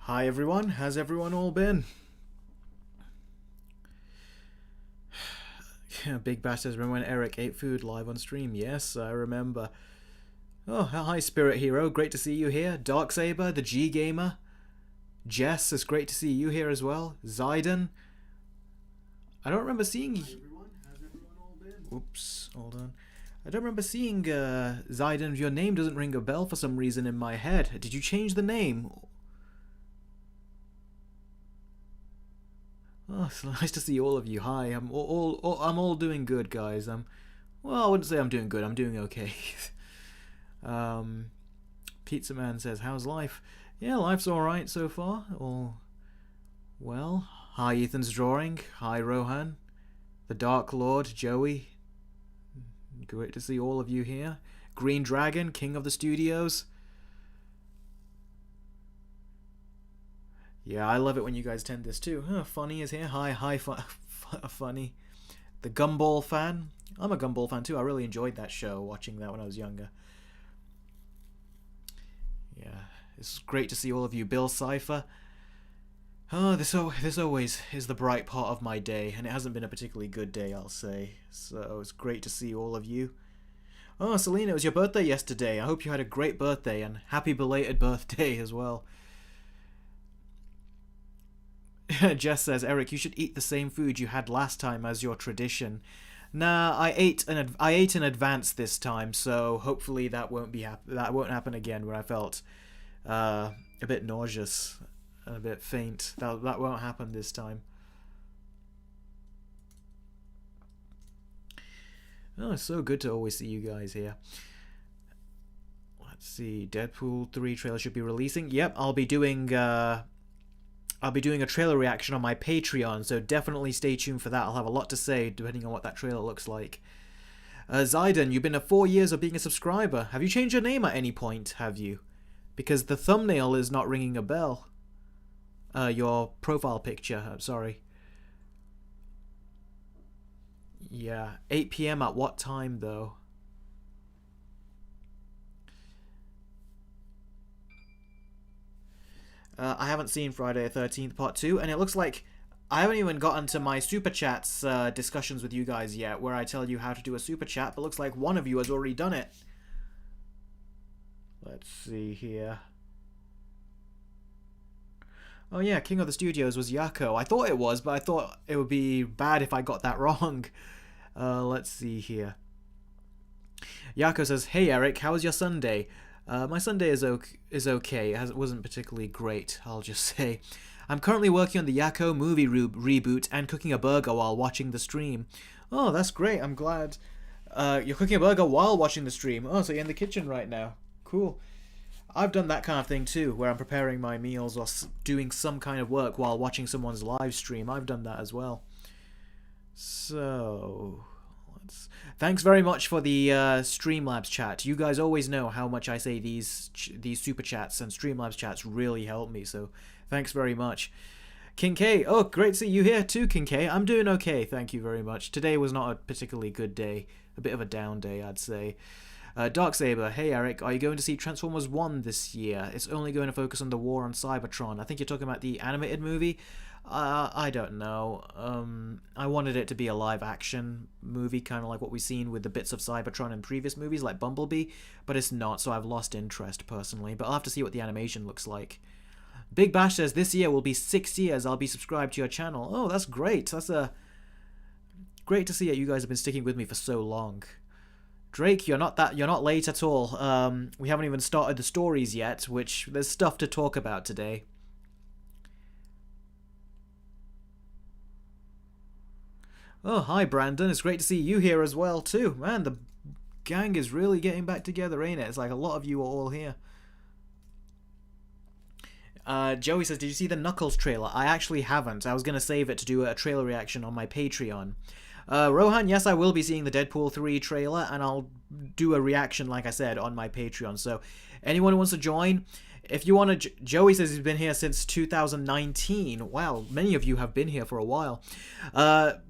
Hi everyone, how's everyone all been? Big Bash says, remember when Eric ate food live on stream? Yes, I remember. Oh, hi Spirit Hero, great to see you here. Darksaber, the G Gamer. Jess, it's great to see you here as well. Zyden. I don't remember seeing... Hi everyone, how's everyone all been? Oops, hold on. I don't remember seeing Zyden. Your name doesn't ring a bell for some reason in my head. Did you change the name? Oh, it's nice to see all of you. Hi, I'm all doing good, guys. Well, I wouldn't say I'm doing good. I'm doing okay. Pizza Man says, "How's life?" Yeah, life's all right so far. All well. Hi, Ethan's drawing. Hi, Rohan, the Dark Lord, Joey. Great to see all of you here. Green Dragon, King of the Studios. Yeah, I love it when you guys tend this too. Funny is here. Hi, Funny. The Gumball fan. I'm a Gumball fan too. I really enjoyed that show, watching that when I was younger. Yeah, it's great to see all of you. Bill Cipher. Oh, this always is the bright part of my day, and it hasn't been a particularly good day, I'll say. So it's great to see all of you. Oh, Selena, it was your birthday yesterday. I hope you had a great birthday, and happy belated birthday as well. Jess says, Eric, you should eat the same food you had last time as your tradition. Nah, I ate in advance this time, so hopefully that won't happen again. Where I felt a bit nauseous, and a bit faint. That won't happen this time. Oh, it's so good to always see you guys here. Let's see, Deadpool 3 trailer should be releasing. Yep, I'll be doing a trailer reaction on my Patreon, so definitely stay tuned for that. I'll have a lot to say depending on what that trailer looks like. Zyden, you've been 4 years of being a subscriber. Have you changed your name at any point, have you? Because the thumbnail is not ringing a bell. Your profile picture, I'm sorry. Yeah, 8 PM at what time, though? I haven't seen Friday the 13th Part 2, and it looks like I haven't even gotten to my Super Chats discussions with you guys yet, where I tell you how to do a Super Chat, but looks like one of you has already done it. Let's see here. Oh yeah, King of the Studios was Yako. I thought it was, but I thought it would be bad if I got that wrong. Let's see here. Yako says, hey Eric, how was your Sunday? My Sunday is okay. It wasn't particularly great, I'll just say. I'm currently working on the Yako movie reboot and cooking a burger while watching the stream. Oh, that's great. I'm glad. You're cooking a burger while watching the stream. Oh, so you're in the kitchen right now. Cool. I've done that kind of thing too, where I'm preparing my meals or doing some kind of work while watching someone's live stream. I've done that as well. So... Thanks very much for the Streamlabs chat. You guys always know how much I say these super chats and Streamlabs chats really help me, so thanks very much. King K, oh, great to see you here too, King K. I'm doing okay, thank you very much. Today was not a particularly good day, a bit of a down day, I'd say. Darksaber, hey Eric, are you going to see Transformers 1 this year? It's only going to focus on the war on Cybertron. I think you're talking about the animated movie. I don't know. I wanted it to be a live-action movie, kind of like what we've seen with the bits of Cybertron in previous movies, like Bumblebee, but it's not, so I've lost interest, personally. But I'll have to see what the animation looks like. Big Bash says, this year will be 6 years I'll be subscribed to your channel. Oh, that's great. That's great to see that you guys have been sticking with me for so long. Drake, you're not late at all. We haven't even started the stories yet, which there's stuff to talk about today. Oh, hi Brandon, it's great to see you here as well too. Man, the gang is really getting back together, ain't it? It's like a lot of you are all here. Joey says, did you see the Knuckles trailer? I actually haven't. I was going to save it to do a trailer reaction on my Patreon. Rohan, yes, I will be seeing the Deadpool 3 trailer, and I'll do a reaction, like I said, on my Patreon. So, anyone who wants to join, if you want to... Joey says he's been here since 2019. Wow, many of you have been here for a while.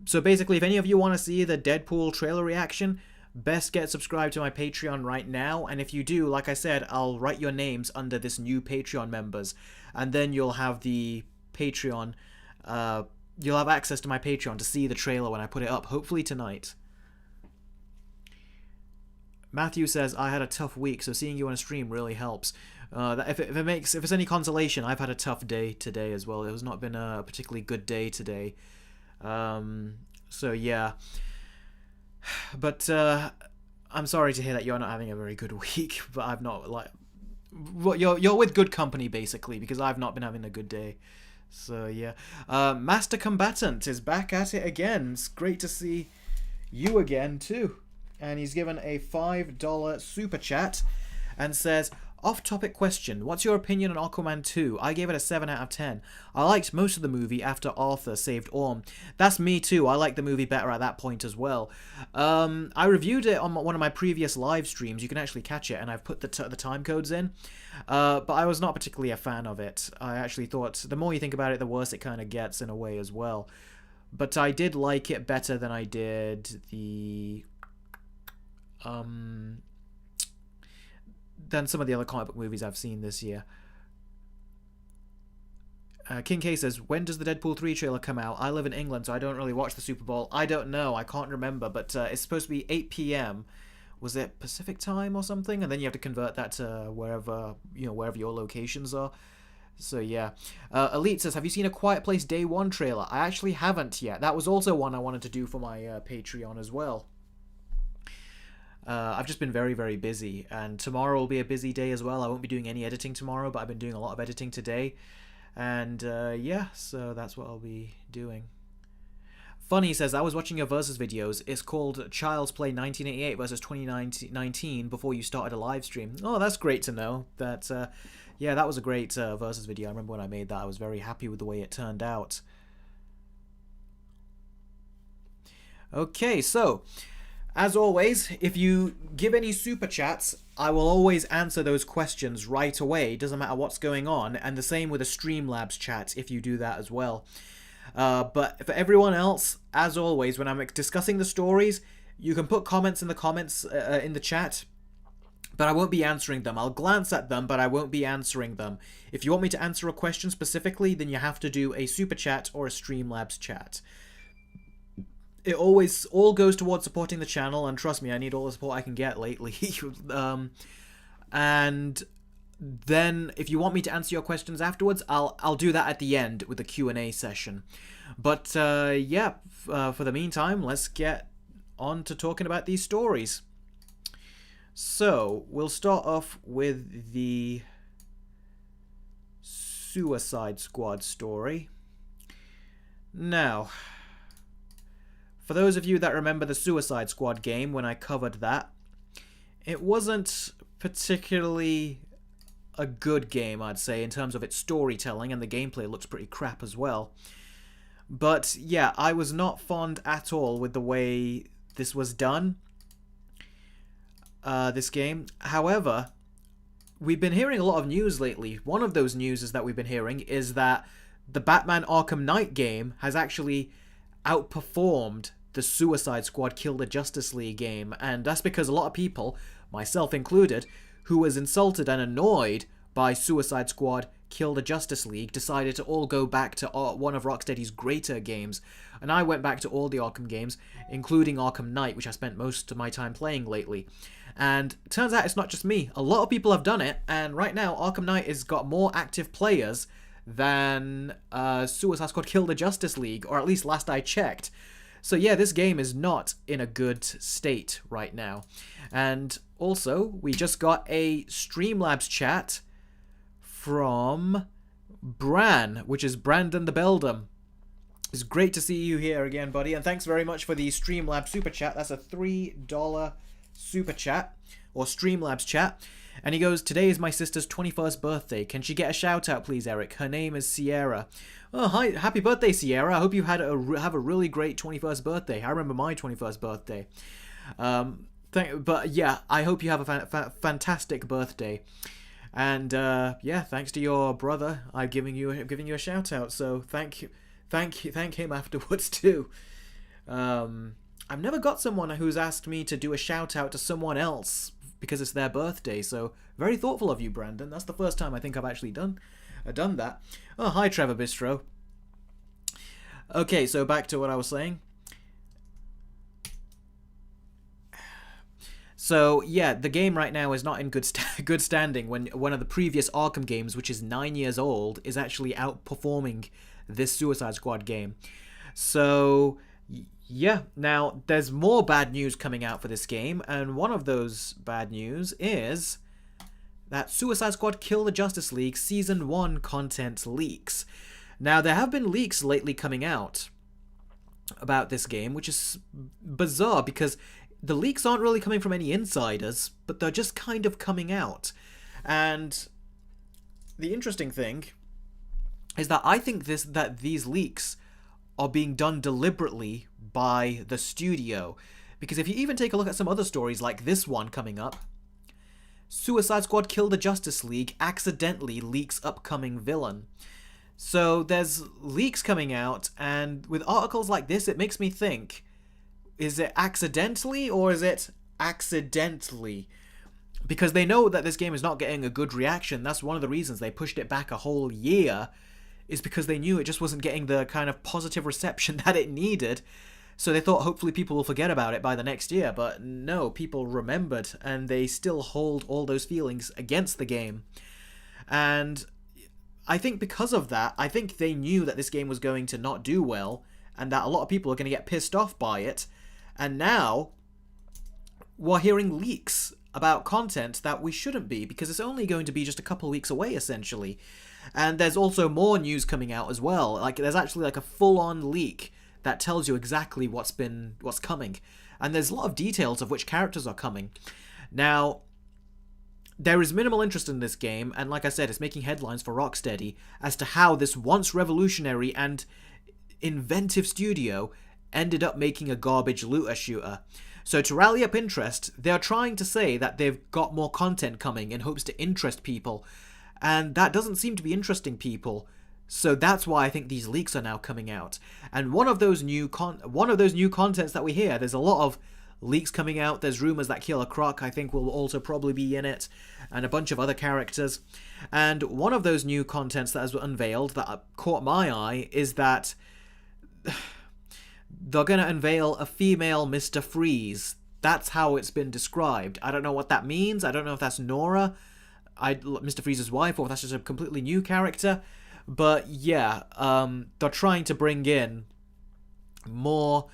So basically, if any of you want to see the Deadpool trailer reaction, best get subscribed to my Patreon right now. And if you do, like I said, I'll write your names under this new Patreon members. And then you'll have the Patreon, you'll have access to my Patreon to see the trailer when I put it up, hopefully tonight. Matthew says, I had a tough week, so seeing you on a stream really helps. If it's any consolation, I've had a tough day today as well. It has not been a particularly good day today. So yeah. But I'm sorry to hear that you're not having a very good week, but I've not, like, you're with good company basically, because I've not been having a good day. So yeah. Master Combatant is back at it again. It's great to see you again too. And he's given a $5 super chat and says, off-topic question, what's your opinion on Aquaman 2? I gave it a 7 out of 10. I liked most of the movie after Arthur saved Orm. That's me too. I liked the movie better at that point as well. I reviewed it on one of my previous live streams. You can actually catch it, and I've put the time codes in. But I was not particularly a fan of it. I actually thought the more you think about it, the worse it kind of gets in a way as well. But I did like it better than I did the... than some of the other comic book movies I've seen this year. King K says, when does the Deadpool 3 trailer come out? I live in England, so I don't really watch the Super Bowl. I don't know. I can't remember, but it's supposed to be 8 p.m. Was it Pacific time or something? And then you have to convert that to wherever your locations are. So yeah. Elite says, have you seen A Quiet Place Day 1 trailer? I actually haven't yet. That was also one I wanted to do for my Patreon as well. I've just been very, very busy, and tomorrow will be a busy day as well. I won't be doing any editing tomorrow, but I've been doing a lot of editing today. And yeah, so that's what I'll be doing. Funny says, I was watching your versus videos. It's called Child's Play 1988 versus 2019 before you started a live stream. Oh, that's great to know. That yeah, that was a great versus video. I remember when I made that. I was very happy with the way it turned out. Okay, so... as always, if you give any super chats, I will always answer those questions right away. Doesn't matter what's going on. And the same with a Streamlabs chat if you do that as well. But for everyone else, as always, when I'm discussing the stories, you can put comments in the comments in the chat. But I won't be answering them. I'll glance at them, but I won't be answering them. If you want me to answer a question specifically, then you have to do a super chat or a Streamlabs chat. It always all goes towards supporting the channel, and trust me, I need all the support I can get lately. And then if you want me to answer your questions afterwards, I'll do that at the end with the Q&A session. But yeah, for the meantime, let's get on to talking about these stories. So we'll start off with the Suicide Squad story. Now, for those of you that remember the Suicide Squad game when I covered that, it wasn't particularly a good game, I'd say, in terms of its storytelling, and the gameplay looks pretty crap as well. But yeah, I was not fond at all with the way this was done, this game. However, we've been hearing a lot of news lately. One of those news that we've been hearing is that the Batman Arkham Knight game has actually outperformed the Suicide Squad Kill the Justice League game, and that's because a lot of people, myself included, who was insulted and annoyed by Suicide Squad Kill the Justice League, decided to all go back to one of Rocksteady's greater games. And I went back to all the Arkham games, including Arkham Knight, which I spent most of my time playing lately. And it turns out it's not just me. A lot of people have done it, and right now Arkham Knight has got more active players than Suicide Squad Kill the Justice League, or at least last I checked. So yeah, this game is not in a good state right now. And also, we just got a Streamlabs chat from Bran, which is Brandon the Beldam. It's great to see you here again, buddy, and thanks very much for the Streamlabs super chat. That's a $3 super chat, or Streamlabs chat. And he goes, today is my sister's 21st birthday. Can she get a shout out, please, Eric? Her name is Sierra. Oh, hi. Happy birthday, Sierra. I hope you have a really great 21st birthday. I remember my 21st birthday. But yeah, I hope you have a fantastic birthday. And yeah, thanks to your brother, I'm giving you a shout out. So thank him afterwards too. I've never got someone who's asked me to do a shout out to someone else because it's their birthday. So very thoughtful of you, Brandon. That's the first time I think I've actually done that. Oh, hi, Trevor Bistro. Okay, so back to what I was saying. So yeah, the game right now is not in good standing when one of the previous Arkham games, which is 9 years old, is actually outperforming this Suicide Squad game. So yeah, now there's more bad news coming out for this game, and one of those bad news is that Suicide Squad Kill the Justice League Season 1 content leaks. Now, there have been leaks lately coming out about this game, which is bizarre because the leaks aren't really coming from any insiders, but they're just kind of coming out. And the interesting thing is that I think that these leaks are being done deliberately by the studio. Because if you even take a look at some other stories like this one coming up, Suicide Squad Kill the Justice League accidentally leaks upcoming villain. So there's leaks coming out, and with articles like this, it makes me think, is it accidentally or is it accidentally? Because they know that this game is not getting a good reaction. That's one of the reasons they pushed it back a whole year, is because they knew it just wasn't getting the kind of positive reception that it needed. So they thought hopefully people will forget about it by the next year, but no, people remembered, and they still hold all those feelings against the game. And I think because of that, I think they knew that this game was going to not do well, and that a lot of people are going to get pissed off by it. And now, we're hearing leaks about content that we shouldn't be, because it's only going to be just a couple of weeks away, essentially. And there's also more news coming out as well. Like, there's actually like a full-on leak that tells you exactly what's coming. And there's a lot of details of which characters are coming. Now, there is minimal interest in this game, and like I said, it's making headlines for Rocksteady as to how this once revolutionary and inventive studio ended up making a garbage looter shooter. So to rally up interest, they're trying to say that they've got more content coming in hopes to interest people, and that doesn't seem to be interesting people. So that's why I think these leaks are now coming out. And one of those new contents that we hear, there's a lot of leaks coming out. There's rumors that Killer Croc, I think, will also probably be in it, and a bunch of other characters. And one of those new contents that has unveiled that caught my eye is that they're going to unveil a female Mr. Freeze. That's how it's been described. I don't know what that means. I don't know if that's Nora, Mr. Freeze's wife, or if that's just a completely new character. But yeah, they're trying to bring in more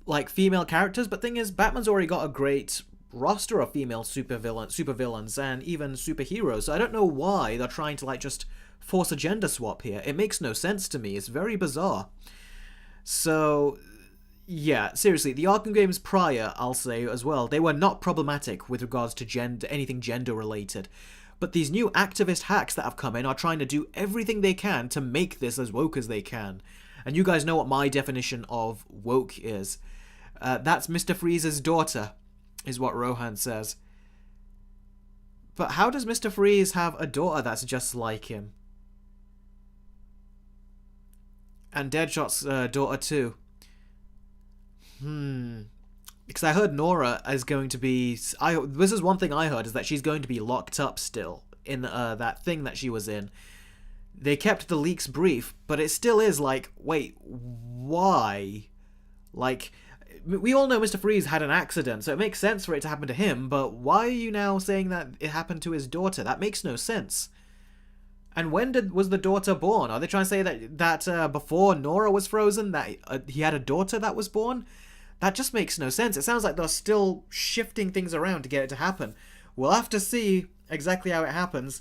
like female characters, but thing is, Batman's already got a great roster of female supervillains and even superheroes, so I don't know why they're trying to like just force a gender swap here. It makes no sense to me. It's very bizarre. So yeah, seriously, the Arkham games prior, I'll say as well, they were not problematic with regards to anything gender related. But these new activist hacks that have come in are trying to do everything they can to make this as woke as they can. And you guys know what my definition of woke is. That's Mr. Freeze's daughter, is what Rohan says. But how does Mr. Freeze have a daughter that's just like him? And Deadshot's daughter too. Because I heard Nora is going to be... this is one thing I heard, is that she's going to be locked up still in that thing that she was in. They kept the leaks brief, but it still is like, wait, why? Like, we all know Mr. Freeze had an accident, so it makes sense for it to happen to him, but why are you now saying that it happened to his daughter? That makes no sense. And when was the daughter born? Are they trying to say that before Nora was frozen, that he had a daughter that was born? That just makes no sense. It sounds like they're still shifting things around to get it to happen. We'll have to see exactly how it happens.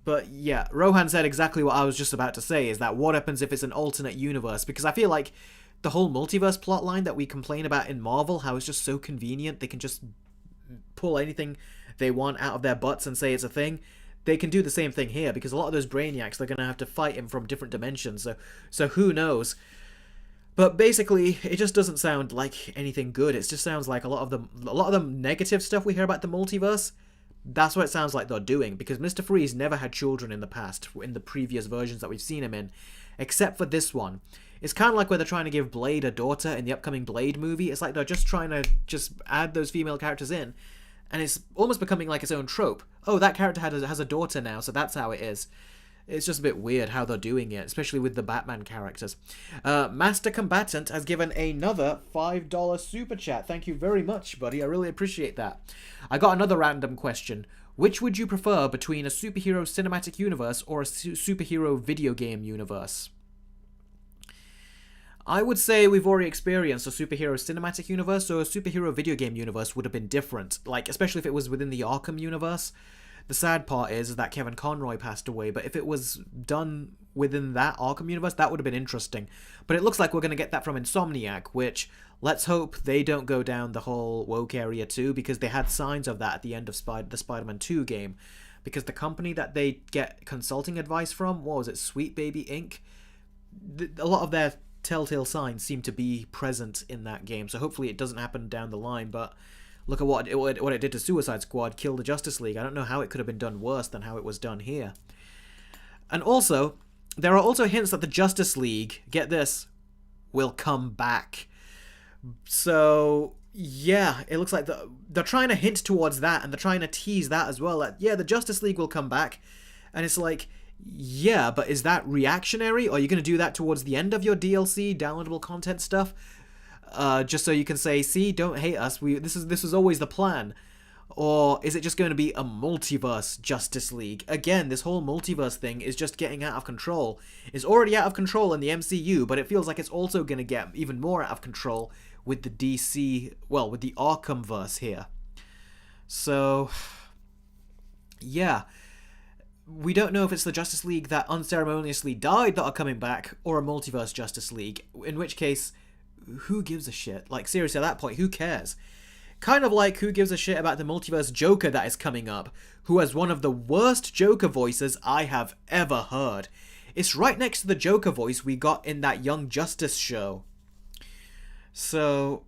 But yeah, Rohan said exactly what I was just about to say, is that what happens if it's an alternate universe? Because I feel like the whole multiverse plotline that we complain about in Marvel, how it's just so convenient, they can just pull anything they want out of their butts and say it's a thing. They can do the same thing here, because a lot of those brainiacs, they're going to have to fight him from different dimensions, so who knows? But basically, it just doesn't sound like anything good. It just sounds like a lot of the negative stuff we hear about the multiverse. That's what it sounds like they're doing, because Mr. Freeze never had children in the past, in the previous versions that we've seen him in, except for this one. It's kind of like where they're trying to give Blade a daughter in the upcoming Blade movie. It's like they're just trying to just add those female characters in, and it's almost becoming like its own trope. Oh, that character has a daughter now, so that's how it is. It's just a bit weird how they're doing it, especially with the Batman characters. Master Combatant has given another $5 super chat. Thank you very much, buddy. I really appreciate that. I got another random question. Which would you prefer between a superhero cinematic universe or a superhero video game universe? I would say we've already experienced a superhero cinematic universe, so a superhero video game universe would have been different. Like, especially if it was within the Arkham universe. The sad part is that Kevin Conroy passed away, but if it was done within that Arkham universe, that would have been interesting. But it looks like we're going to get that from Insomniac, which, let's hope they don't go down the whole woke area too, because they had signs of that at the end of the Spider-Man 2 game. Because the company that they get consulting advice from, what was it, Sweet Baby Inc.? A lot of their telltale signs seem to be present in that game, so hopefully it doesn't happen down the line, but look at what it did to Suicide Squad, kill the Justice League. I don't know how it could have been done worse than how it was done here. And also, there are also hints that the Justice League, get this, will come back. So, yeah, it looks like they're trying to hint towards that, and they're trying to tease that as well. That, yeah, the Justice League will come back. And it's like, yeah, but is that reactionary? Or are you going to do that towards the end of your DLC, downloadable content stuff? Just so you can say, see, don't hate us. This was always the plan. Or is it just going to be a multiverse Justice League? Again, this whole multiverse thing is just getting out of control. It's already out of control in the MCU, but it feels like it's also going to get even more out of control with the DC, well, with the Arkhamverse here. So, yeah. We don't know if it's the Justice League that unceremoniously died that are coming back, or a multiverse Justice League, in which case, who gives a shit? Like, seriously, at that point, who cares? Kind of like who gives a shit about the multiverse Joker that is coming up, who has one of the worst Joker voices I have ever heard. It's right next to the Joker voice we got in that Young Justice show. So,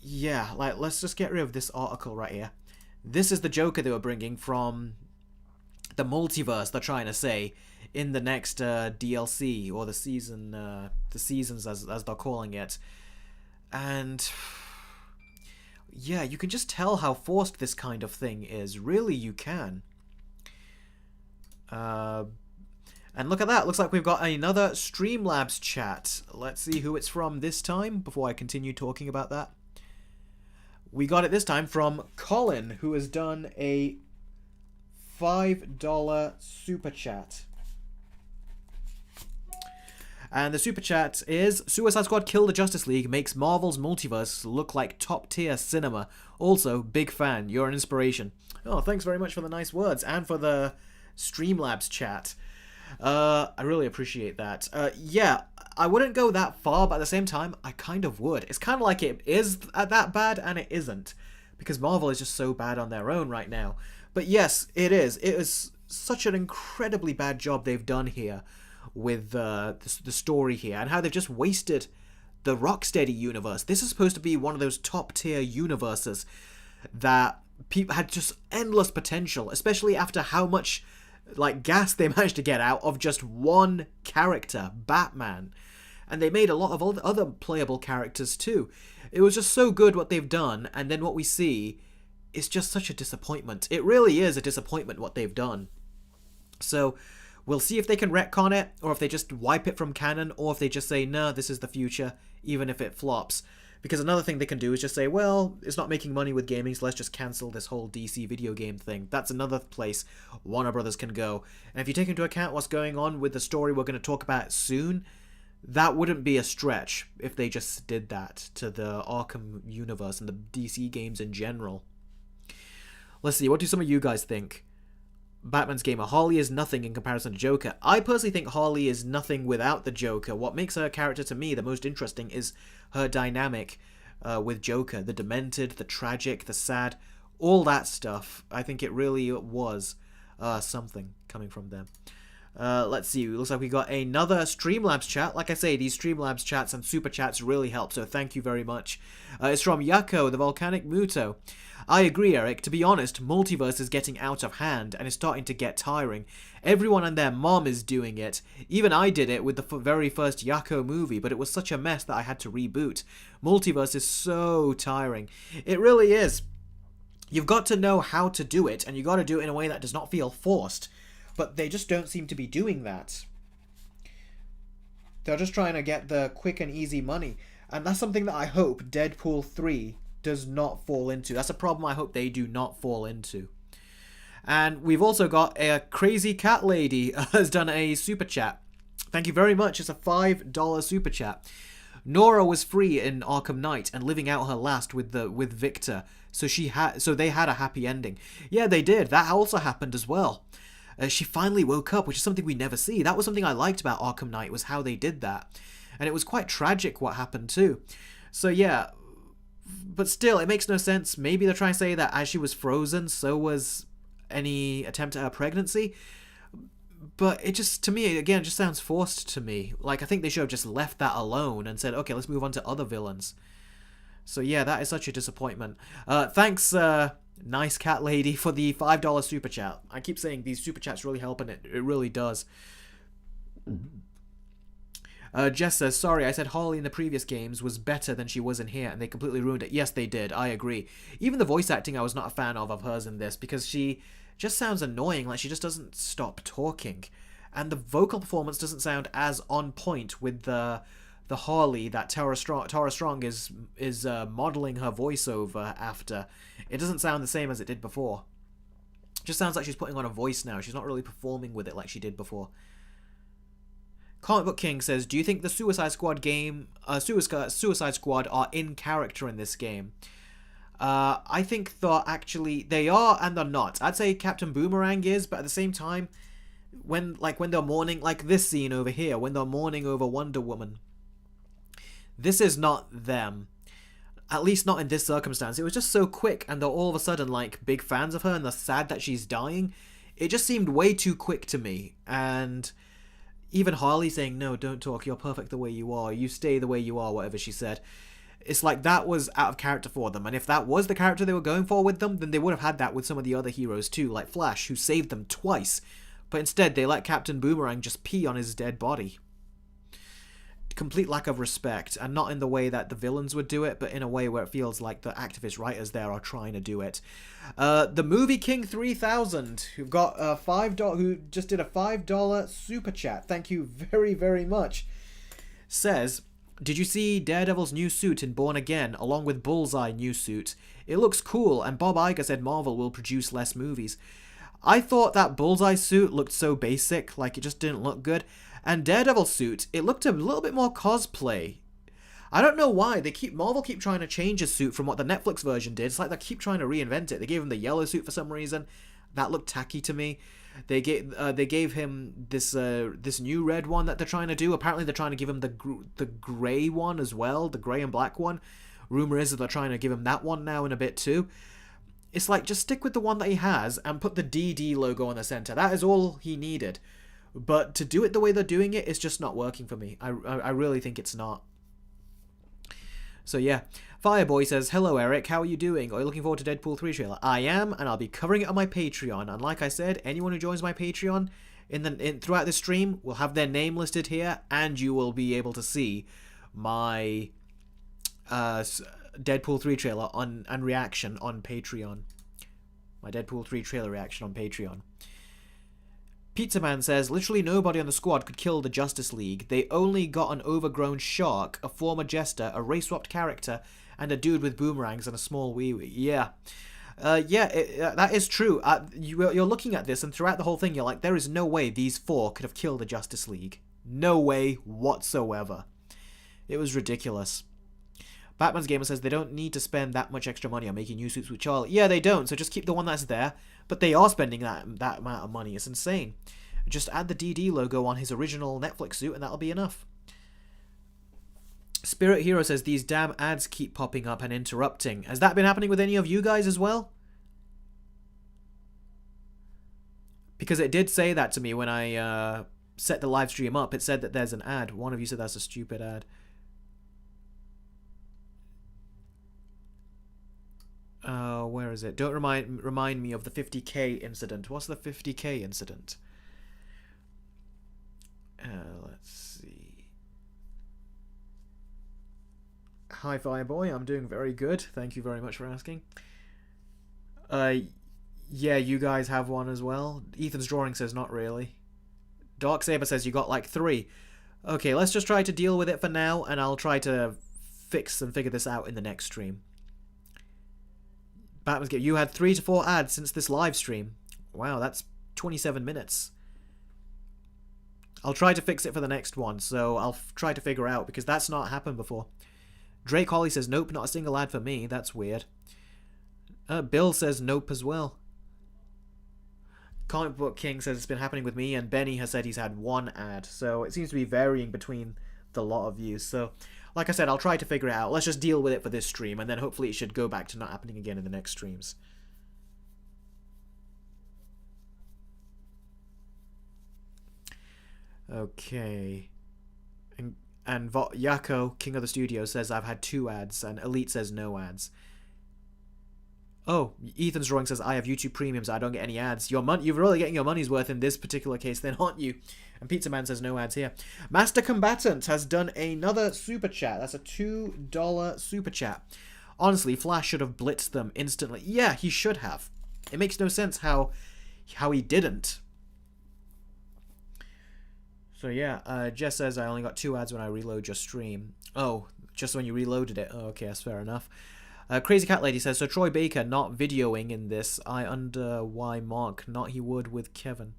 yeah, like, let's just get rid of this article right here. This is the Joker they were bringing from the multiverse, they're trying to say, in the next DLC, or the seasons as they're calling it. And yeah, you can just tell how forced this kind of thing is. Really, you can. And look at that. Looks like we've got another Streamlabs chat. Let's see who it's from this time, before I continue talking about that. We got it this time from Colin, who has done a $5 super chat. And the super chat is, Suicide Squad Kill the Justice League makes Marvel's multiverse look like top-tier cinema. Also, big fan. You're an inspiration. Oh, thanks very much for the nice words, and for the Streamlabs chat. I really appreciate that. Yeah, I wouldn't go that far, but at the same time, I kind of would. It's kind of like it is that bad, and it isn't. Because Marvel is just so bad on their own right now. But yes, it is. It is such an incredibly bad job they've done here with the story here, and how they've just wasted the Rocksteady universe. This is supposed to be one of those top-tier universes that people had just endless potential, especially after how much like gas they managed to get out of just one character, Batman. And they made a lot of other playable characters too. It was just so good what they've done, and then what we see is just such a disappointment. It really is a disappointment what they've done. So we'll see if they can retcon it, or if they just wipe it from canon, or if they just say, no, this is the future, even if it flops. Because another thing they can do is just say, well, it's not making money with gaming, so let's just cancel this whole DC video game thing. That's another place Warner Brothers can go. And if you take into account what's going on with the story we're going to talk about soon, that wouldn't be a stretch if they just did that to the Arkham universe and the DC games in general. Let's see, what do some of you guys think? Batman's gamer. Harley is nothing in comparison to Joker. I personally think Harley is nothing without the Joker. What makes her character to me the most interesting is her dynamic with Joker. The demented, the tragic, the sad, all that stuff. I think it really was something coming from them. Let's see. Looks like we got another Streamlabs chat. Like I say, these Streamlabs chats and super chats really help, so thank you very much. It's from Yako, the Volcanic Muto. I agree, Eric. To be honest, multiverse is getting out of hand and is starting to get tiring. Everyone and their mom is doing it. Even I did it with the very first Yako movie, but it was such a mess that I had to reboot. Multiverse is so tiring. It really is. You've got to know how to do it, and you got to do it in a way that does not feel forced. But they just don't seem to be doing that. They're just trying to get the quick and easy money. And that's something that I hope Deadpool 3 does not fall into. That's a problem I hope they do not fall into. And we've also got a crazy cat lady has done a super chat. Thank you very much. It's a $5 super chat. Nora was free in Arkham Knight and living out her last with Victor. So they had a happy ending. Yeah, they did. That also happened as well. She finally woke up, which is something we never see. That was something I liked about Arkham Knight, was how they did that. And it was quite tragic what happened too. So yeah, but still, it makes no sense. Maybe they're trying to say that as she was frozen, so was any attempt at her pregnancy. But it just, to me, again, just sounds forced to me. Like, I think they should have just left that alone and said, okay, let's move on to other villains. So yeah, that is such a disappointment. Thanks, Nice Cat Lady, for the $5 super chat. I keep saying these super chats really help, and it really does. Jess says, sorry, I said Harley in the previous games was better than she was in here, and they completely ruined it. Yes, they did. I agree. Even the voice acting I was not a fan of hers in this, because she just sounds annoying, like she just doesn't stop talking. And the vocal performance doesn't sound as on point with the Harley that Tara Strong is modeling her voiceover after. It doesn't sound the same as it did before. It just sounds like she's putting on a voice now. She's not really performing with it like she did before. Comic Book King says, do you think the Suicide Squad Suicide Squad are in character in this game? I think actually they are and they're not. I'd say Captain Boomerang is, but at the same time, when they're mourning, like this scene over here, when they're mourning over Wonder Woman, this is not them. At least not in this circumstance. It was just so quick, and they're all of a sudden like big fans of her, and they're sad that she's dying. It just seemed way too quick to me. And even Harley saying, no, don't talk, you're perfect the way you are, you stay the way you are, whatever she said. It's like that was out of character for them. And if that was the character they were going for with them, then they would have had that with some of the other heroes too, like Flash, who saved them twice. But instead, they let Captain Boomerang just pee on his dead body. Complete lack of respect, and not in the way that the villains would do it, but in a way where it feels like the activist writers there are trying to do it. The Movie King 3000, who've got $5, who just did a $5 super chat. Thank you very, very much. Says, did you see Daredevil's new suit in Born Again, along with Bullseye new suit? It looks cool, and Bob Iger said Marvel will produce less movies. I thought that Bullseye suit looked so basic, like it just didn't look good. And Daredevil suit, it looked a little bit more cosplay. I don't know why. Marvel keep trying to change his suit from what the Netflix version did. It's like they keep trying to reinvent it. They gave him the yellow suit for some reason. That looked tacky to me. They gave him this new red one that they're trying to do. Apparently they're trying to give him the grey one as well, the grey and black one. Rumor is that they're trying to give him that one now in a bit too. It's like, just stick with the one that he has and put the DD logo on the center. That is all he needed. But to do it the way they're doing it, it's just not working for me. I really think it's not. So yeah. Fireboy says, hello Eric, how are you doing? Are you looking forward to Deadpool 3 trailer? I am, and I'll be covering it on my Patreon. And like I said, anyone who joins my Patreon throughout the stream will have their name listed here, and you will be able to see my Deadpool 3 trailer and reaction on Patreon. My Deadpool 3 trailer reaction on Patreon. Pizza Man says, literally nobody on the squad could kill the Justice League. They only got an overgrown shark, a former jester, a race-swapped character, and a dude with boomerangs and a small wee-wee. Yeah. That is true. You're looking at this, and throughout the whole thing, you're like, there is no way these four could have killed the Justice League. No way whatsoever. It was ridiculous. Batman's Gamer says they don't need to spend that much extra money on making new suits with Charlie. Yeah, they don't, so just keep the one that's there. But they are spending that amount of money. It's insane. Just add the DD logo on his original Netflix suit and that'll be enough. Spirit Hero says these damn ads keep popping up and interrupting. Has that been happening with any of you guys as well? Because it did say that to me when I set the live stream up. It said that there's an ad. One of you said that's a stupid ad. Where is it? Don't remind me of the 50k incident. What's the 50k incident? Let's see. Hi, Fireboy. I'm doing very good. Thank you very much for asking. Yeah, you guys have one as well. Ethan's drawing says not really. Darksaber says you got like 3. Okay, let's just try to deal with it for now, and I'll try to fix and figure this out in the next stream. Batman's Game. You had 3 to 4 ads since this live stream. Wow, that's 27 minutes. I'll try to fix it for the next one, so I'll try to figure out, because that's not happened before. Drake Holly says, nope, not a single ad for me. That's weird. Bill says nope as well. Comic Book King says it's been happening with me, and Benny has said he's had 1 ad. So it seems to be varying between the lot of you. So, like I said, I'll try to figure it out. Let's just deal with it for this stream, and then hopefully it should go back to not happening again in the next streams. Okay. And Yako, King of the Studio, says I've had 2 ads, and Elite says no ads. Oh, Ethan's drawing says I have YouTube Premium, so I don't get any ads. You're really getting your money's worth in this particular case, then, aren't you? And Pizza Man says no ads here. Master Combatant has done another super chat. That's a $2 super chat. Honestly, Flash should have blitzed them instantly. Yeah, he should have. It makes no sense how he didn't. So yeah, Jess says I only got 2 ads when I reload your stream. Oh, just when you reloaded it. Oh, okay, that's fair enough. Crazy Cat Lady says, so Troy Baker not videoing in this. I under why Mark, not he would with Kevin.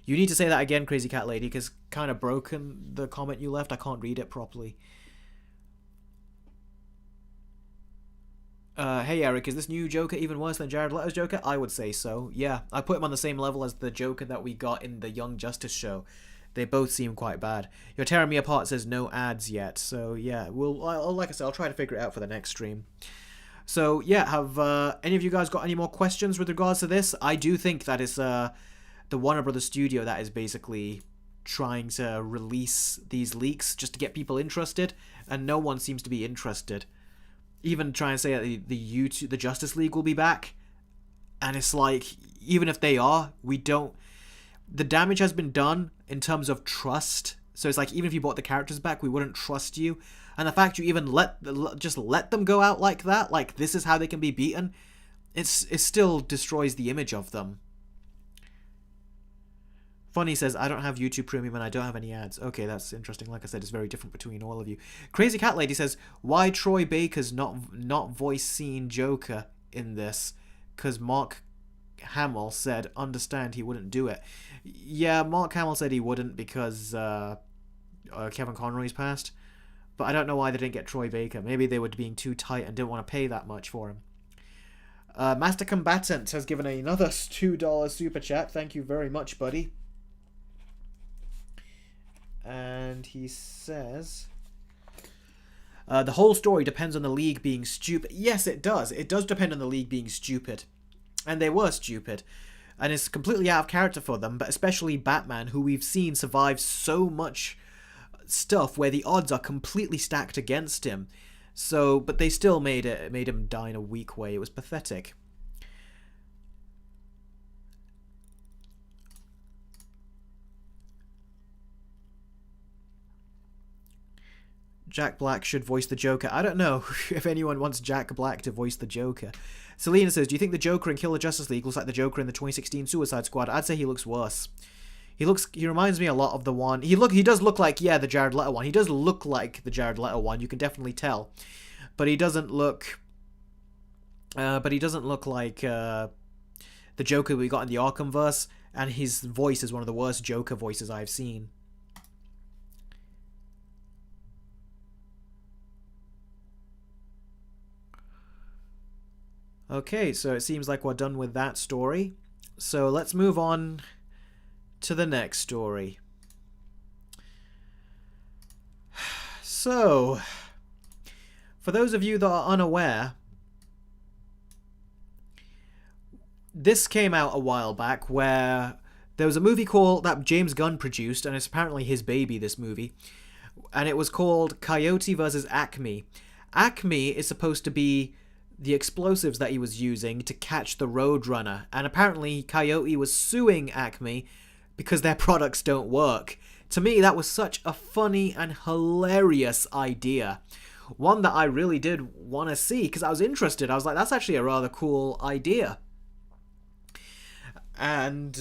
You need to say that again, Crazy Cat Lady, because kind of broken the comment you left. I can't read it properly. Hey Eric, is this new Joker even worse than Jared Leto's Joker? I would say so. Yeah, I put him on the same level as the Joker that we got in the Young Justice show. They both seem quite bad. You're Tearing Me Apart says no ads yet. So yeah, like I said, I'll try to figure it out for the next stream. So yeah, have any of you guys got any more questions with regards to this? I do think that it's the Warner Brothers studio that is basically trying to release these leaks just to get people interested, and no one seems to be interested. Even trying to say that the Justice League will be back, and it's like, even if they are, we don't. The damage has been done in terms of trust. So it's like, even if you brought the characters back, we wouldn't trust you. And the fact you even just let them go out like that, like this is how they can be beaten, it still destroys the image of them. Funny says, I don't have YouTube Premium and I don't have any ads. Okay, that's interesting. Like I said, it's very different between all of you. Crazy Cat Lady says, why Troy Baker's not voice seeing Joker in this? Because Mark Hamill said, understand he wouldn't do it. Yeah, Mark Hamill said he wouldn't because Kevin Conroy's passed. But I don't know why they didn't get Troy Baker. Maybe they were being too tight and didn't want to pay that much for him. Master Combatant has given another $2 super chat. Thank you very much, buddy. And he says, the whole story depends on the league being stupid. Yes, it does. It does depend on the league being stupid. And they were stupid. And it's completely out of character for them, but especially Batman, who we've seen survive so much stuff where the odds are completely stacked against him. So, but they still made him die in a weak way. It was pathetic. Jack Black should voice the Joker. I don't know if anyone wants Jack Black to voice the Joker. Selena says, do you think the Joker in Killer Justice League looks like the Joker in the 2016 Suicide Squad? I'd say he looks worse. He reminds me a lot of the one. He does look like, yeah, the Jared Leto one. He does look like the Jared Leto one. You can definitely tell. But he doesn't look like the Joker we got in the Arkhamverse, and his voice is one of the worst Joker voices I've seen. Okay, so it seems like we're done with that story. So let's move on to the next story. So, for those of you that are unaware, this came out a while back where There was a movie called that James Gunn produced, and it's apparently his baby, this movie. And it was called Coyote vs. Acme. Acme is supposed to be the explosives that he was using to catch the Roadrunner. And apparently Coyote was suing Acme because their products don't work. To me, that was such a funny and hilarious idea. One that I really did want to see because I was interested. I was like, that's actually a rather cool idea. And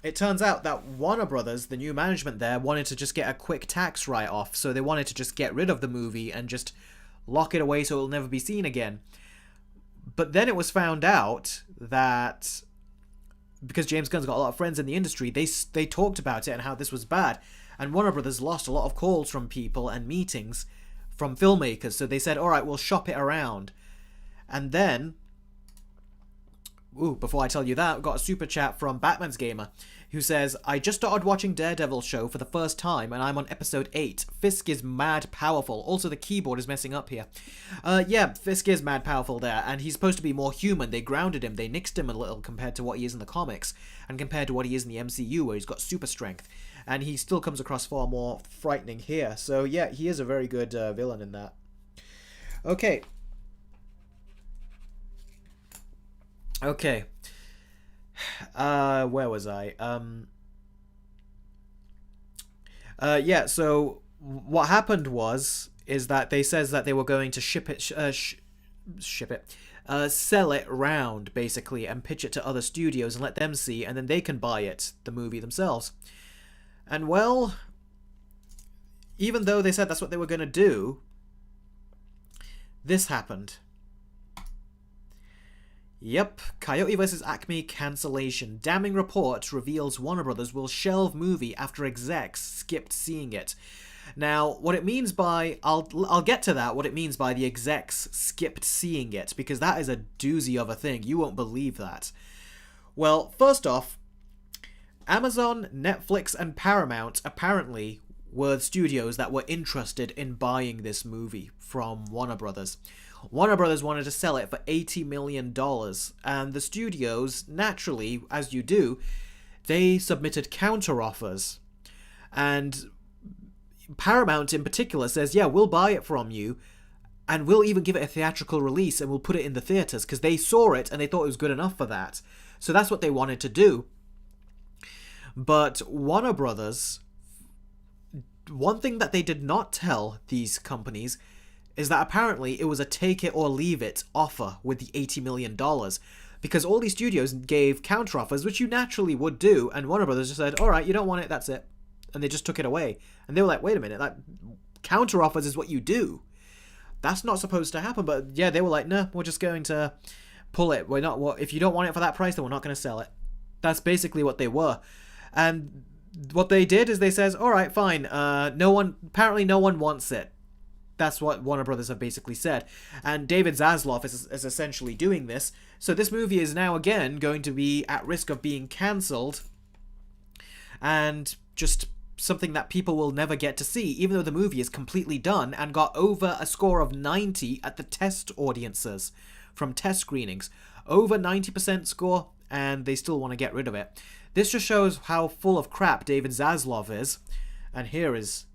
it turns out that Warner Brothers, the new management there, wanted to just get a quick tax write-off. So they wanted to just get rid of the movie and just lock it away so it'll never be seen again. But then it was found out that because James Gunn's got a lot of friends in the industry, they talked about it and how this was bad. And Warner Brothers lost a lot of calls from people and meetings from filmmakers. So they said, all right, we'll shop it around. And then, before I tell you that, I've got a super chat from Batman's Gamer, who says, I just started watching Daredevil show for the first time, and I'm on episode 8. Fisk is mad powerful. Also, the keyboard is messing up here. Yeah, Fisk is mad powerful there, and he's supposed to be more human. They grounded him, they nixed him a little compared to what he is in the comics, and compared to what he is in the MCU, where he's got super strength. And he still comes across far more frightening here. So yeah, he is a very good villain in that. Okay. Where was I? Yeah, so what happened is that they says that they were going to sell it round, basically, and pitch it to other studios and let them see, and then they can buy it, the movie themselves. And well, even though they said that's what they were going to do, this happened. Yep, Coyote vs. Acme cancellation. Damning report reveals Warner Brothers will shelve movie after execs skipped seeing it. Now, what it means by... I'll get to that, what it means by the execs skipped seeing it, because that is a doozy of a thing. You won't believe that. Well, first off, Amazon, Netflix, and Paramount apparently were studios that were interested in buying this movie from Warner Brothers. Warner Brothers wanted to sell it for $80 million, and the studios, naturally, as you do, they submitted counter-offers. And Paramount in particular says, yeah, we'll buy it from you, and we'll even give it a theatrical release, and we'll put it in the theaters, because they saw it, and they thought it was good enough for that. So that's what they wanted to do. But Warner Brothers, one thing that they did not tell these companies is that apparently it was a take-it-or-leave-it offer with the $80 million. Because all these studios gave counter-offers, which you naturally would do, and Warner Brothers just said, alright, you don't want it, that's it. And they just took it away. And they were like, wait a minute, that counter-offers is what you do. That's not supposed to happen, but yeah, they were like, no, we're just going to pull it. We're not. If you don't want it for that price, then we're not going to sell it. That's basically what they were. And what they did is they says, alright, fine, apparently no one wants it. That's what Warner Brothers have basically said. And David Zaslav is essentially doing this. So this movie is now again going to be at risk of being cancelled. And just something that people will never get to see, even though the movie is completely done and got over a score of 90 at the test audiences from test screenings. Over 90% score, and they still want to get rid of it. This just shows how full of crap David Zaslav is. And here is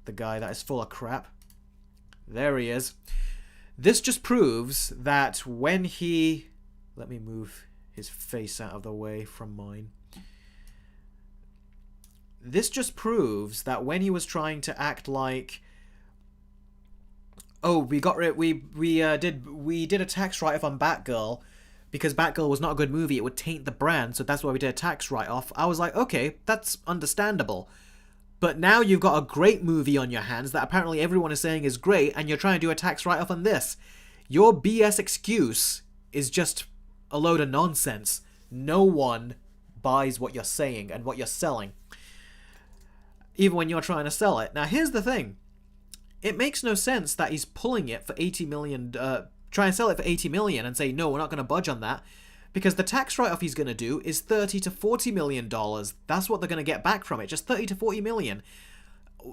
the guy that is full of crap. There he is. This just proves that when he... Let me move his face out of the way from mine. This just proves that when he was trying to act like, oh, we did a tax write-off on Batgirl because Batgirl was not a good movie, it would taint the brand, so that's why we did a tax write-off. I was like, okay, that's understandable. But now you've got a great movie on your hands that apparently everyone is saying is great, and you're trying to do a tax write-off on this. Your BS excuse is just a load of nonsense. No one buys what you're saying and what you're selling, even when you're trying to sell it. Now, here's the thing. It makes no sense that he's pulling it for $80 million, try and sell it for $80 million and say, no, we're not going to budge on that. Because the tax write-off he's going to do is $30 to $40 million. That's what they're going to get back from it. Just $30 to $40 million.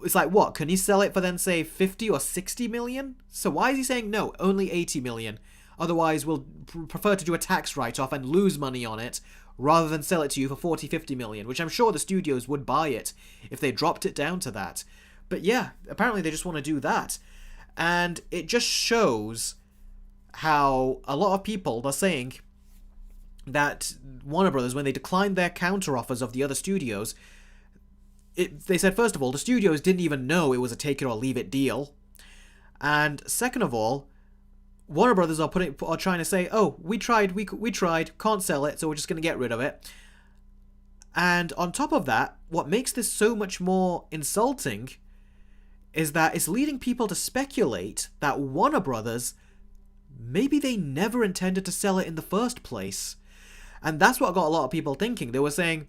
It's like, what? Can he sell it for then, say, $50 or $60 million? So why is he saying, no, only $80 million? Otherwise, we'll prefer to do a tax write-off and lose money on it, rather than sell it to you for 40, 50 million, which I'm sure the studios would buy it if they dropped it down to that. But yeah, apparently they just want to do that. And it just shows how a lot of people are saying that Warner Brothers, when they declined their counteroffers of the other studios, they said, first of all, the studios didn't even know it was a take it or leave it deal. And second of all, Warner Brothers are trying to say, oh, we tried, can't sell it, so we're just going to get rid of it. And on top of that, what makes this so much more insulting is that it's leading people to speculate that Warner Brothers, maybe they never intended to sell it in the first place. And that's what got a lot of people thinking. They were saying,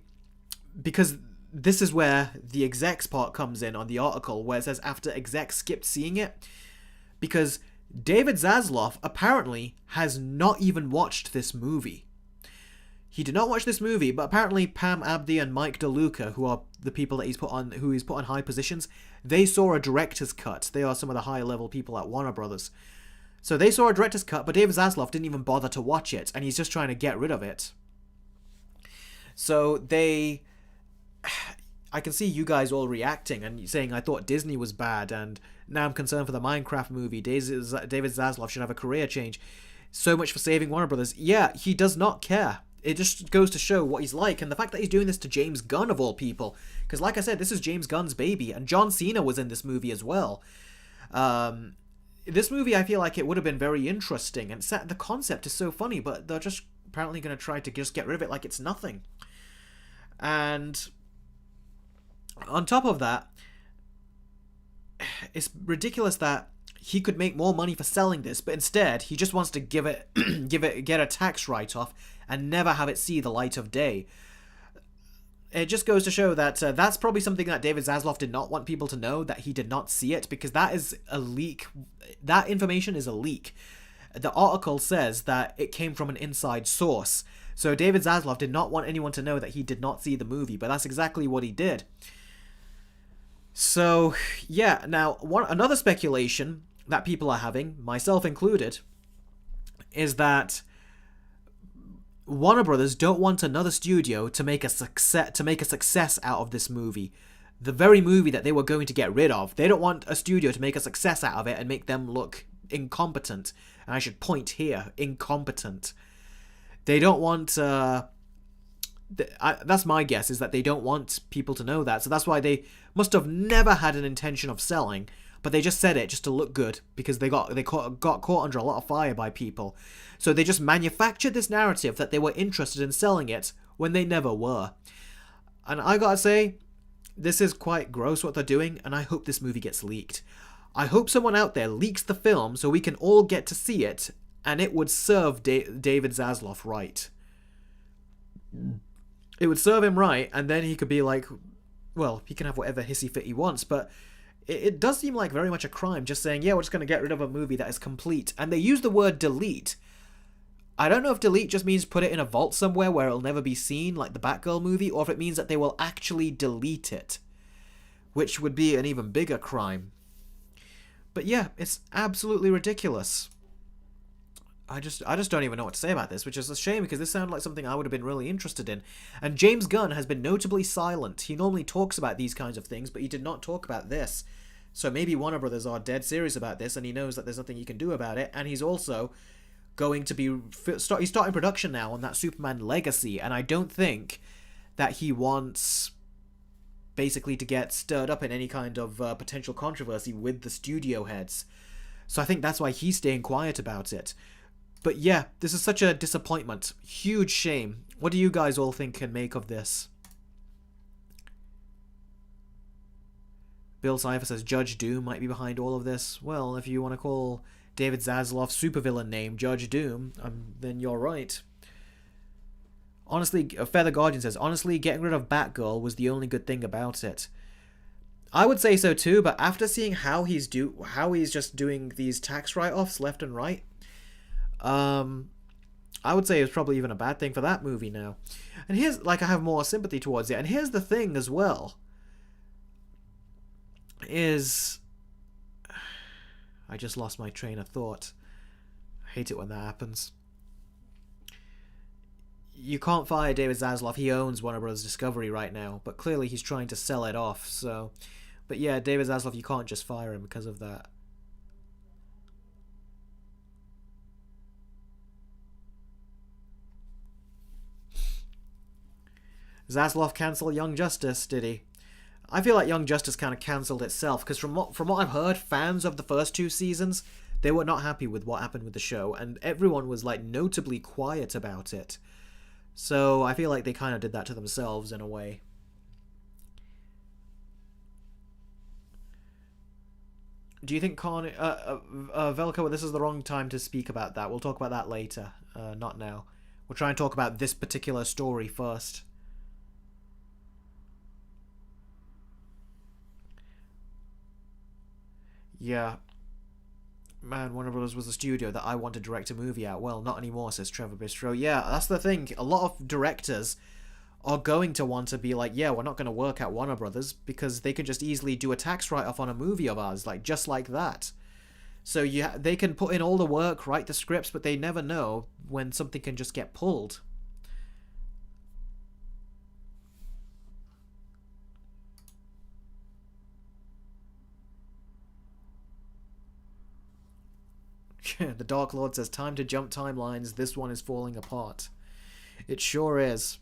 because this is where the execs part comes in on the article, where it says after execs skipped seeing it, because David Zaslav apparently has not even watched this movie. He did not watch this movie, but apparently Pam Abdi and Mike DeLuca, who are the people that he's put on high positions, they saw a director's cut. They are some of the higher level people at Warner Brothers. So they saw a director's cut, but David Zaslav didn't even bother to watch it, and he's just trying to get rid of it. So I can see you guys all reacting and saying I thought Disney was bad, and now I'm concerned for the Minecraft movie. David Zaslav should have a career change. So much for saving Warner Brothers. Yeah, he does not care. It just goes to show what he's like, and the fact that he's doing this to James Gunn of all people. Because like I said, this is James Gunn's baby, and John Cena was in this movie as well. This movie, I feel like it would have been very interesting, and the concept is so funny, but they're just apparently going to try to just get rid of it like it's nothing. And on top of that, it's ridiculous that he could make more money for selling this, but instead he just wants to get a tax write-off and never have it see the light of day. It just goes to show that that's probably something that David Zaslav did not want people to know, that he did not see it, because that is a leak. That information is a leak. The article says that it came from an inside source. So David Zaslav did not want anyone to know that he did not see the movie, but that's exactly what he did. So, yeah, now, another speculation that people are having, myself included, is that Warner Brothers don't want another studio to make a success out of this movie. The very movie that they were going to get rid of. They don't want a studio to make a success out of it and make them look incompetent. And I should point here, incompetent. They don't want... that's my guess, is that they don't want people to know that. So that's why they must have never had an intention of selling, but they just said it just to look good, because they got caught under a lot of fire by people. So they just manufactured this narrative that they were interested in selling it when they never were. And I gotta say, this is quite gross what they're doing, and I hope this movie gets leaked. I hope someone out there leaks the film so we can all get to see it, and it would serve David Zaslav right. It would serve him right, and then he could be like, well, he can have whatever hissy fit he wants, but it does seem like very much a crime just saying, yeah, we're just going to get rid of a movie that is complete. And they use the word delete. I don't know if delete just means put it in a vault somewhere where it'll never be seen, like the Batgirl movie, or if it means that they will actually delete it, which would be an even bigger crime. But yeah, it's absolutely ridiculous. I just don't even know what to say about this, which is a shame, because this sounded like something I would have been really interested in. And James Gunn has been notably silent. He normally talks about these kinds of things, but he did not talk about this. So maybe Warner Brothers are dead serious about this, and he knows that there's nothing he can do about it, and he's also going to be... He's starting production now on that Superman Legacy, and I don't think that he wants basically to get stirred up in any kind of potential controversy with the studio heads. So I think that's why he's staying quiet about it. But yeah, this is such a disappointment. Huge shame. What do you guys all think and make of this? Bill Cipher says Judge Doom might be behind all of this. Well, if you want to call David Zaslav's supervillain name Judge Doom, then you're right. Honestly, Feather Guardian says, honestly, getting rid of Batgirl was the only good thing about it. I would say so too, but after seeing how he's just doing these tax write-offs left and right, I would say it's probably even a bad thing for that movie now. And here's, I have more sympathy towards it. And here's the thing as well, is... I just lost my train of thought. I hate it when that happens. you can't fire David Zaslav. He owns Warner Bros. Discovery right now, but clearly he's trying to sell it off. So, but yeah, David Zaslav, you can't just fire him because of that. Zaslav cancel Young Justice, did he? I feel like Young Justice kind of cancelled itself because from what I've heard, fans of the first two seasons, they were not happy with what happened with the show, and everyone was like notably quiet about it. So I feel like they kind of did that to themselves in a way. Do you think Velko? This is the wrong time to speak about that. We'll talk about that later, not now. We'll try and talk about this particular story first. Yeah, man, Warner Bros. Was the studio that I want to direct a movie at. Well, not anymore, says Trevor Bistro. Yeah, that's the thing. A lot of directors are going to want to be like, yeah, we're not going to work at Warner Brothers because they can just easily do a tax write-off on a movie of ours, like just like that. So they can put in all the work, write the scripts, but they never know when something can just get pulled. The Dark Lord says, time to jump timelines. This one is falling apart. It sure is.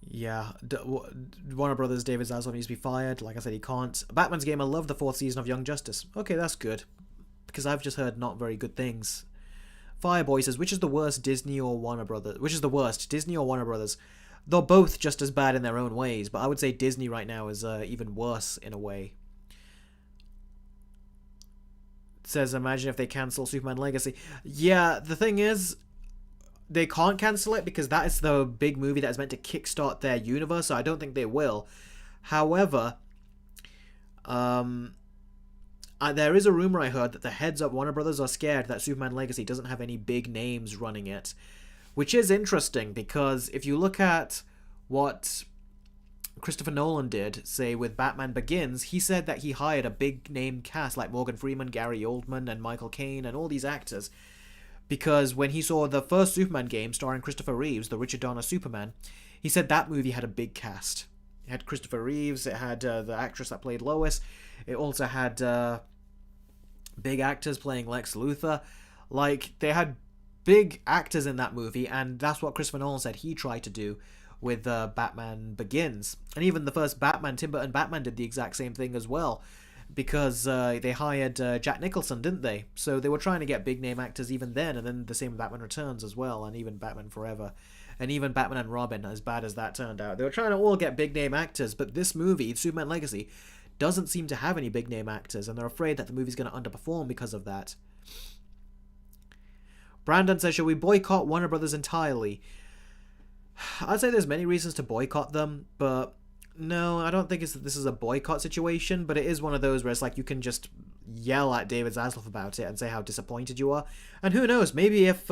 Yeah, Warner Brothers, David Zaslav needs to be fired. Like I said, he can't. Batman's game, I love the fourth season of Young Justice. Okay, that's good. Because I've just heard not very good things. Fireboy says, which is the worst, Disney or Warner Brothers? Which is the worst, Disney or Warner Brothers? They're both just as bad in their own ways, but I would say Disney right now is even worse in a way. It says, imagine if they cancel Superman Legacy. Yeah, the thing is, they can't cancel it because that is the big movie that is meant to kickstart their universe, so I don't think they will. However, there is a rumor I heard that the heads up Warner Brothers are scared that Superman Legacy doesn't have any big names running it, which is interesting because if you look at what Christopher Nolan did, say, with Batman Begins, he said that he hired a big name cast like Morgan Freeman, Gary Oldman, and Michael Caine, and all these actors, because when he saw the first Superman game starring Christopher Reeves, the Richard Donner Superman, he said that movie had a big cast. It had Christopher Reeves, it had the actress that played Lois, it also had big actors playing Lex Luthor. Like, they had big actors in that movie, and that's what Christopher Nolan said he tried to do with Batman Begins. And even the first Batman, Tim Burton Batman, did the exact same thing as well, because they hired Jack Nicholson, didn't they? So they were trying to get big name actors even then, and then the same with Batman Returns as well, and even Batman Forever, and even Batman and Robin, as bad as that turned out. They were trying to all get big name actors, but this movie, Superman Legacy, doesn't seem to have any big name actors, and they're afraid that the movie's going to underperform because of that. Brandon says, shall we boycott Warner Brothers entirely? I'd say there's many reasons to boycott them, but no, I don't think this is a boycott situation, but it is one of those where it's like you can just yell at David Zaslav about it and say how disappointed you are. And who knows, maybe if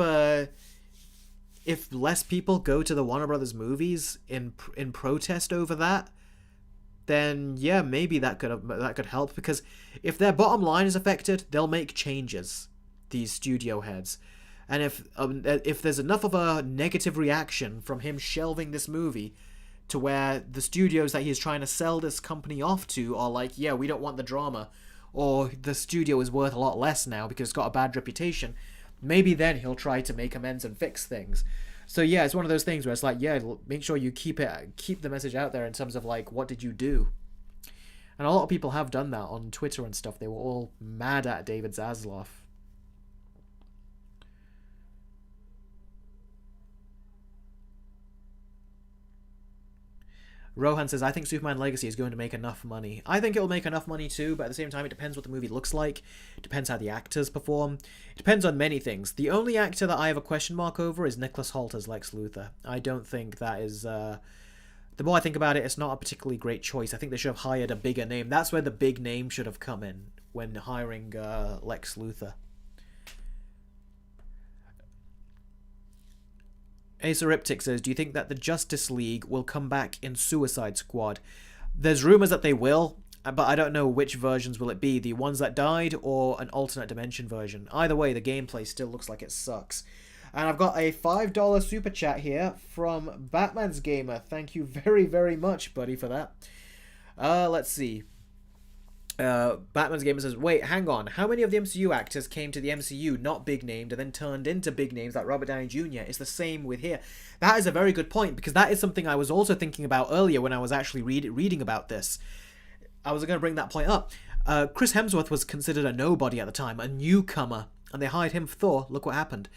less people go to the Warner Brothers movies in protest over that, then yeah, maybe that could help, because if their bottom line is affected, they'll make changes, these studio heads. And if there's enough of a negative reaction from him shelving this movie to where the studios that he's trying to sell this company off to are like, yeah, we don't want the drama, or the studio is worth a lot less now because it's got a bad reputation, maybe then he'll try to make amends and fix things. So yeah, it's one of those things where it's like, yeah, make sure you keep the message out there in terms of like, what did you do? And a lot of people have done that on Twitter and stuff. They were all mad at David Zaslav. Rohan says, I think Superman Legacy is going to make enough money. I think it'll make enough money too, but at the same time, it depends what the movie looks like. It depends how the actors perform. It depends on many things. The only actor that I have a question mark over is Nicholas Hoult as Lex Luthor. I don't think that is... the more I think about it, it's not a particularly great choice. I think they should have hired a bigger name. That's where the big name should have come in when hiring Lex Luthor. Aceriptic says, do you think that the Justice League will come back in Suicide Squad? There's rumors that they will, but I don't know which versions will it be. The ones that died or an alternate dimension version. Either way, the gameplay still looks like it sucks. And I've got a $5 super chat here from Batman's Gamer. Thank you very, very much, buddy, for that. Let's see. Batman's Gamer says, wait, hang on. How many of the MCU actors came to the MCU not big named and then turned into big names like Robert Downey Jr.? It's the same with here. That is a very good point, because that is something I was also thinking about earlier when I was actually reading about this. I was going to bring that point up. Chris Hemsworth was considered a nobody at the time, a newcomer, and they hired him for Thor. Look what happened.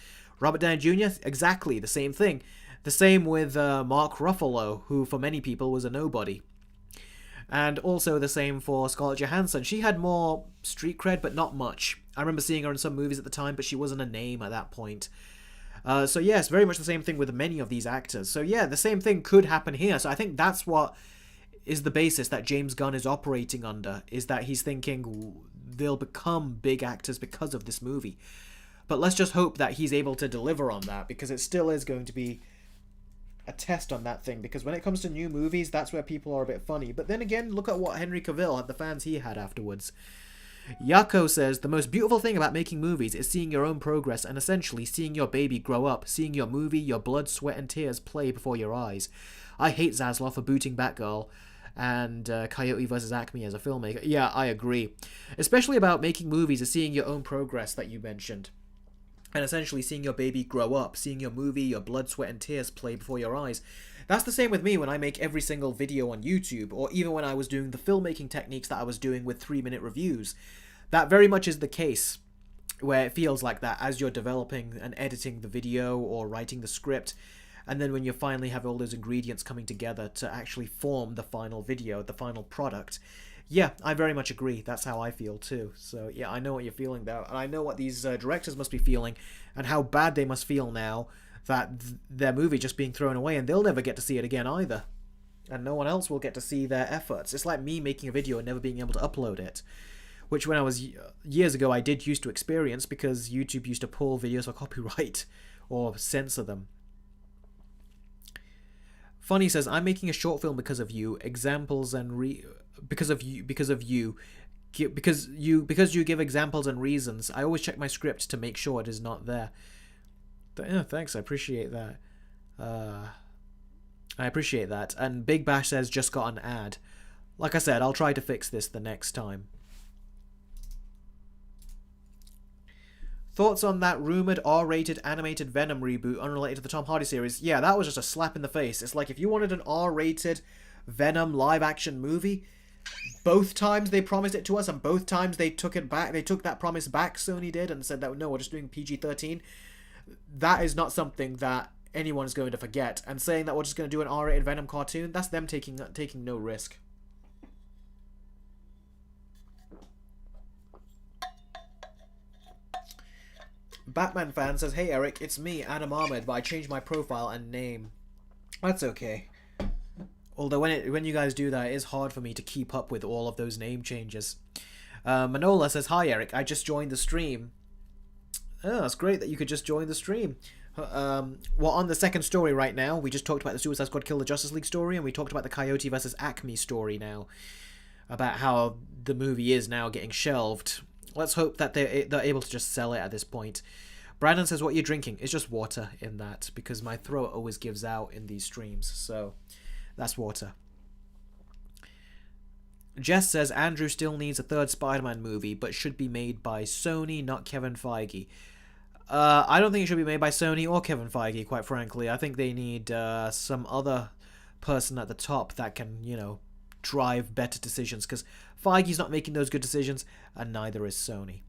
Robert Downey Jr., exactly the same thing. The same with Mark Ruffalo, who for many people was a nobody. And also the same for Scarlett Johansson. She had more street cred, but not much. I remember seeing her in some movies at the time, but she wasn't a name at that point. So yes, very much the same thing with many of these actors. So yeah, the same thing could happen here. So I think that's what is the basis that James Gunn is operating under, is that he's thinking they'll become big actors because of this movie. But let's just hope that he's able to deliver on that, because it still is going to be a test on that thing, because when it comes to new movies, that's where people are a bit funny. But then again, look at what Henry Cavill had, the fans he had afterwards. Yako says, the most beautiful thing about making movies is seeing your own progress and essentially seeing your baby grow up, seeing your movie, your blood, sweat and tears play before your eyes. I hate Zaslav for booting Batgirl and Coyote vs. Acme as a filmmaker. Yeah, I agree. Especially about making movies is seeing your own progress that you mentioned. And essentially seeing your baby grow up, seeing your movie, your blood, sweat and tears play before your eyes. That's the same with me when I make every single video on YouTube, or even when I was doing the filmmaking techniques that I was doing with 3-minute reviews. That very much is the case, where it feels like that as you're developing and editing the video or writing the script, and then when you finally have all those ingredients coming together to actually form the final video, the final product. Yeah, I very much agree. That's how I feel too. So yeah, I know what you're feeling there, and I know what these directors must be feeling, and how bad they must feel now that their movie just being thrown away, and they'll never get to see it again either. And no one else will get to see their efforts. It's like me making a video and never being able to upload it. Which when I was years ago, I did used to experience, because YouTube used to pull videos for copyright or censor them. Funny says, I'm making a short film because of you. Examples and because you give examples and reasons. I always check my script to make sure it is not there. Yeah, thanks, I appreciate that. I appreciate that. And Big Bash says, just got an ad. Like I said, I'll try to fix this the next time. Thoughts on that rumoured R-rated animated Venom reboot unrelated to the Tom Hardy series? Yeah, that was just a slap in the face. It's like if you wanted an R-rated Venom live-action movie, both times they promised it to us and both times they took it back. They took that promise back, Sony did, and said that, no, we're just doing PG-13. That is not something that anyone's going to forget. And saying that we're just going to do an R-rated Venom cartoon, that's them taking no risk. Batman fan says, hey Eric, it's me, Adam Ahmed, but I changed my profile and name. That's okay. Although when you guys do that, it is hard for me to keep up with all of those name changes. Manola says, hi Eric, I just joined the stream. Oh, that's great that you could just join the stream. Well, on the second story right now, we just talked about the Suicide Squad Kill the Justice League story, and we talked about the Coyote vs. Acme story now. About how the movie is now getting shelved. Let's hope that they're able to just sell it at this point. Brandon says, what you're drinking? It's just water in that, because my throat always gives out in these streams, so that's water. Jess says, Andrew still needs a third Spider-Man movie, but should be made by Sony, not Kevin Feige. I don't think it should be made by Sony or Kevin Feige, quite frankly. I think they need some other person at the top that can, drive better decisions, because Feige's not making those good decisions, and neither is Sony.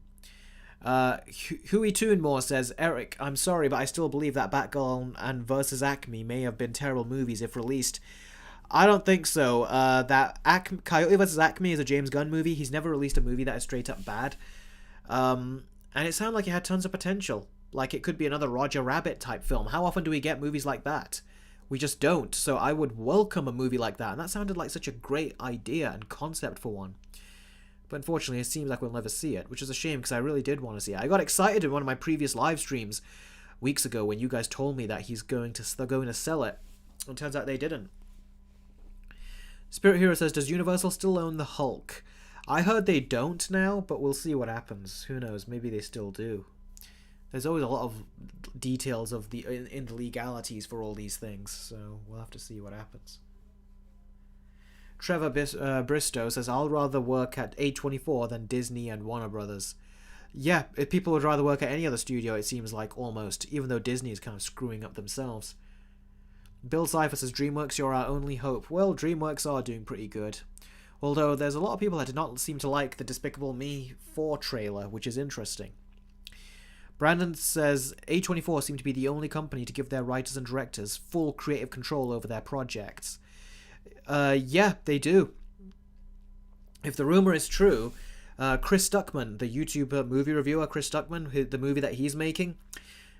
Huey Toonmore says, Eric, I'm sorry, but I still believe that Batgirl and vs. Acme may have been terrible movies if released. I don't think so. Coyote vs. Acme is a James Gunn movie. He's never released a movie that is straight up bad. And it sounded like it had tons of potential. Like it could be another Roger Rabbit type film. How often do we get movies like that? We just don't. So I would welcome a movie like that. And that sounded like such a great idea and concept for one. But unfortunately, it seems like we'll never see it, which is a shame because I really did want to see it. I got excited in one of my previous live streams weeks ago when you guys told me that they're going to sell it. And it turns out they didn't. Spirit Hero says, does Universal still own the Hulk? I heard they don't now, but we'll see what happens. Who knows? Maybe they still do. There's always a lot of details of the in the legalities for all these things, so we'll have to see what happens. Trevor Bristow says, I'll rather work at A24 than Disney and Warner Brothers. Yeah, if people would rather work at any other studio, it seems like, almost, even though Disney is kind of screwing up themselves. Bill Cipher says, DreamWorks, you're our only hope. Well, DreamWorks are doing pretty good. Although there's a lot of people that did not seem to like the Despicable Me 4 trailer, which is interesting. Brandon says, A24 seem to be the only company to give their writers and directors full creative control over their projects. Yeah, they do. If the rumor is true, Chris Stuckman, the YouTuber movie reviewer Chris Stuckman, the movie that he's making,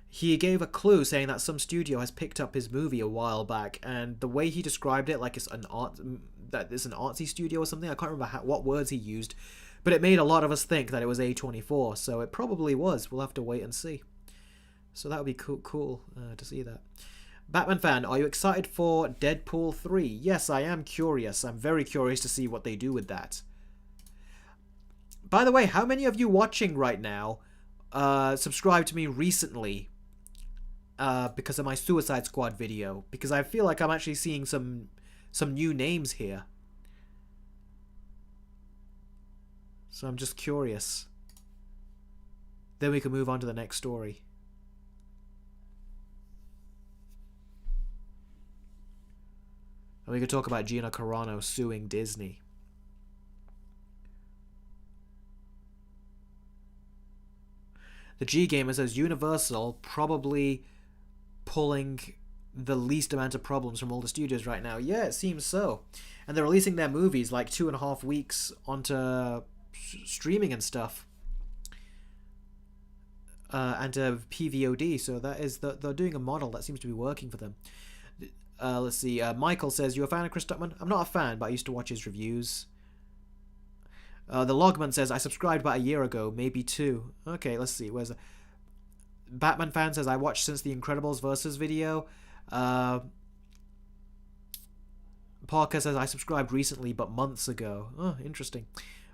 he gave a clue saying that some studio has picked up his movie a while back, and the way he described it, like it's an artsy studio or something, I can't remember what words he used, but it made a lot of us think that it was A24, so it probably was. We'll have to wait and see. So that would be cool to see that. Batman fan, are you excited for Deadpool 3? Yes, I am curious. I'm very curious to see what they do with that. By the way, how many of you watching right now subscribed to me recently because of my Suicide Squad video? Because I feel like I'm actually seeing some new names here. So I'm just curious. Then we can move on to the next story. And we could talk about Gina Carano suing Disney. The G Gamer says Universal probably pulling the least amount of problems from all the studios right now. Yeah, it seems so. And they're releasing their movies like 2.5 weeks onto streaming and stuff. And PVOD, so that is they're doing a model that seems to be working for them. Let's see. Michael says, you a fan of Chris Stuckman? I'm not a fan, but I used to watch his reviews. The Logman says, I subscribed about a year ago, maybe 2. Okay, let's see. Where's the Batman fan says, I watched since the Incredibles versus video. Parker says, I subscribed recently, but months ago. Oh, interesting.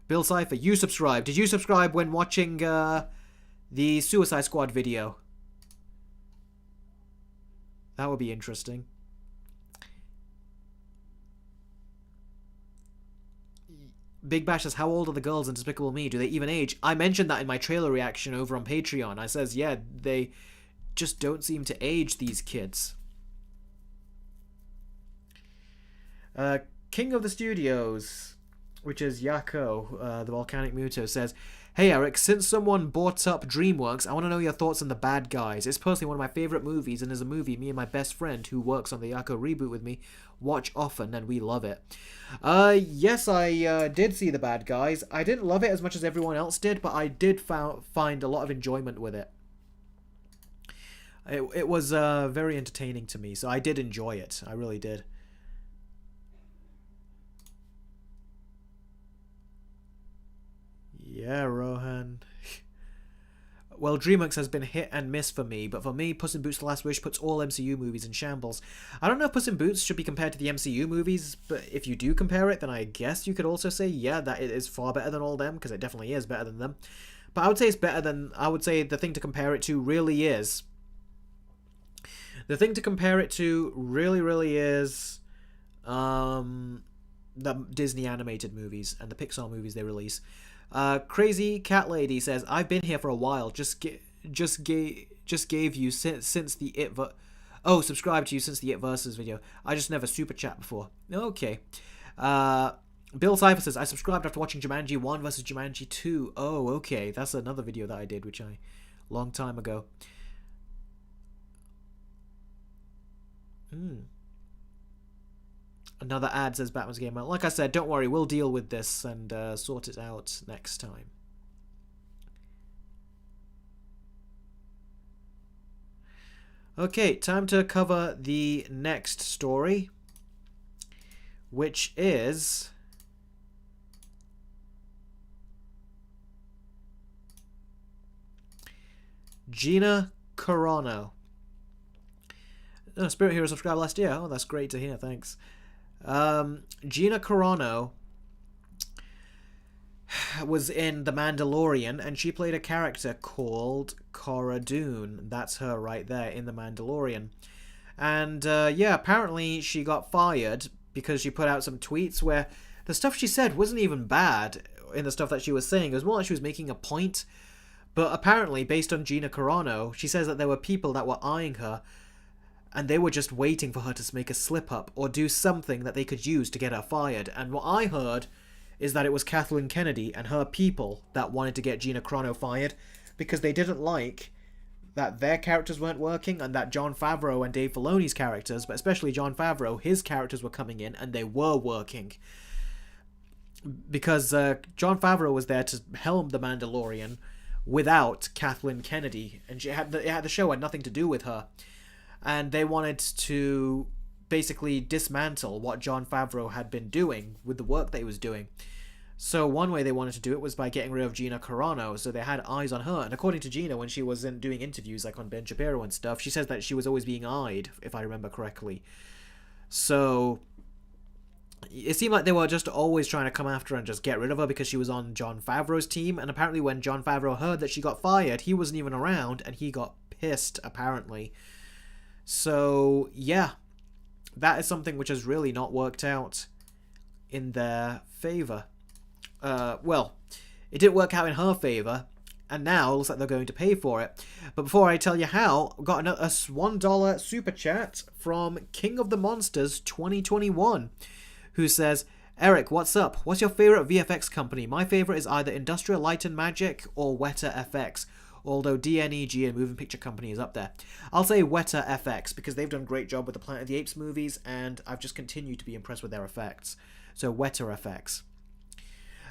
Bill Cipher, you subscribed. Did you subscribe when watching the Suicide Squad video? That would be interesting. Big Bash says, how old are the girls in Despicable Me? Do they even age? I mentioned that in my trailer reaction over on Patreon. I says, yeah, they just don't seem to age, these kids. King of the Studios, which is Yako, the Volcanic Muto, says, hey Eric, since someone brought up DreamWorks, I want to know your thoughts on The Bad Guys. It's personally one of my favourite movies and is a movie me and my best friend who works on the Yako reboot with me watch often and we love it. Yes, I did see The Bad Guys. I didn't love it as much as everyone else did, but I did find a lot of enjoyment with it. It was very entertaining to me, so I did enjoy it. I really did. Yeah, Rohan. Well, DreamWorks has been hit and miss for me, but for me, Puss in Boots: The Last Wish puts all MCU movies in shambles. I don't know if Puss in Boots should be compared to the MCU movies, but if you do compare it, then I guess you could also say, yeah, that it is far better than all them, because it definitely is better than them. But I would say it's better than, I would say the thing to compare it to really is... The thing to compare it to really is... the Disney animated movies and the Pixar movies they release. Crazy Cat Lady says, I've been here for a while. Just gave you since the It subscribed to you since the It Versus video. I just never super chat before. Okay. Bill Cipher says, I subscribed after watching Jumanji 1 versus Jumanji 2. Oh, okay. That's another video that I did, which long time ago. Another ad says Batman's Game. Like I said, don't worry, we'll deal with this and sort it out next time. Okay, time to cover the next story, which is... Gina Carano. Oh, Spirit Hero subscribed last year. Oh, that's great to hear, thanks. Gina Carano was in The Mandalorian, and she played a character called Cara Dune. That's her right there in The Mandalorian. And yeah, apparently she got fired because she put out some tweets where the stuff she said wasn't even bad in the stuff that she was saying. It was more like she was making a point. But apparently, based on Gina Carano, she says that there were people that were eyeing her and they were just waiting for her to make a slip-up or do something that they could use to get her fired. And what I heard is that it was Kathleen Kennedy and her people that wanted to get Gina Carano fired because they didn't like that their characters weren't working and that Jon Favreau and Dave Filoni's characters, but especially Jon Favreau, his characters were coming in and they were working. Because Jon Favreau was there to helm The Mandalorian without Kathleen Kennedy, and the show had nothing to do with her. And they wanted to basically dismantle what Jon Favreau had been doing with the work that he was doing. So one way they wanted to do it was by getting rid of Gina Carano, so they had eyes on her. And according to Gina, when she was doing interviews like on Ben Shapiro and stuff, she says that she was always being eyed, if I remember correctly. So it seemed like they were just always trying to come after her and just get rid of her because she was on Jon Favreau's team. And apparently when Jon Favreau heard that she got fired, he wasn't even around, and he got pissed, apparently. So yeah, that is something which has really not worked out in their favor. Well, it didn't work out in her favor, and now it looks like they're going to pay for it. But before I tell you how, I've got a $1 super chat from King of the Monsters 2021, who says, Eric, what's up? What's your favorite VFX company? My favorite is either Industrial Light and Magic or Weta FX, although DNEG and Moving Picture Company is up there. I'll say Weta FX because they've done a great job with the Planet of the Apes movies, and I've just continued to be impressed with their effects. So Weta FX.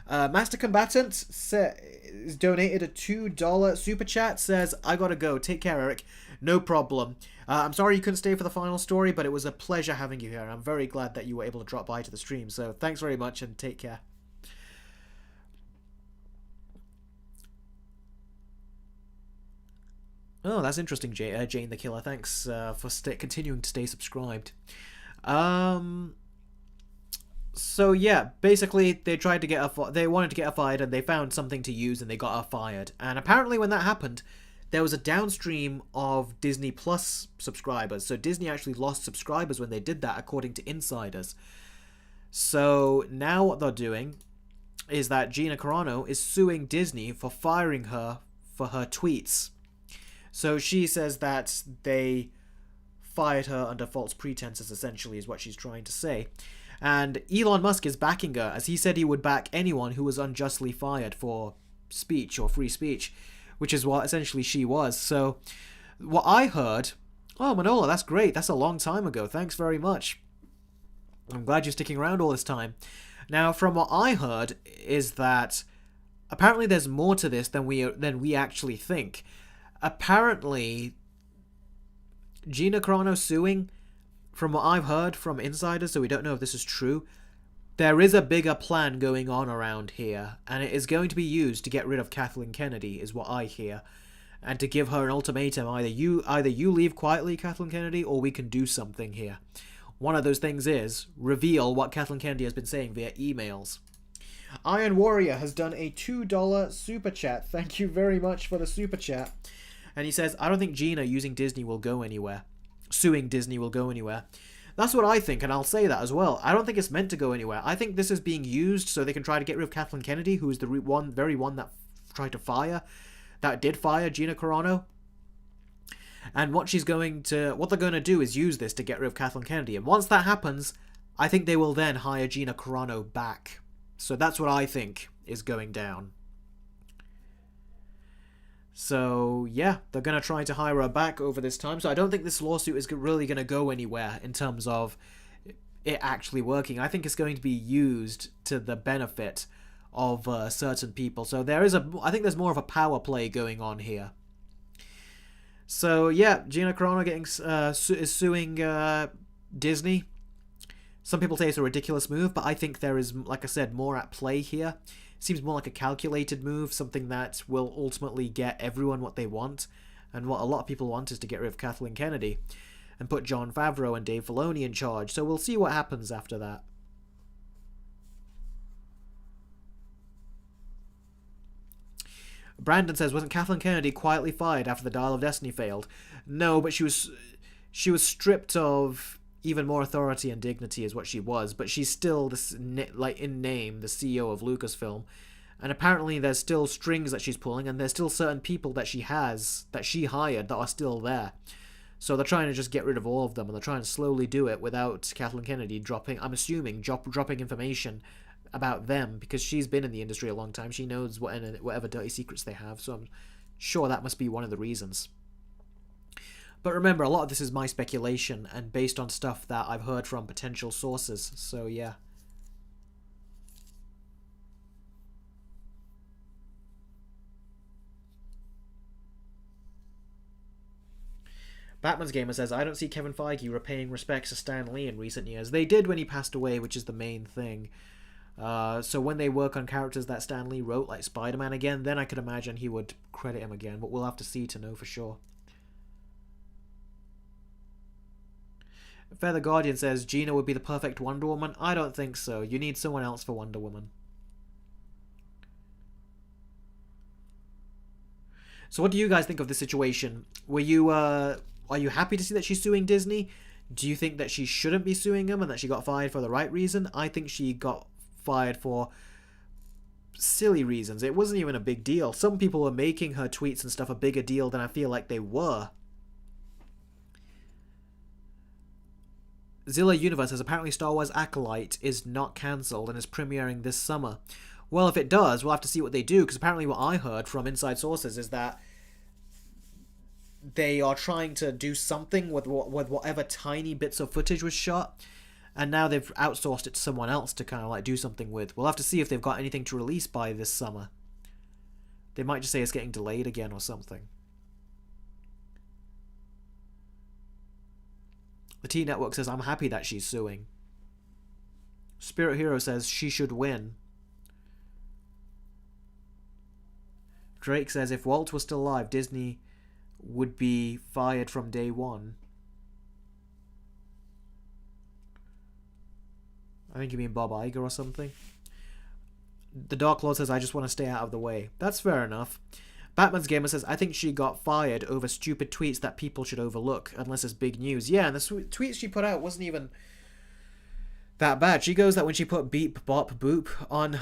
Master Combatant is donated a $2 super chat, says, I gotta go. Take care, Eric. No problem. I'm sorry you couldn't stay for the final story, but it was a pleasure having you here, and I'm very glad that you were able to drop by to the stream. So thanks very much, and take care. Oh, that's interesting, Jane the Killer. Thanks for continuing to stay subscribed. So yeah, basically they tried to get her. They wanted to get her fired, and they found something to use, and they got her fired. And apparently, when that happened, there was a downstream of Disney Plus subscribers. So Disney actually lost subscribers when they did that, according to insiders. So now what they're doing is that Gina Carano is suing Disney for firing her for her tweets. So she says that they fired her under false pretenses, essentially, is what she's trying to say. And Elon Musk is backing her, as he said he would back anyone who was unjustly fired for speech or free speech, which is what essentially she was. So what I heard... Oh, Manola, that's great. That's a long time ago. Thanks very much. I'm glad you're sticking around all this time. Now, from what I heard is that apparently there's more to this than we actually think. Apparently, Gina Carano suing, from what I've heard from insiders, so we don't know if this is true, there is a bigger plan going on around here, and it is going to be used to get rid of Kathleen Kennedy, is what I hear, and to give her an ultimatum: either you leave quietly, Kathleen Kennedy, or we can do something here. One of those things is reveal what Kathleen Kennedy has been saying via emails. Iron Warrior has done a $2 super chat. Thank you very much for the super chat. And he says, I don't think Gina using Disney will go anywhere. Suing Disney will go anywhere. That's what I think, and I'll say that as well. I don't think it's meant to go anywhere. I think this is being used so they can try to get rid of Kathleen Kennedy, who is the very one that tried to fire, that did fire Gina Carano. And what they're going to do is use this to get rid of Kathleen Kennedy. And once that happens, I think they will then hire Gina Carano back. So that's what I think is going down. So, yeah, they're going to try to hire her back over this time. So I don't think this lawsuit is really going to go anywhere in terms of it actually working. I think it's going to be used to the benefit of certain people. So I think there's more of a power play going on here. So, yeah, Gina Carano is suing Disney. Some people say it's a ridiculous move, but I think there is, like I said, more at play here. Seems more like a calculated move, something that will ultimately get everyone what they want. And what a lot of people want is to get rid of Kathleen Kennedy and put Jon Favreau and Dave Filoni in charge. So we'll see what happens after that. Brandon says, wasn't Kathleen Kennedy quietly fired after the Dial of Destiny failed? No, but she was stripped of even more authority and dignity is what she was, but she's still this, like in name, the CEO of Lucasfilm. And apparently there's still strings that she's pulling, and there's still certain people that she hired that are still there. So they're trying to just get rid of all of them, and they're trying to slowly do it without Kathleen Kennedy I'm assuming, dropping information about them, because she's been in the industry a long time. She knows whatever dirty secrets they have, so I'm sure that must be one of the reasons. But remember, a lot of this is my speculation and based on stuff that I've heard from potential sources, so yeah. Batman's Gamer says, I don't see Kevin Feige repaying respects to Stan Lee in recent years. They did when he passed away, which is the main thing. So when they work on characters that Stan Lee wrote, like Spider-Man again, then I could imagine he would credit him again, but we'll have to see to know for sure. Feather Guardian says, Gina would be the perfect Wonder Woman. I don't think so. You need someone else for Wonder Woman. So what do you guys think of this situation? Are you happy to see that she's suing Disney? Do you think that she shouldn't be suing them and that she got fired for the right reason? I think she got fired for silly reasons. It wasn't even a big deal. Some people were making her tweets and stuff a bigger deal than I feel like they were. Zilla Universe says, apparently Star Wars Acolyte is not cancelled and is premiering this summer. Well, if it does, we'll have to see what they do, because apparently what I heard from inside sources is that they are trying to do something with whatever tiny bits of footage was shot, and now they've outsourced it to someone else to kind of like do something with. We'll have to see if they've got anything to release by this summer. They might just say it's getting delayed again or something. The T-Network says, I'm happy that she's suing. Spirit Hero says, she should win. Drake says, if Walt was still alive, Disney would be fired from day one. I think you mean Bob Iger or something. The Dark Lord says, I just want to stay out of the way. That's fair enough. Batman's Gamer says, I think she got fired over stupid tweets that people should overlook, unless it's big news. Yeah, and the tweets she put out wasn't even that bad. She goes that when she put beep, bop, boop on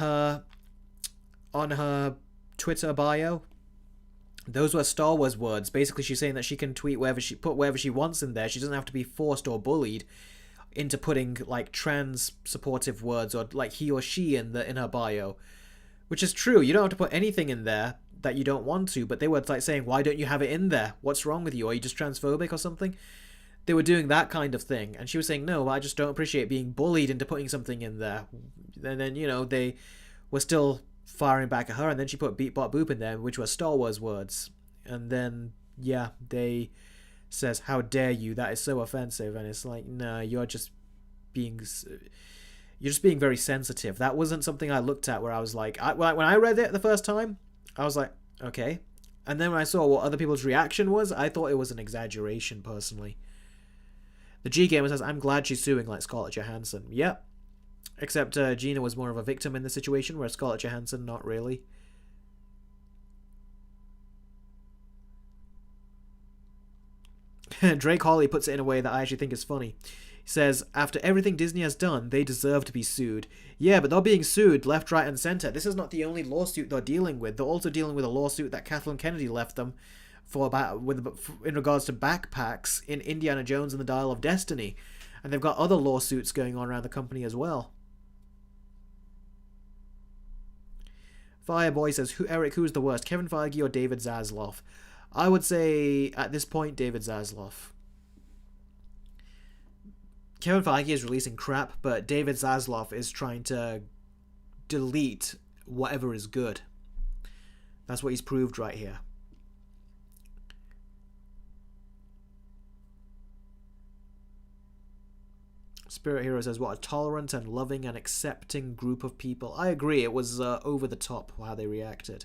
her Twitter bio, those were Star Wars words. Basically, she's saying that she can tweet wherever she wants in there. She doesn't have to be forced or bullied into putting like trans supportive words or like he or she in her bio, which is true. You don't have to put anything in there that you don't want to, but they were like saying, why don't you have it in there? What's wrong with you? Are you just transphobic or something? They were doing that kind of thing, and she was saying, no, I just don't appreciate being bullied into putting something in there. And then, you know, they were still firing back at her, and then she put beep bop boop in there, which were Star Wars words. And then, yeah, they says, how dare you, that is so offensive. And it's like, no, you're just being very sensitive. That wasn't something I looked at where I was like, when I read it the first time, I was like, okay. And then when I saw what other people's reaction was, I thought it was an exaggeration, personally. The G Gamer says, I'm glad she's suing like Scarlett Johansson. Yep. Except Gina was more of a victim in the situation, where Scarlett Johansson, not really. Drake Hawley puts it in a way that I actually think is funny. He says, after everything Disney has done, they deserve to be sued. Yeah, but they're being sued left, right, and center. This is not the only lawsuit they're dealing with. They're also dealing with a lawsuit that Kathleen Kennedy left them in regards to backpacks in Indiana Jones and the Dial of Destiny. And they've got other lawsuits going on around the company as well. Fireboy says, Eric, who's the worst, Kevin Feige or David Zaslav? I would say, at this point, David Zaslav. Kevin Feige is releasing crap, but David Zaslav is trying to delete whatever is good. That's what he's proved right here. Spirit Hero says, what a tolerant and loving and accepting group of people. I agree, it was over the top how they reacted.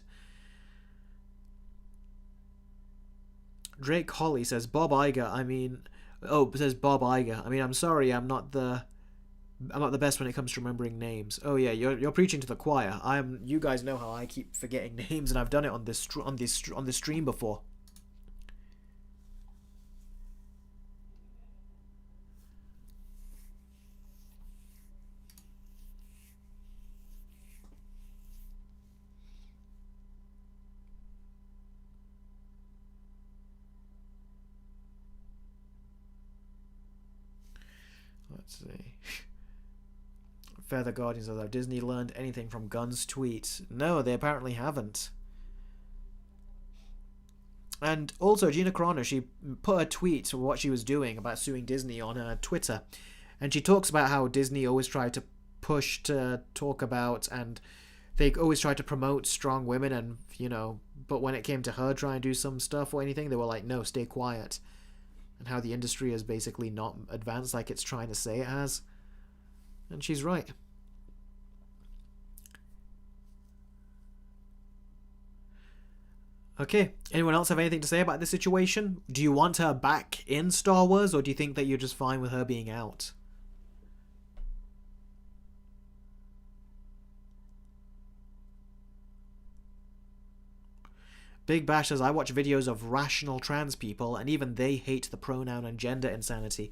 Drake Holly says, Bob Iger, I'm sorry, I'm not the I'm not the best when it comes to remembering names. Oh yeah, you're preaching to the choir. You guys know how I keep forgetting names, and I've done it on this stream before. Let's see. Feather Guardian says, have Disney learned anything from Gunn's tweet? No, they apparently haven't. And also, Gina Carano, she put a tweet to what she was doing about suing Disney on her Twitter. And she talks about how Disney always tried to push to talk about, and they always tried to promote strong women, and, you know, but when it came to her trying to do some stuff or anything, they were like, no, stay quiet. And how the industry has basically not advanced like it's trying to say it has. And she's right. Okay, anyone else have anything to say about this situation? Do you want her back in Star Wars, or do you think that you're just fine with her being out? Big Bash says, I watch videos of rational trans people, and even they hate the pronoun and gender insanity.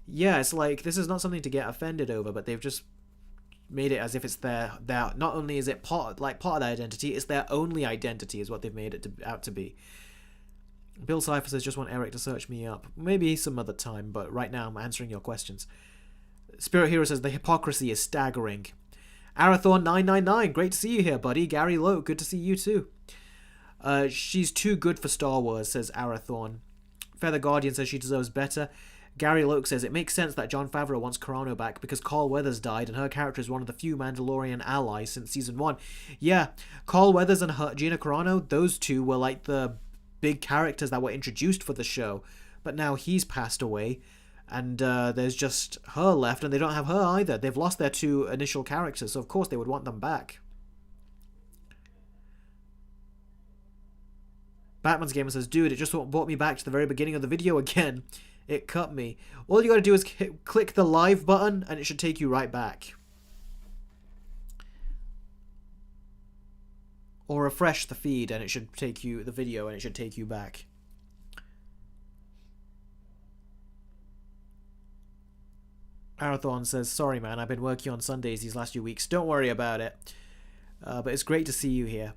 Yeah, it's like, this is not something to get offended over, but they've just made it as if it's their not only is it part of their identity, it's their only identity is what they've made it out to be. Bill Cipher says, just want Eric to search me up. Maybe some other time, but right now I'm answering your questions. Spirit Hero says, the hypocrisy is staggering. Arathorn999, great to see you here, buddy. Gary Lowe, good to see you too. She's too good for Star Wars, says Arathorn. Feather Guardian says she deserves better. Gary Loke says, it makes sense that Jon Favreau wants Carano back because Carl Weathers died and her character is one of the few Mandalorian allies since season 1. Yeah, Carl Weathers and Gina Carano, those two were like the big characters that were introduced for the show. But now he's passed away, and there's just her left, and they don't have her either. They've lost their two initial characters, so of course they would want them back. Batman's Gamer says, dude, it just brought me back to the very beginning of the video again. It cut me. All you gotta do is click the live button and it should take you right back. Or refresh the feed and it should take you, the video, and it should take you back. Arathorn says, sorry man, I've been working on Sundays these last few weeks. Don't worry about it. But it's great to see you here.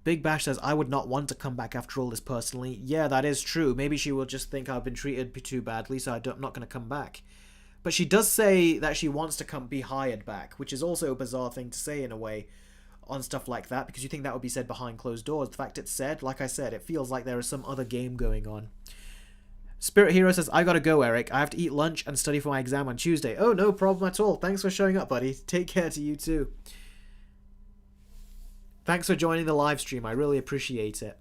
Big Bash says, I would not want to come back after all this personally. Yeah, that is true. Maybe she will just think I've been treated too badly, so I'm not going to come back. But she does say that she wants to be hired back, which is also a bizarre thing to say in a way on stuff like that, because you think that would be said behind closed doors. The fact it's said, like I said, it feels like there is some other game going on. Spirit Hero says, I gotta go, Eric. I have to eat lunch and study for my exam on Tuesday. Oh, no problem at all. Thanks for showing up, buddy. Take care to you too. Thanks for joining the live stream. I really appreciate it.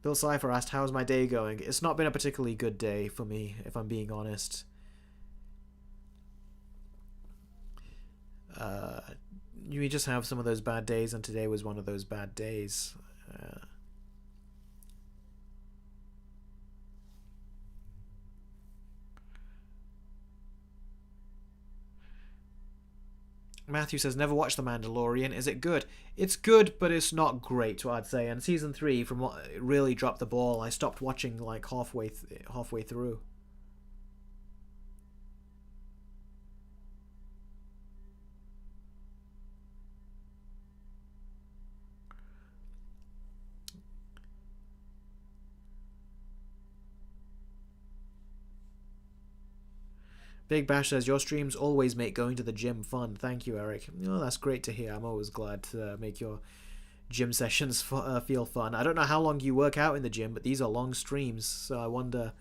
Bill Cipher asked, how's my day going? It's not been a particularly good day for me, if I'm being honest. You just have some of those bad days, and today was one of those bad days. Matthew says, never watched The Mandalorian. Is it good? It's good, but it's not great, I'd say. And season 3, from what it really dropped the ball, I stopped watching like halfway through. Big Bash says, your streams always make going to the gym fun. Thank you, Eric. Oh, that's great to hear. I'm always glad to make your gym sessions feel fun. I don't know how long you work out in the gym, but these are long streams, so I wonder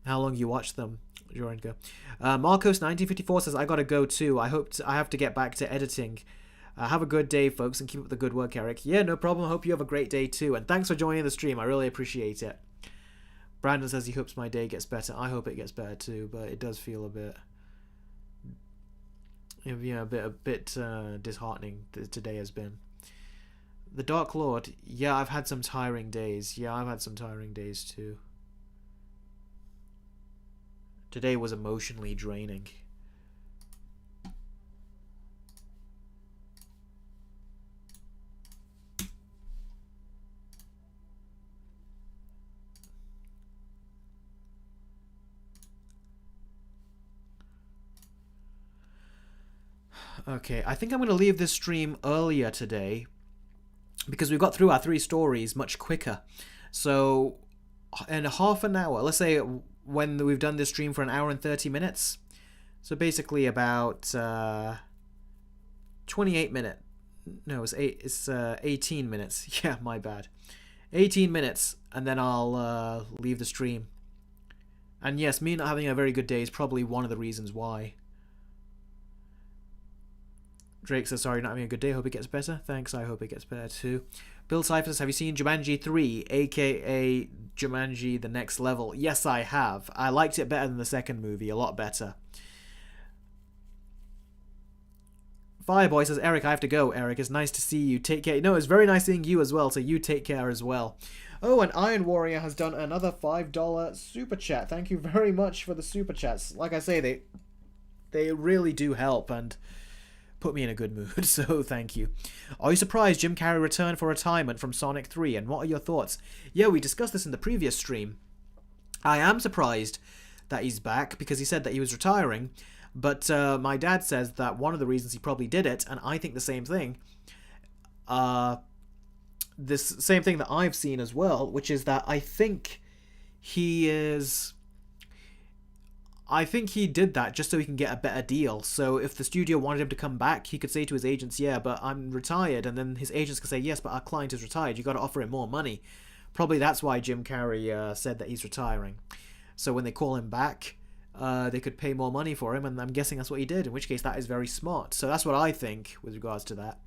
how long you watch them during go. Marcos1954 says, I gotta go too. I have to get back to editing. Have a good day, folks, and keep up the good work, Eric. Yeah, no problem. Hope you have a great day too, and thanks for joining the stream. I really appreciate it. Brandon says he hopes my day gets better. I hope it gets better too, but it does feel a bit, a bit disheartening. Today has been. The Dark Lord. Yeah, I've had some tiring days. Yeah, I've had some tiring days too. Today was emotionally draining. Okay, I think I'm going to leave this stream earlier today because we've got through our 3 stories much quicker. So, in half an hour, let's say when we've done this stream for an hour and 30 minutes, so basically about 28 minutes. No, it's 18 minutes. Yeah, my bad. 18 minutes, and then I'll leave the stream. And yes, me not having a very good day is probably one of the reasons why. Drake says, sorry, not having a good day. Hope it gets better. Thanks, I hope it gets better too. Bill Cypher says, have you seen Jumanji 3, aka Jumanji The Next Level? Yes, I have. I liked it better than the second movie, a lot better. Fireboy says, Eric, I have to go. Eric, it's nice to see you. Take care. No, it's very nice seeing you as well, so you take care as well. Oh, and Iron Warrior has done another $5 super chat. Thank you very much for the super chats. Like I say, they really do help and put me in a good mood, so thank you. Are you surprised Jim Carrey returned for retirement from Sonic 3, and what are your thoughts? Yeah, we discussed this in the previous stream. I am surprised that he's back, because he said that he was retiring, but my dad says that one of the reasons he probably did it, and I think the same thing, this same thing that I've seen as well, which is that I think he did that just so he can get a better deal. So if the studio wanted him to come back, he could say to his agents, yeah, but I'm retired. And then his agents could say, yes, but our client is retired. You got to offer him more money. Probably that's why Jim Carrey said that he's retiring. So when they call him back, they could pay more money for him. And I'm guessing that's what he did, in which case that is very smart. So that's what I think with regards to that.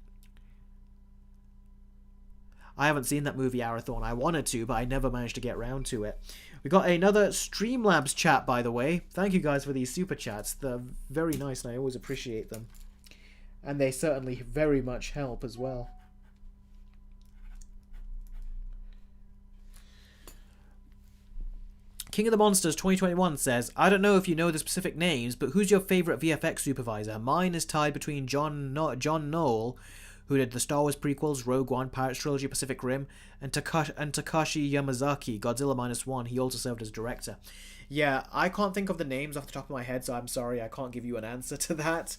I haven't seen that movie Arathorn. I wanted to, but I never managed to get around to it. We got another Streamlabs chat, by the way. Thank you guys for these super chats. They're very nice and I always appreciate them. And they certainly very much help as well. King of the Monsters 2021 says, I don't know if you know the specific names, but who's your favourite VFX supervisor? Mine is tied between John Knoll, who did the Star Wars prequels, Rogue One, Pirates Trilogy, Pacific Rim, and Takashi Yamazaki, Godzilla -1. He also served as director. Yeah, I can't think of the names off the top of my head, so I'm sorry, I can't give you an answer to that.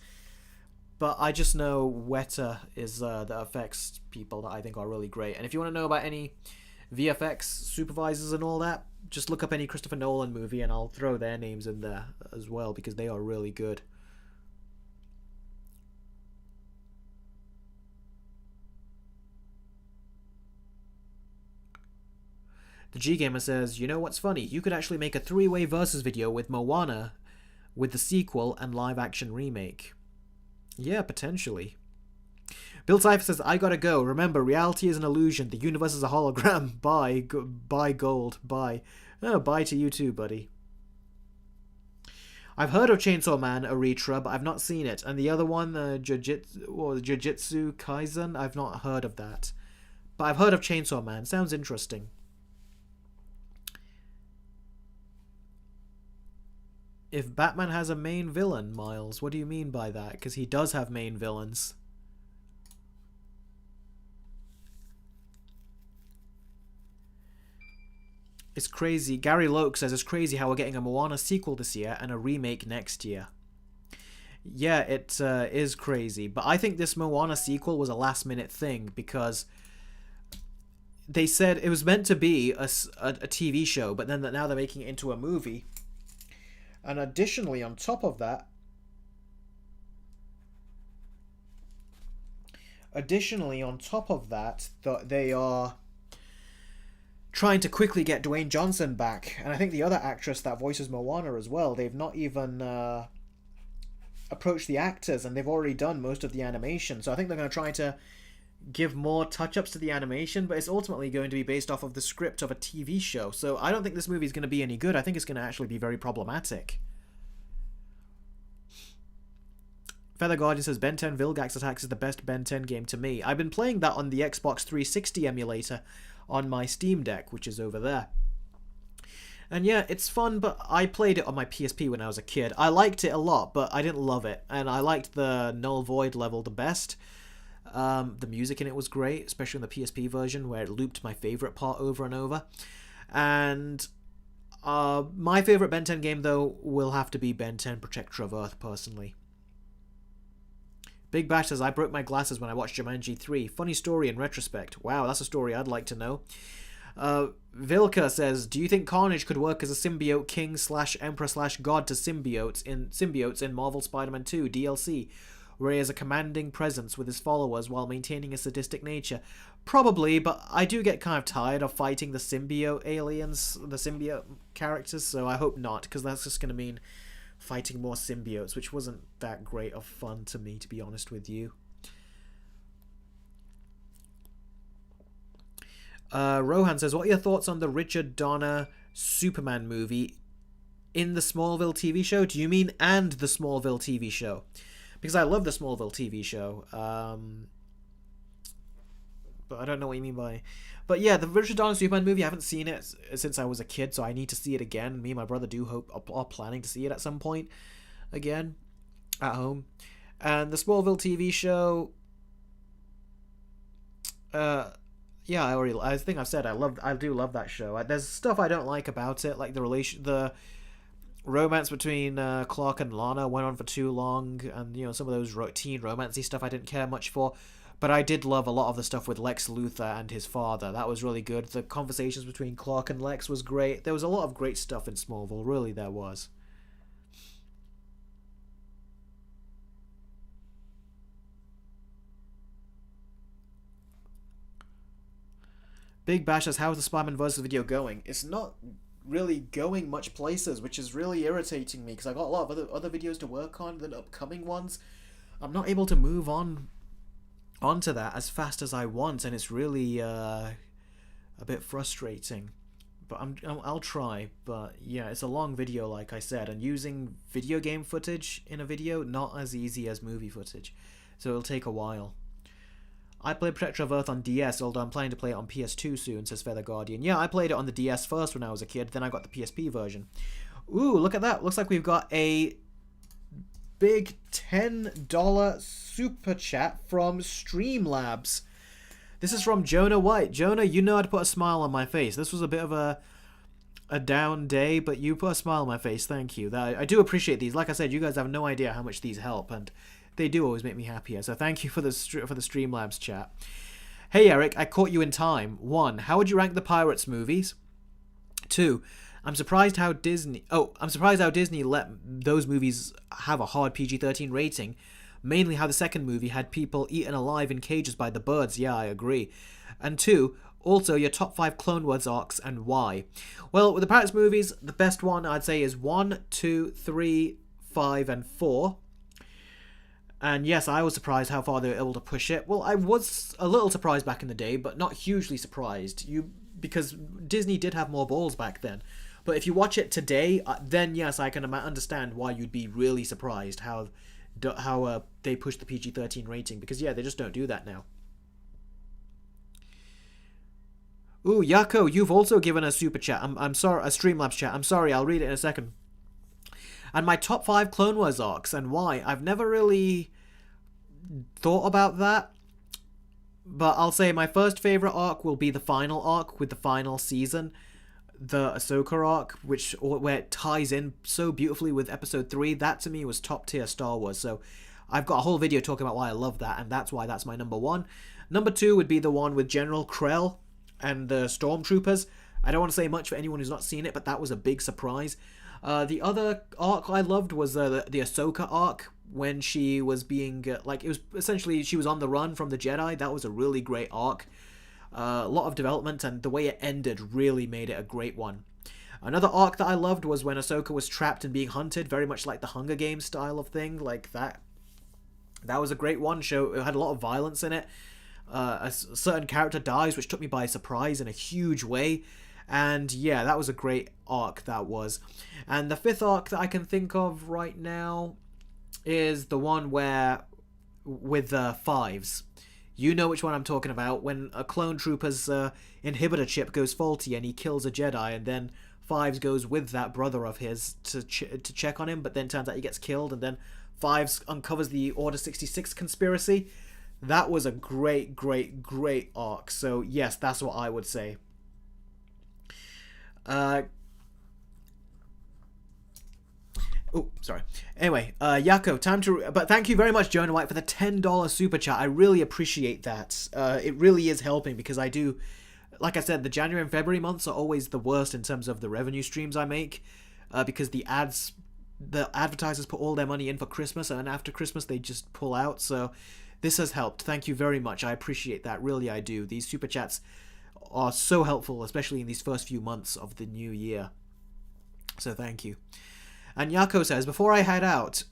But I just know Weta is the effects people that I think are really great. And if you want to know about any VFX supervisors and all that, just look up any Christopher Nolan movie and I'll throw their names in there as well, because they are really good. The G-Gamer says, you know what's funny? You could actually make a 3-way versus video with Moana, with the sequel and live-action remake. Yeah, potentially. Bill Cypher says, I gotta go. Remember, reality is an illusion. The universe is a hologram. Bye, gold. Bye. Oh, bye to you too, buddy. I've heard of Chainsaw Man, Eritrea, but I've not seen it. And the other one, Jujutsu Kaisen, I've not heard of that. But I've heard of Chainsaw Man. Sounds interesting. If Batman has a main villain, Miles, what do you mean by that? Because he does have main villains. It's crazy. Gary Loke says it's crazy how we're getting a Moana sequel this year and a remake next year. Yeah, it is crazy. But I think this Moana sequel was a last-minute thing because they said it was meant to be a TV show, but then now they're making it into a movie. And additionally, on top of that, they are trying to quickly get Dwayne Johnson back. And I think the other actress that voices Moana as well, they've not even approached the actors, and they've already done most of the animation. So I think they're going to try to give more touch-ups to the animation, but it's ultimately going to be based off of the script of a TV show. So I don't think this movie is going to be any good. I think it's going to actually be very problematic. Feather Guardian says Ben 10 Vilgax Attacks is the best Ben 10 game to me. I've been playing that on the Xbox 360 emulator on my Steam Deck, which is over there. And yeah, it's fun, but I played it on my PSP when I was a kid. I liked it a lot, but I didn't love it. And I liked the Null Void level the best. The music in it was great, especially in the PSP version, where it looped my favorite part over and over. And my favorite Ben 10 game, though, will have to be Ben 10 Protector of Earth, personally. Big Bash says, I broke my glasses when I watched Jumanji 3. Funny story in retrospect. Wow, that's a story I'd like to know. Vilka says, do you think Carnage could work as a symbiote king / emperor / god to symbiotes in Marvel Spider-Man 2 DLC, where he has a commanding presence with his followers while maintaining a sadistic nature? Probably, but I do get kind of tired of fighting the symbiote aliens, the symbiote characters, so I hope not, because that's just going to mean fighting more symbiotes, which wasn't that great of fun to me, to be honest with you. Rohan says, what are your thoughts on the Richard Donner Superman movie in the Smallville TV show? Do you mean and the Smallville TV show? Because I love the Smallville TV show. But I don't know what you mean by... But yeah, the Richard Donner Superman movie, I haven't seen it since I was a kid, so I need to see it again. Me and my brother are planning to see it at some point again at home. And the Smallville TV show... yeah, I think I've said I do love that show. There's stuff I don't like about it, like the romance between Clark and Lana went on for too long, and some of those teen romancy stuff I didn't care much for. But I did love a lot of the stuff with Lex Luthor and his father. That was really good. The conversations between Clark and Lex was great. There was a lot of great stuff in Smallville, really there was. Big Bash says, how is the Spider-Man vs. video going? It's not really going much places, which is really irritating me, because I got a lot of other videos to work on than upcoming ones. I'm not able to move onto that as fast as I want, and it's really a bit frustrating. But I'll try. But yeah, it's a long video, like I said, and using video game footage in a video, not as easy as movie footage, so it'll take a while. I played Protector of Earth on DS, although I'm planning to play it on PS2 soon, says Feather Guardian. Yeah, I played it on the DS first when I was a kid, then I got the PSP version. Ooh, look at that. Looks like we've got a big $10 super chat from Streamlabs. This is from Jonah White. Jonah, you know how to put a smile on my face. This was a bit of a down day, but you put a smile on my face. Thank you. I do appreciate these. Like I said, you guys have no idea how much these help, and they do always make me happier. So thank you for the Streamlabs chat. Hey Eric, I caught you in time. 1. How would you rank the Pirates movies? 2. I'm surprised how Disney let those movies have a hard PG-13 rating. Mainly how the second movie had people eaten alive in cages by the birds. Yeah, I agree. And 2. Also, your top 5 Clone Wars arcs and why. Well, with the Pirates movies, the best one I'd say is 1, 2, 3, 5, and 4. And yes, I was surprised how far they were able to push it. Well, I was a little surprised back in the day, but not hugely surprised. Because Disney did have more balls back then. But if you watch it today, then yes, I can understand why you'd be really surprised how they pushed the PG-13 rating. Because yeah, they just don't do that now. Ooh, Yako, you've also given a super chat. I'm sorry, a Streamlabs chat. I'm sorry, I'll read it in a second. And my top 5 Clone Wars arcs and why. I've never really thought about that. But I'll say my first favourite arc will be the final arc with the final season. The Ahsoka arc, where it ties in so beautifully with episode 3. That to me was top tier Star Wars. So I've got a whole video talking about why I love that, and that's why that's my number 1. Number 2 would be the one with General Krell and the Stormtroopers. I don't want to say much for anyone who's not seen it, but that was a big surprise. The other arc I loved was the Ahsoka arc, when she was being, it was essentially, she was on the run from the Jedi. That was a really great arc. A lot of development, and the way it ended really made it a great one. Another arc that I loved was when Ahsoka was trapped and being hunted, very much like the Hunger Games style of thing, like that. That was a great one. It had a lot of violence in it. A certain character dies, which took me by surprise in a huge way. And yeah, that was a great arc, that was. And the 5th arc that I can think of right now, is the one where with fives. You know which one I'm talking about. When a clone trooper's inhibitor chip goes faulty and he kills a Jedi, and then Fives goes with that brother of his to check on him, but then turns out he gets killed, and then Fives uncovers the Order 66 conspiracy. That was a great, great, great arc. So yes, that's what I would say. Oh, sorry. Anyway, Yako, time to... But thank you very much, Jonah White, for the $10 super chat. I really appreciate that. It really is helping because I do... Like I said, the January and February months are always the worst in terms of the revenue streams I make. Because the advertisers put all their money in for Christmas, and after Christmas they just pull out. So this has helped. Thank you very much. I appreciate that. Really, I do. These super chats are so helpful, especially in these first few months of the new year. So thank you. And Yako says, before I head out,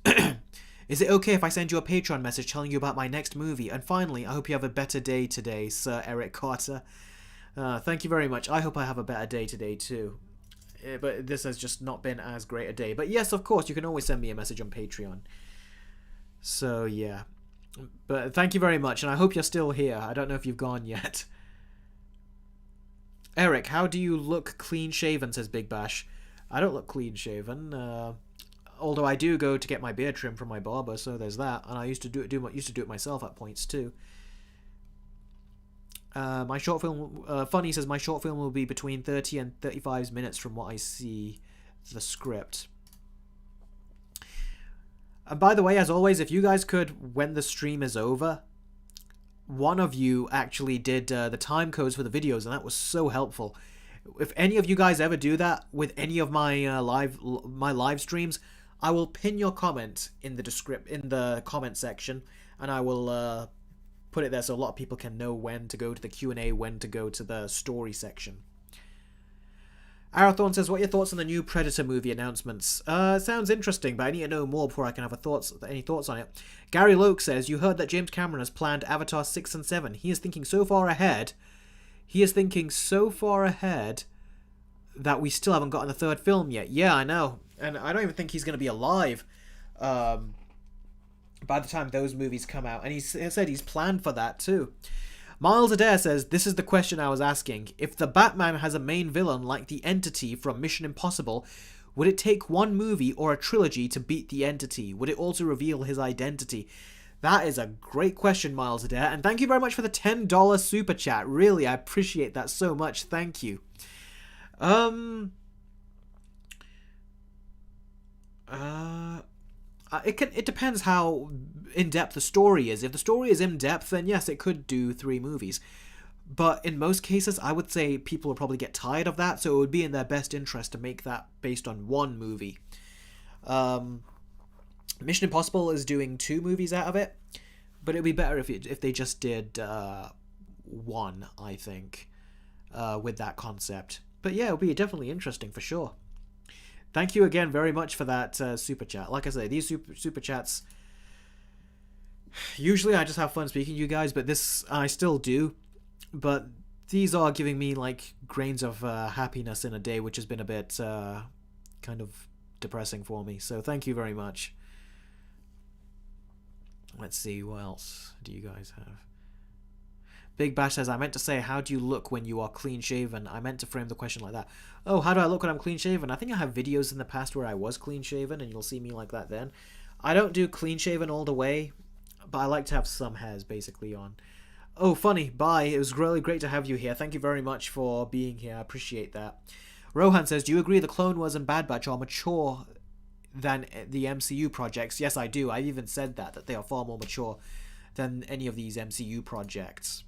is it okay if I send you a Patreon message telling you about my next movie? And finally, I hope you have a better day today, Sir Eric Carter. Thank you very much. I hope I have a better day today too. But this has just not been as great a day. But yes, of course, you can always send me a message on Patreon. So yeah. But thank you very much, and I hope you're still here. I don't know if you've gone yet. Eric, how do you look clean-shaven, says Big Bash. I don't look clean-shaven, although I do go to get my beard trimmed from my barber, so there's that. And I used to do it myself at points too. My short film, Funny says my short film will be between 30 and 35 minutes from what I see the script. And by the way, as always, if you guys could, when the stream is over, one of you actually did the time codes for the videos, and that was so helpful. If any of you guys ever do that with any of my live streams, I will pin your comment in the comment section, and I will put it there so a lot of people can know when to go to the Q&A, when to go to the story section. Arathorn says, what are your thoughts on the new Predator movie announcements? Sounds interesting, but I need to know more before I can have any thoughts on it. Gary Loke says, you heard that James Cameron has planned Avatar 6 and 7. He is thinking so far ahead that we still haven't gotten the third film yet. Yeah, I know. And I don't even think he's going to be alive by the time those movies come out. And he said he's planned for that too. Miles Adair says, this is the question I was asking. If the Batman has a main villain like the Entity from Mission Impossible, would it take one movie or a trilogy to beat the Entity? Would it also reveal his identity? That is a great question, Miles Adair. And thank you very much for the $10 super chat. Really, I appreciate that so much. Thank you. It depends how in-depth the story is. If the story is in-depth, then yes, it could do 3 movies. But in most cases, I would say people will probably get tired of that, so it would be in their best interest to make that based on one movie. Mission Impossible is doing 2 movies out of it, but it'd be better if they just did 1, I think, with that concept. But yeah, it would be definitely interesting for sure. Thank you again very much for that super chat. Like I say, these super chats, usually I just have fun speaking to you guys, but this I still do. But these are giving me like grains of happiness in a day, which has been a bit kind of depressing for me. So thank you very much. Let's see, what else do you guys have? Big Bash says, I meant to say, how do you look when you are clean-shaven? I meant to frame the question like that. Oh, how do I look when I'm clean-shaven? I think I have videos in the past where I was clean-shaven, and you'll see me like that then. I don't do clean-shaven all the way, but I like to have some hairs basically on. Oh, Funny, bye. It was really great to have you here. Thank you very much for being here. I appreciate that. Rohan says, do you agree the Clone Wars and Bad Batch are mature than the MCU projects? Yes, I do. I even said that they are far more mature than any of these MCU projects.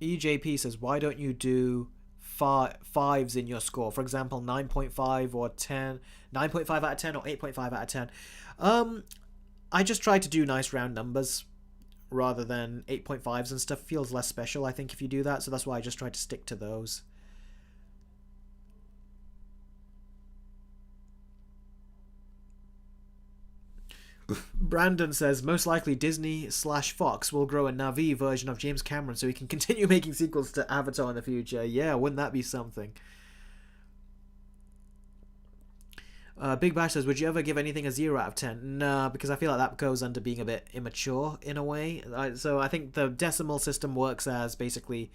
EJP says, why don't you do fives in your score? For example, 9.5 or 10, 9.5 out of 10 or 8.5 out of 10. I just try to do nice round numbers rather than 8.5s and stuff. Feels less special, I think, if you do that. So that's why I just try to stick to those. Brandon says, most likely Disney/Fox will grow a Na'vi version of James Cameron so he can continue making sequels to Avatar in the future. Yeah, wouldn't that be something? Big Bash says, would you ever give anything a 0 out of 10? Nah, because I feel like that goes under being a bit immature in a way. So I think the decimal system works as basically,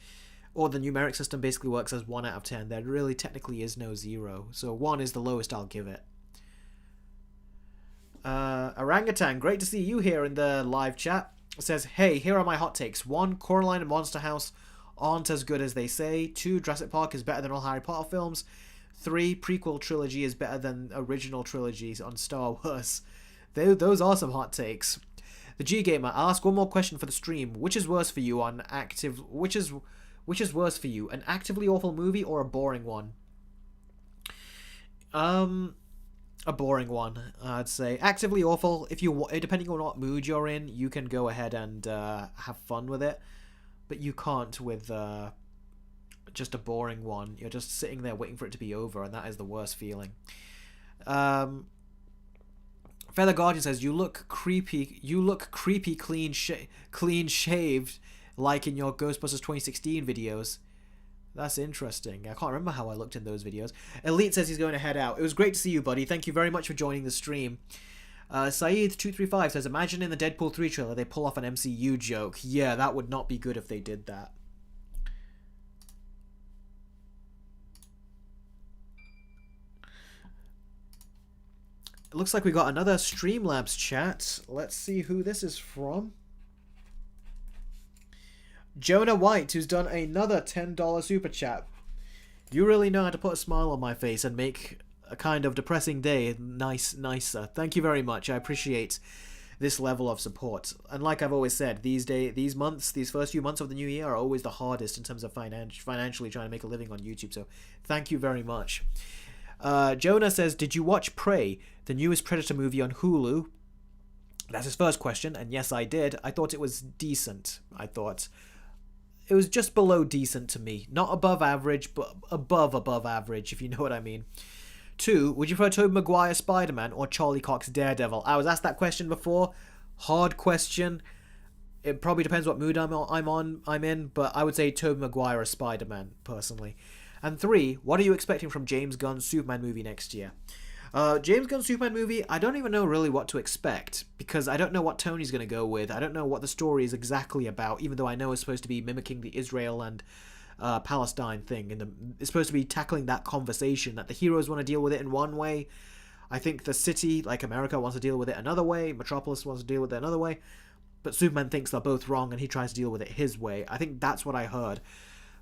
or the numeric system basically works as 1 out of 10. There really technically is no 0. So 1 is the lowest I'll give it. Orangutan, great to see you here in the live chat. Says, hey, here are my hot takes. 1, Coraline and Monster House aren't as good as they say. 2, Jurassic Park is better than all Harry Potter films. 3, prequel trilogy is better than original trilogies on Star Wars. Those are some hot takes. The G Gamer, I'll ask one more question for the stream. Which is worse for you on active? Which is worse for you, an actively awful movie or a boring one? A boring one, I'd say. Actively awful. If you, depending on what mood you're in, you can go ahead and have fun with it, but you can't with just a boring one. You're just sitting there waiting for it to be over, and that is the worst feeling. Feather Guardian says, you look creepy clean shaved like in your Ghostbusters 2016 videos. That's interesting. I can't remember how I looked in those videos. Elite says he's going to head out. It was great to see you, buddy. Thank you very much for joining the stream. Saeed235 says, imagine in the Deadpool 3 trailer they pull off an MCU joke. Yeah, that would not be good if they did that. It looks like we got another Streamlabs chat. Let's see who this is from. Jonah White, who's done another $10 super chat. You really know how to put a smile on my face and make a kind of depressing day nicer. Thank you very much. I appreciate this level of support. And like I've always said, these first few months of the new year are always the hardest in terms of financially trying to make a living on YouTube. So thank you very much. Jonah says, did you watch Prey, the newest Predator movie on Hulu? That's his first question, and yes, I did. I thought it was decent. I thought it was just below decent to me. Not above average, but above average, if you know what I mean. 2, would you prefer Tobey Maguire Spider-Man or Charlie Cox Daredevil? I was asked that question before. Hard question. It probably depends what mood I'm in, but I would say Tobey Maguire as Spider-Man, personally. And 3, what are you expecting from James Gunn's Superman movie next year? James Gunn's Superman movie, I don't even know really what to expect, because I don't know what tone he's going to go with. I don't know what the story is exactly about, even though I know it's supposed to be mimicking the Israel and Palestine thing. It's supposed to be tackling that conversation, that the heroes want to deal with it in one way. I think the city, like America, wants to deal with it another way. Metropolis wants to deal with it another way. But Superman thinks they're both wrong, and he tries to deal with it his way. I think that's what I heard.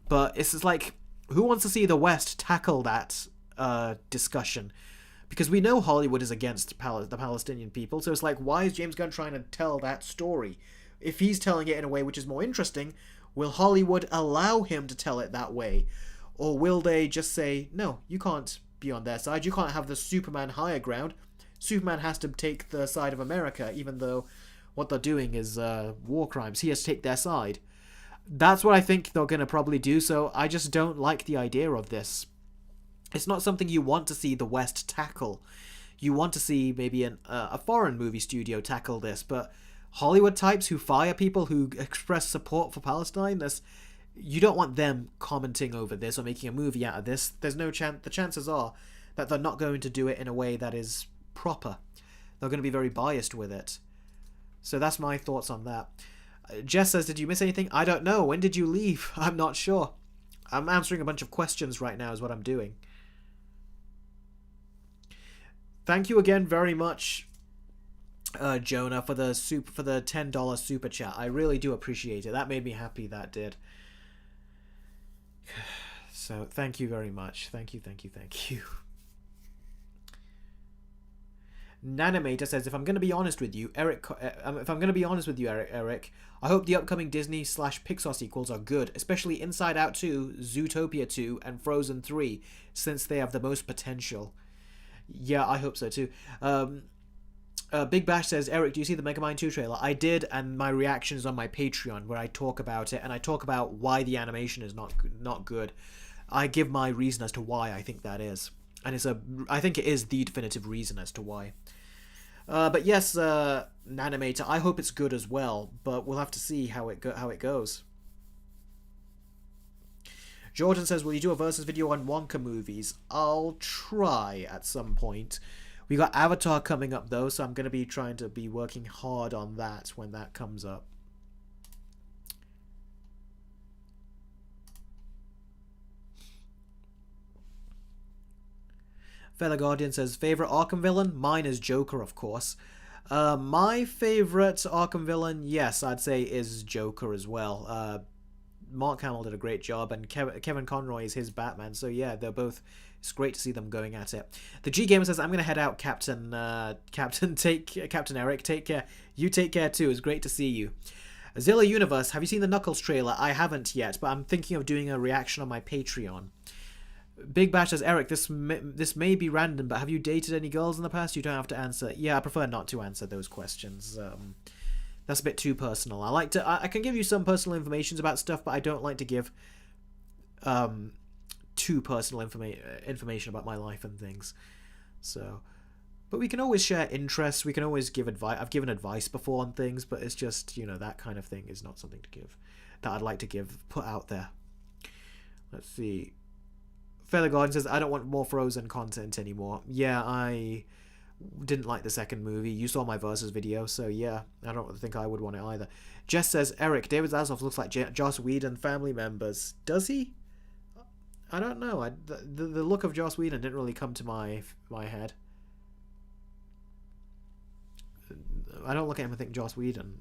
But it's just like, who wants to see the West tackle that discussion? Because we know Hollywood is against the Palestinian people, so it's like, why is James Gunn trying to tell that story? If he's telling it in a way which is more interesting, will Hollywood allow him to tell it that way? Or will they just say, no, you can't be on their side, you can't have the Superman higher ground, Superman has to take the side of America, even though what they're doing is war crimes, he has to take their side. That's what I think they're going to probably do, so I just don't like the idea of this. It's not something you want to see the West tackle. You want to see maybe a foreign movie studio tackle this, but Hollywood types who fire people who express support for Palestine, you don't want them commenting over this or making a movie out of this. There's no chance. The chances are that they're not going to do it in a way that is proper. They're going to be very biased with it. So that's my thoughts on that. Jess says, did you miss anything? I don't know. When did you leave? I'm not sure. I'm answering a bunch of questions right now is what I'm doing. Thank you again very much, Jonah, for the $10 super chat. I really do appreciate it. That made me happy, that did. So thank you very much. Thank you. Nanomator says, if I'm going to be honest with you, Eric, I hope the upcoming Disney/Pixar sequels are good, especially Inside Out 2, Zootopia 2, and Frozen 3, since they have the most potential. Yeah, I hope so too. Big Bash says, Eric, do you see the Megamind 2 trailer? I did, and my reaction is on my Patreon, where I talk about it, and I talk about why the animation is not good. I give my reason as to why I think that is. And I think it is the definitive reason as to why. But yes, Nanomator, I hope it's good as well, but we'll have to see how it goes. Jordan says, will you do a versus video on Wonka movies? I'll try at some point. We got Avatar coming up though, so I'm going to be trying to be working hard on that when that comes up. Fellow Guardian says, favorite Arkham villain? Mine is Joker, of course. My favorite Arkham villain, yes, I'd say is Joker as well. Mark Hamill did a great job, and Kevin Conroy is his Batman. So yeah, they're both. It's great to see them going at it. The G Gamer says, "I'm gonna head out, Captain Eric. Take care. You take care too. It's great to see you." Zilla Universe, have you seen the Knuckles trailer? I haven't yet, but I'm thinking of doing a reaction on my Patreon. Big Bash says, Eric, this may be random, but have you dated any girls in the past? You don't have to answer. Yeah, I prefer not to answer those questions. That's a bit too personal. I can give you some personal information about stuff, but I don't like to give too personal information about my life and things. So, but we can always share interests. We can always give advice. I've given advice before on things, but it's just, that kind of thing is not something to give, that I'd like to put out there. Let's see. Feather Garden says, I don't want more Frozen content anymore. Yeah, I didn't like the second movie. You saw my versus video, so yeah, I don't think I would want it either. Jess says, Eric, David Zaslav looks like Joss Whedon family members. Does he? I don't know. The look of Joss Whedon didn't really come to my head. I don't look at him and think Joss Whedon.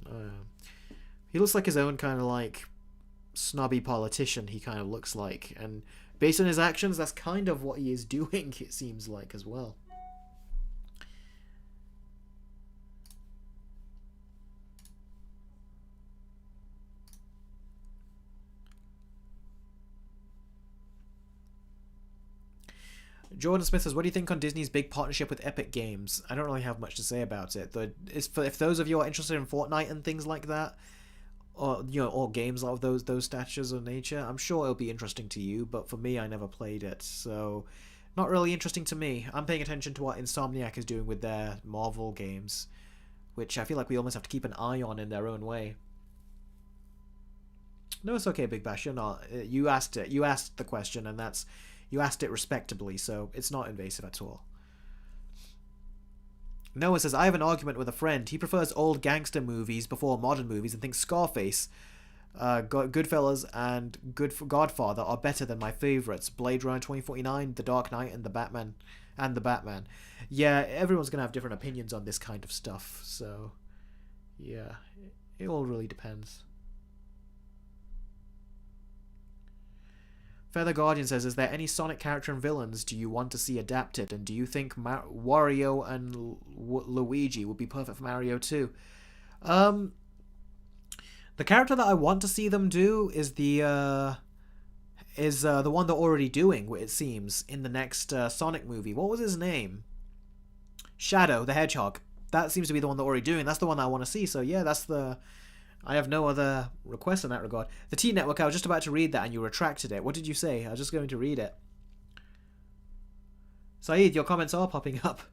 He looks like his own kind of like snobby politician, he kind of looks like, and based on his actions, that's kind of what he is doing, it seems like, as well. Jordan Smith says, what do you think on Disney's big partnership with Epic Games? I don't really have much to say about it. If those of you are interested in Fortnite and things like that, or or games of those statures of nature, I'm sure it'll be interesting to you, but for me, I never played it, so not really interesting to me. I'm paying attention to what Insomniac is doing with their Marvel games, which I feel like we almost have to keep an eye on in their own way. No, it's okay, Big Bash. You're not. You asked it. You asked the question, and you asked it respectably, so it's not invasive at all. Noah says, I have an argument with a friend. He prefers old gangster movies before modern movies and thinks Scarface, Goodfellas, and Godfather are better than my favorites. Blade Runner 2049, The Dark Knight, and The Batman. Yeah, everyone's going to have different opinions on this kind of stuff, so yeah, it all really depends. Feather Guardian says, is there any Sonic character and villains do you want to see adapted, and do you think Wario and Luigi would be perfect for Mario 2? The character that I want to see them do is the one they're already doing, it seems, in the next Sonic movie. What was his name? Shadow the Hedgehog. That seems to be the one they're already doing. That's the one that I want to see, so yeah, I have no other requests in that regard. The T-Network, I was just about to read that and you retracted it. What did you say? I was just going to read it. Saeed, your comments are popping up.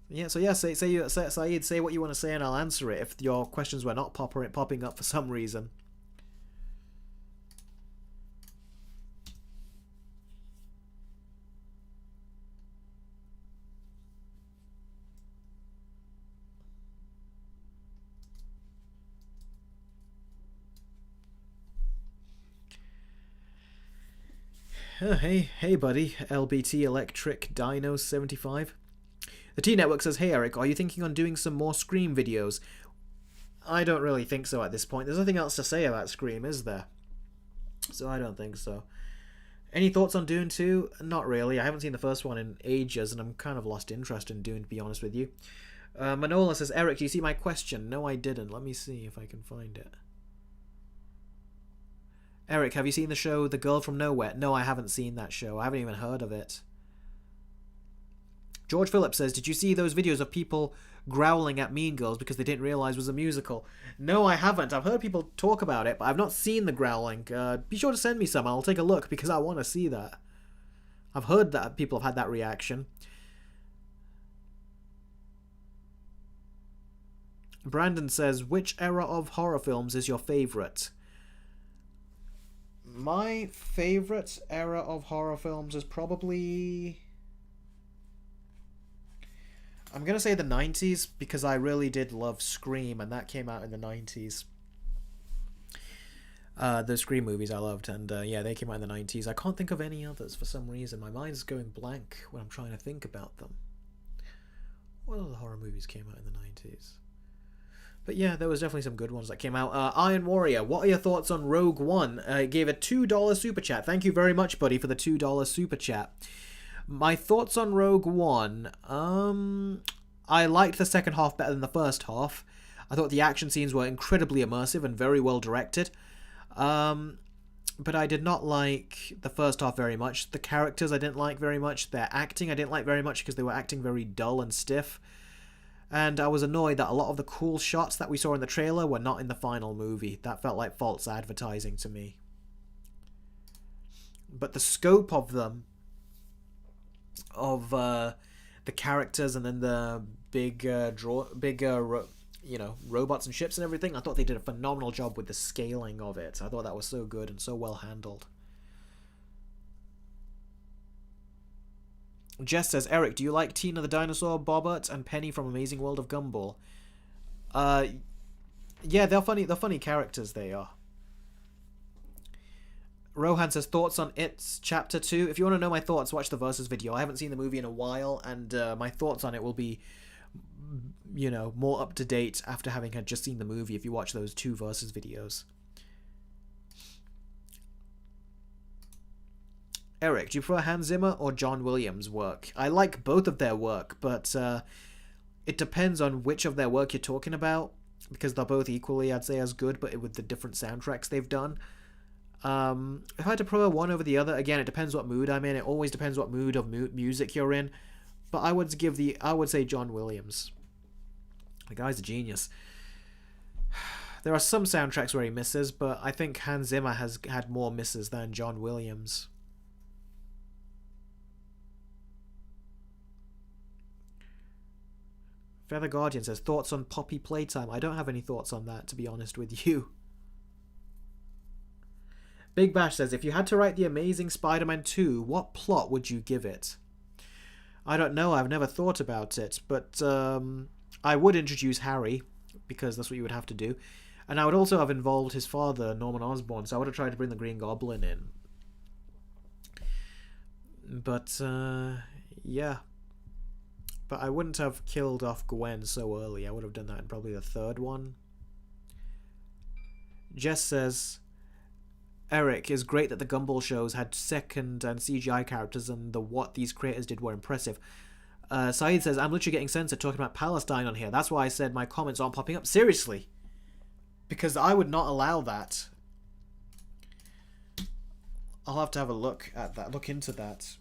Yeah, so yeah, Saeed, say what you want to say and I'll answer it if your questions were not popping up for some reason. Hey buddy, LBT Electric Dino 75. The T-Network says, hey Eric, are you thinking on doing some more Scream videos? I don't really think so at this point. There's nothing else to say about Scream, is there? So I don't think so. Any thoughts on Dune 2? Not really. I haven't seen the first one in ages, and I'm kind of lost interest in Dune, to be honest with you. Manola says, Eric, do you see my question? No, I didn't. Let me see if I can find it. Eric, have you seen the show The Girl from Nowhere? No, I haven't seen that show. I haven't even heard of it. George Phillips says, did you see those videos of people growling at Mean Girls because they didn't realize it was a musical? No, I haven't. I've heard people talk about it, but I've not seen the growling. Be sure to send me some. I'll take a look because I want to see that. I've heard that people have had that reaction. Brandon says, which era of horror films is your favorite? My favorite era of horror films is probably... I'm going to say the 90s, because I really did love Scream, and that came out in the 90s. The Scream movies I loved, and yeah, they came out in the 90s. I can't think of any others for some reason. My mind's going blank when I'm trying to think about them. What other horror movies came out in the 90s? But yeah, there was definitely some good ones that came out. Iron Warrior, what are your thoughts on Rogue One? Gave a $2 super chat. Thank you very much, buddy, for the $2 super chat. My thoughts on Rogue One. I liked the second half better than the first half. I thought the action scenes were incredibly immersive and very well directed. But I did not like the first half very much. The characters I didn't like very much. Their acting I didn't like very much because they were acting very dull and stiff. And I was annoyed that a lot of the cool shots that we saw in the trailer were not in the final movie. That felt like false advertising to me. But the scope of them, of the characters and then the big robots and ships and everything, I thought they did a phenomenal job with the scaling of it. I thought that was so good and so well handled. Jess says, Eric, do you like Tina the Dinosaur, Bobbert, and Penny from Amazing World of Gumball? Yeah, they're funny characters, they are. Rohan says, thoughts on It's Chapter 2. If you want to know my thoughts, watch the Versus video. I haven't seen the movie in a while, and my thoughts on it will be, you know, more up to date after having had just seen the movie if you watch those 2 Versus videos. Eric, do you prefer Hans Zimmer or John Williams' work? I like both of their work, but it depends on which of their work you're talking about, because they're both equally, I'd say, as good, but with the different soundtracks they've done. If I had to prefer one over the other, again, it depends what mood I'm in. It always depends what mood of music you're in. But I would say John Williams. The guy's a genius. There are some soundtracks where he misses, but I think Hans Zimmer has had more misses than John Williams. Feather Guardian says, thoughts on Poppy Playtime? I don't have any thoughts on that, to be honest with you. Big Bash says, if you had to write The Amazing Spider-Man 2, what plot would you give it? I don't know, I've never thought about it, but I would introduce Harry, because that's what you would have to do. And I would also have involved his father, Norman Osborn, so I would have tried to bring the Green Goblin in. But, yeah. But I wouldn't have killed off Gwen so early. I would have done that in probably the 3rd one. Jess says, Eric, is great that the Gumball shows had second and CGI characters and what these creators did were impressive. Saeed says, I'm literally getting censored talking about Palestine on here. That's why I said my comments aren't popping up. Seriously. Because I would not allow that. I'll have to have a look at that. Look into that.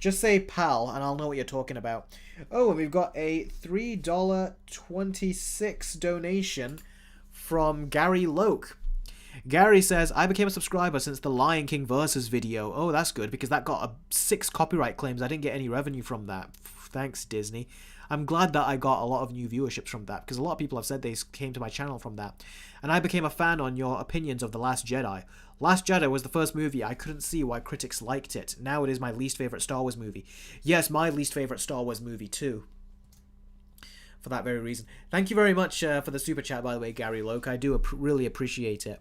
Just say pal, and I'll know what you're talking about. Oh, and we've got a $3.26 donation from Gary Loke. Gary says, I became a subscriber since the Lion King Versus video. Oh, that's good, because that got 6 copyright claims. I didn't get any revenue from that. Thanks, Disney. I'm glad that I got a lot of new viewerships from that, because a lot of people have said they came to my channel from that. And I became a fan on your opinions of The Last Jedi. Last Jedi was the first movie. I couldn't see why critics liked it. Now it is my least favorite Star Wars movie. Yes, my least favorite Star Wars movie too. For that very reason. Thank you very much for the super chat, by the way, Gary Loke. I do really appreciate it.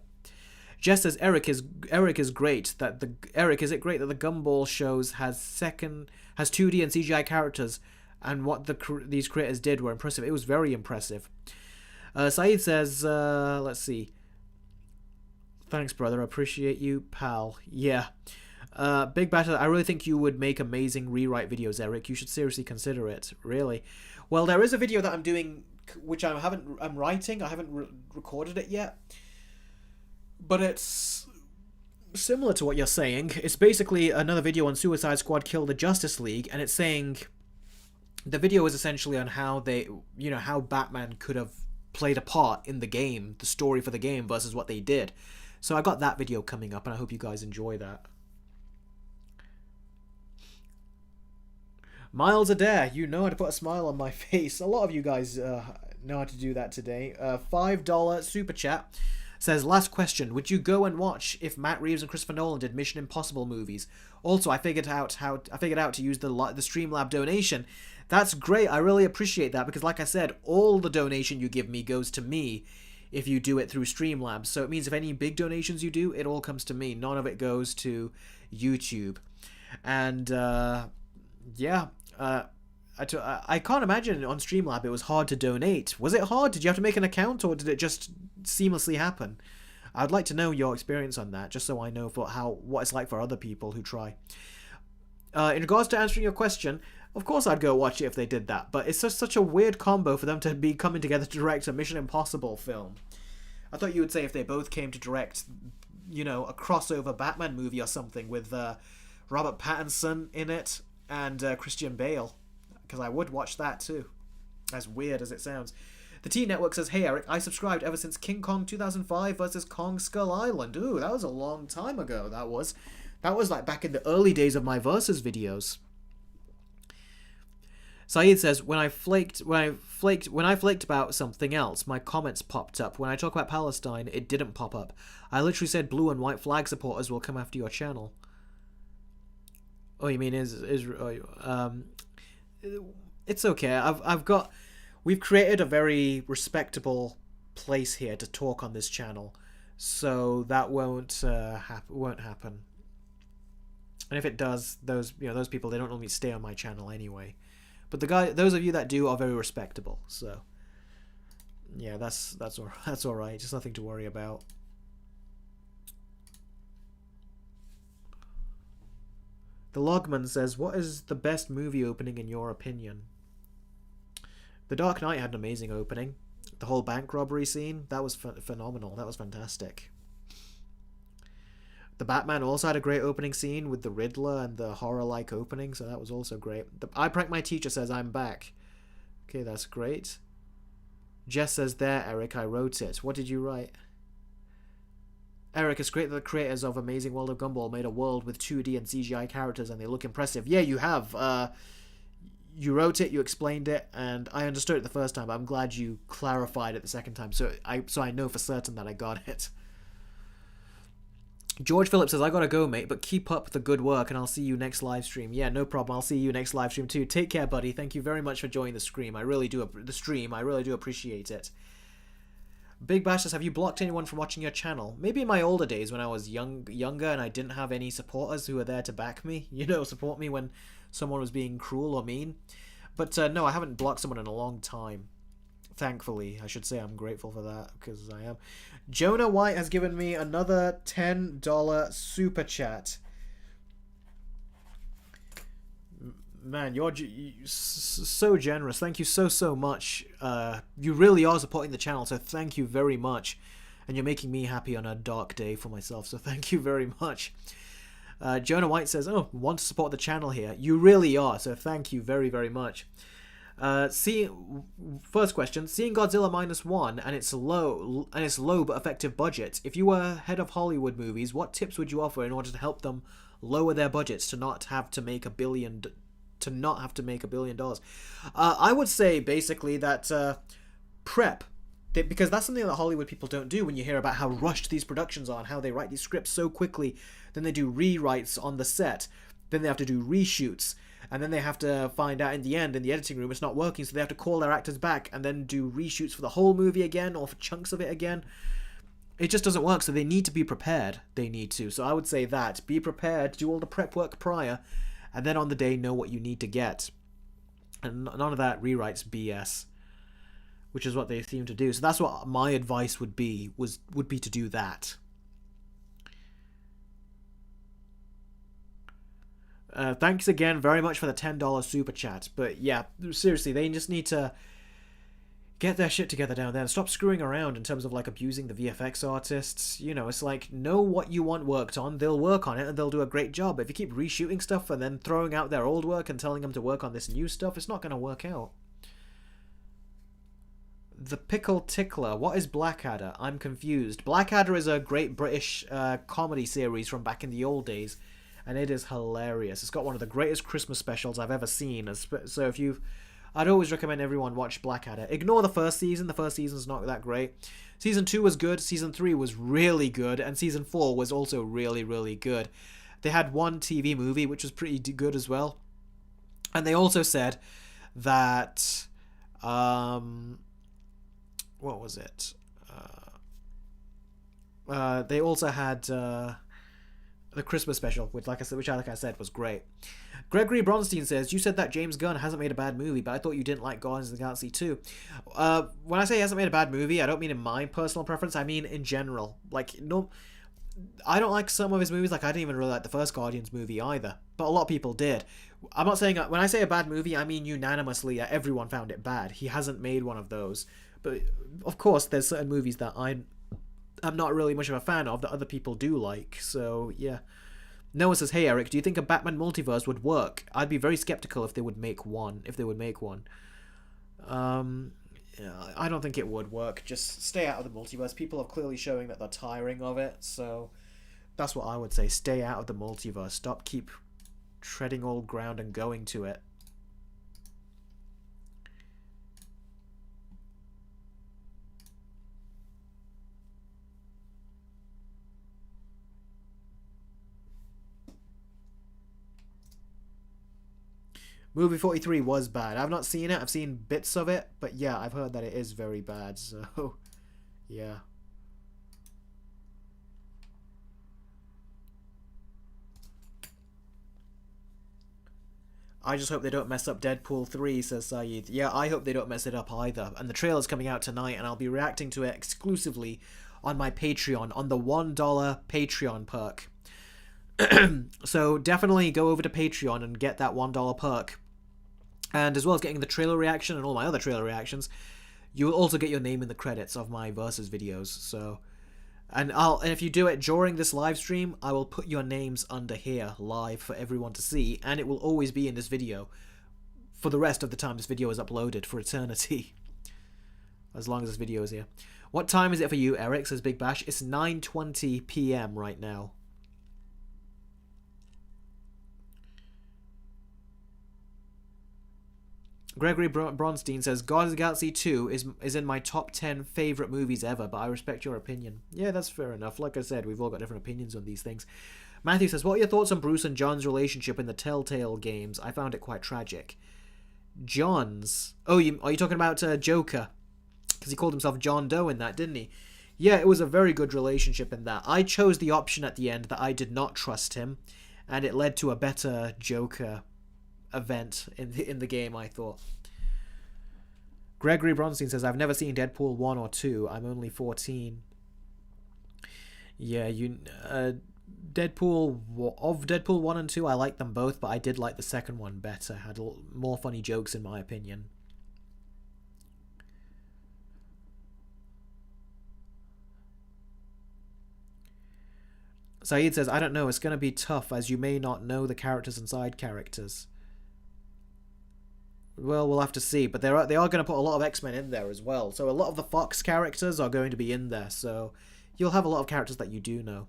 Jess says, Eric, is it great that the Gumball shows has 2D and CGI characters, and what these creators did were impressive. It was very impressive. Saeed says, let's see. Thanks, brother. I appreciate you, pal. Yeah. Big Batter, I really think you would make amazing rewrite videos, Eric. You should seriously consider it. Really. Well, there is a video that I'm doing, which I'm writing. I haven't recorded it yet. But it's similar to what you're saying. It's basically another video on Suicide Squad Kill the Justice League, and it's saying the video is essentially on how how Batman could have played a part in the game, the story for the game versus what they did. So I got that video coming up, and I hope you guys enjoy that. Miles Adair, you know how to put a smile on my face. A lot of you guys know how to do that today. $5 super chat says, last question, would you go and watch if Matt Reeves and Christopher Nolan did Mission Impossible movies? Also, I figured out to use the Streamlab donation. That's great. I really appreciate that because, like I said, all the donation you give me goes to me if you do it through Streamlabs. So it means if any big donations you do, it all comes to me. None of it goes to YouTube. And yeah, I can't imagine on Streamlab it was hard to donate. Was it hard? Did you have to make an account, or did it just seamlessly happen? I'd like to know your experience on that, just so I know what it's like for other people who try. In regards to answering your question, of course I'd go watch it if they did that, but it's just such a weird combo for them to be coming together to direct a Mission Impossible film. I thought you would say if they both came to direct, you know, a crossover Batman movie or something with Robert Pattinson in it and Christian Bale, because I would watch that too, as weird as it sounds. The T Network says, hey Eric, I subscribed ever since King Kong 2005 versus Kong Skull Island. Ooh, that was a long time ago. That was like back in the early days of my versus videos. Saeed says, when I flaked about something else, my comments popped up. When I talk about Palestine, it didn't pop up. I literally said blue and white flag supporters will come after your channel. Oh, you mean it's okay. We've created a very respectable place here to talk on this channel, so that won't happen. And if it does, those people, they don't normally stay on my channel anyway. But those of you that do are very respectable. So yeah, that's all right. Just nothing to worry about. The Logman says, what is the best movie opening in your opinion? The Dark Knight had an amazing opening. The whole bank robbery scene, that was phenomenal. That was fantastic. The Batman also had a great opening scene with the Riddler and the horror-like opening, so that was also great. I Prank My Teacher says, I'm back. Okay, that's great. Jess says, there, Eric, I wrote it. What did you write? Eric, it's great that the creators of Amazing World of Gumball made a world with 2D and CGI characters and they look impressive. Yeah, you have. You wrote it, you explained it, and I understood it the first time, but I'm glad you clarified it the second time, so I know for certain that I got it. George Phillips says, I gotta go, mate, but keep up the good work and I'll see you next live stream. Yeah, no problem. I'll see you next live stream too. Take care, buddy. Thank you very much for joining the stream. I really do appreciate it. Big Bash says, have you blocked anyone from watching your channel? Maybe in my older days when I was younger and I didn't have any supporters who were there to back me, support me when someone was being cruel or mean. But no, I haven't blocked someone in a long time. Thankfully, I should say I'm grateful for that, because I am. Jonah White has given me another $10 super chat. Man, you're so generous. Thank you so much. You really are supporting the channel, so thank you very much. And you're making me happy on a dark day for myself, so thank you very much. Jonah White says, oh, want to support the channel here. You really are, so thank you very much. First question, seeing Godzilla -1 and its low but effective budget, if you were head of Hollywood movies, what tips would you offer in order to help them lower their budgets to not have to make $1 billion? I would say basically that prep, because that's something that Hollywood people don't do. When you hear about how rushed these productions are and how they write these scripts so quickly, then they do rewrites on the set, then they have to do reshoots, and then they have to find out in the end, in the editing room, it's not working, so they have to call their actors back and then do reshoots for the whole movie again or for chunks of it again. It just doesn't work, so they need to be prepared. So I would say that. Be prepared, do all the prep work prior, and then on the day know what you need to get. And none of that rewrites BS, which is what they seem to do. So that's what my advice would be to do that. Thanks again very much for the $10 super chat. But yeah, seriously, they just need to get their shit together down there and stop screwing around in terms of like abusing the VFX artists. It's like, know what you want worked on, they'll work on it and they'll do a great job. If you keep reshooting stuff and then throwing out their old work and telling them to work on this new stuff, it's not going to work out. The Pickle Tickler. What is Blackadder? I'm confused. Blackadder is a great British comedy series from back in the old days. and it is hilarious. It's got one of the greatest Christmas specials I've ever seen. So if you've, I'd always recommend everyone watch Blackadder. Ignore the first season. The first season's not that great. Season 2 was good. Season 3 was really good, and Season 4 was also really, really good. They had one TV movie which was pretty good as well, and they also said that what was it? They also had the Christmas special, which like I said was great. Gregory Bronstein says, you said that James Gunn hasn't made a bad movie, but I thought you didn't like Guardians of the Galaxy 2. When I say he hasn't made a bad movie, I don't mean in my personal preference, I mean in general. Like, no, I don't like some of his movies. Like, I didn't even really like the first Guardians movie either, but a lot of people did. I'm not saying, when I say a bad movie, I mean unanimously everyone found it bad. He hasn't made one of those. But of course, there's certain movies that I'm not really much of a fan of that other people do like. So yeah. Noah says, hey Eric, do you think a Batman multiverse would work? I'd be very skeptical if they would make one. Yeah, I don't think it would work. Just stay out of the multiverse. People are clearly showing that they're tiring of it, so that's what I would say. Stay out of the multiverse. Keep treading old ground and going to it. Movie 43 was bad. I've not seen it. I've seen bits of it. But yeah, I've heard that it is very bad. So, yeah. I just hope they don't mess up Deadpool 3, says Saeed. Yeah, I hope they don't mess it up either. And the trailer's coming out tonight, and I'll be reacting to it exclusively on my Patreon, on the $1 Patreon perk. So definitely go over to Patreon and get that $1 perk. And as well as getting the trailer reaction and all my other trailer reactions, you will also get your name in the credits of my Versus videos. So, and if you do it during this live stream, I will put your names under here live for everyone to see, and it will always be in this video for the rest of the time this video is uploaded, for eternity. As long as this video is here. What time is it for you, Eric? Says Big Bash. It's 9:20 p.m. right now. Gregory Bronstein says, Guardians of the Galaxy 2 is in my top 10 favourite movies ever, but I respect your opinion. Yeah, that's fair enough. Like I said, we've all got different opinions on these things. Matthew says, what are your thoughts on Bruce and John's relationship in the Telltale games? I found it quite tragic. John's? Oh, are you talking about Joker? Because he called himself John Doe in that, didn't he? Yeah, it was a very good relationship in that. I chose the option at the end that I did not trust him, and it led to a better Joker event in the game, I thought. Gregory Bronstein says, I've never seen Deadpool 1 or 2. I'm only 14. Yeah, Deadpool 1 and 2, I like them both, but I did like the second one better. Had more funny jokes, in my opinion. Saeed says, I don't know, it's going to be tough, as you may not know the characters and side characters. Well, we'll have to see, but they are going to put a lot of X-Men in there as well. So a lot of the Fox characters are going to be in there, so you'll have a lot of characters that you do know.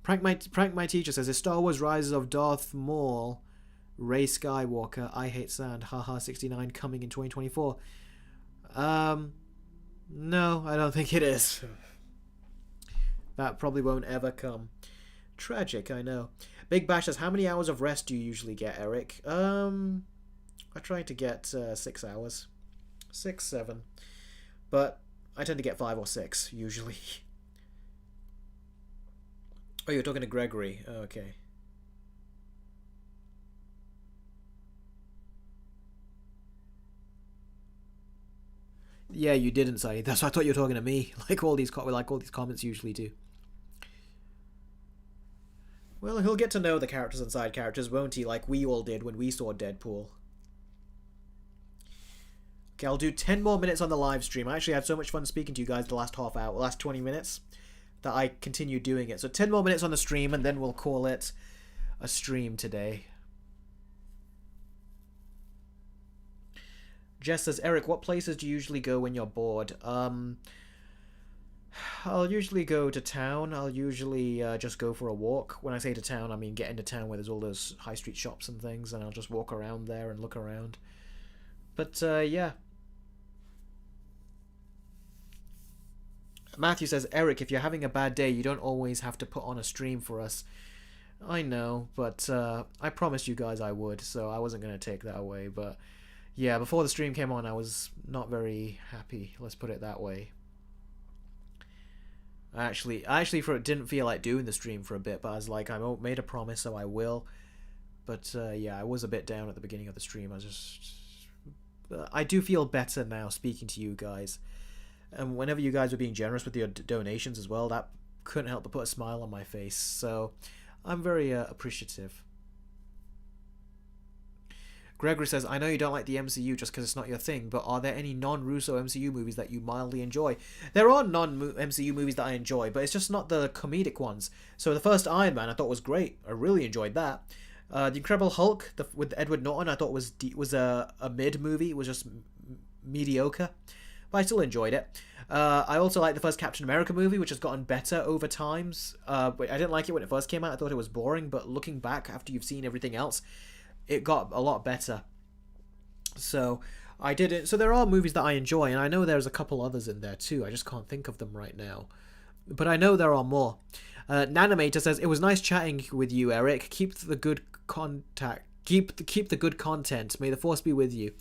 Prank my teacher says, is Star Wars Rise of Darth Maul, Rey Skywalker, I Hate Sand, haha 69 coming in 2024? No, I don't think it is. That probably won't ever come. Tragic, I know. Big Bash says, how many hours of rest do you usually get, Eric? I try to get 6 hours. 6, 7. But I tend to get 5 or 6, usually. Oh, you're talking to Gregory. Oh, okay. Yeah, you didn't say. That's why I thought you were talking to me. Like all these comments usually do. Well, he'll get to know the characters and side characters, won't he? Like we all did when we saw Deadpool. Okay, I'll do 10 more minutes on the live stream. I actually had so much fun speaking to you guys the last half hour, last 20 minutes, that I continue doing it. So 10 more minutes on the stream, and then we'll call it a stream today. Jess says, Eric, what places do you usually go when you're bored? I'll usually go to town. I'll usually just go for a walk. When I say to town, I mean get into town where there's all those high street shops and things, and I'll just walk around there and look around. But yeah. Matthew says, Eric, if you're having a bad day, you don't always have to put on a stream for us. I know, but I promised you guys I would, so I wasn't going to take that away. But yeah, before the stream came on, I was not very happy. Let's put it that way. I actually didn't feel like doing the stream for a bit, but I was like, I made a promise, so I will. But yeah, I was a bit down at the beginning of the stream. I do feel better now speaking to you guys. And whenever you guys were being generous with your donations as well, that couldn't help but put a smile on my face. So I'm very appreciative. Gregory says, I know you don't like the MCU just because it's not your thing, but are there any non-Russo MCU movies that you mildly enjoy? There are non-MCU movies that I enjoy, but it's just not the comedic ones. So the first Iron Man I thought was great. I really enjoyed that. The Incredible Hulk with Edward Norton I thought was a mid movie. It was just mediocre, but I still enjoyed it. I also like the first Captain America movie, which has gotten better over times. But I didn't like it when it first came out. I thought it was boring, but looking back after you've seen everything else, it got a lot better. So I did it. So there are movies that I enjoy, and I know there's a couple others in there too. I just can't think of them right now, but I know there are more. Nanomator says, it was nice chatting with you, Eric. Keep the good contact. Keep the good content. May the force be with you.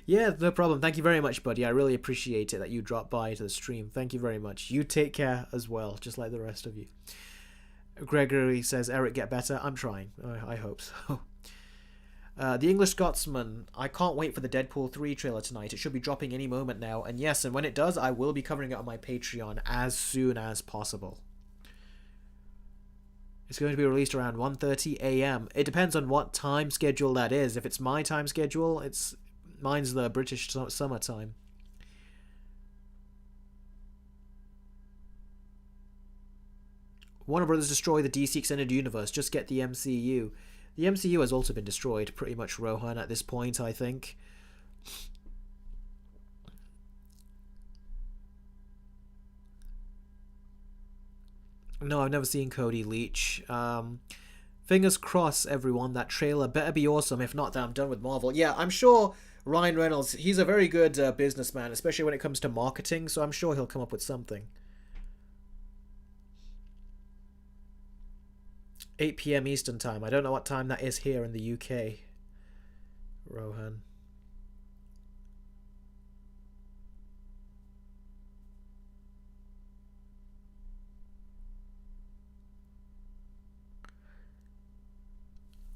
Yeah, no problem. Thank you very much, buddy. I really appreciate it that you dropped by to the stream. Thank you very much. You take care as well, just like the rest of you. Gregory says, Eric, get better. I'm trying. I hope so. The English Scotsman, I can't wait for the Deadpool 3 trailer tonight. It should be dropping any moment now. And yes, and when it does, I will be covering it on my Patreon as soon as possible. It's going to be released around 1:30 a.m. It depends on what time schedule that is. If it's my time schedule, mine's the British summertime. Warner Brothers destroy the DC Extended Universe. Just get the MCU. The MCU has also been destroyed, pretty much, Rohan, at this point, I think. No, I've never seen Cody Leach. Fingers crossed, everyone. That trailer better be awesome. If not, then I'm done with Marvel. Yeah, I'm sure Ryan Reynolds, he's a very good businessman, especially when it comes to marketing, so I'm sure he'll come up with something. 8 p.m. Eastern Time. I don't know what time that is here in the UK. Rohan.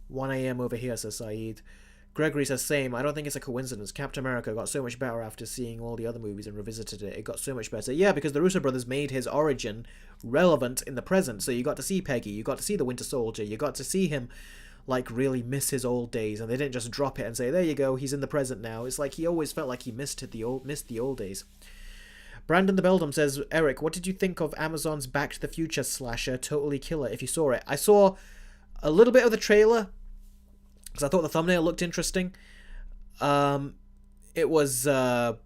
"1 a.m. over here," says Saeed. Gregory says, same. I don't think it's a coincidence. Captain America got so much better after seeing all the other movies and revisited it. It got so much better. Yeah, because the Russo brothers made his origin relevant in the present. So you got to see Peggy, you got to see the Winter Soldier, you got to see him, like, really miss his old days. And they didn't just drop it and say, there you go, he's in the present now. It's like he always felt like he missed the old days. Brandon the Beldam says, Eric, what did you think of Amazon's Back to the Future slasher, Totally Killer, if you saw it? I saw a little bit of the trailer, because I thought the thumbnail looked interesting. It was the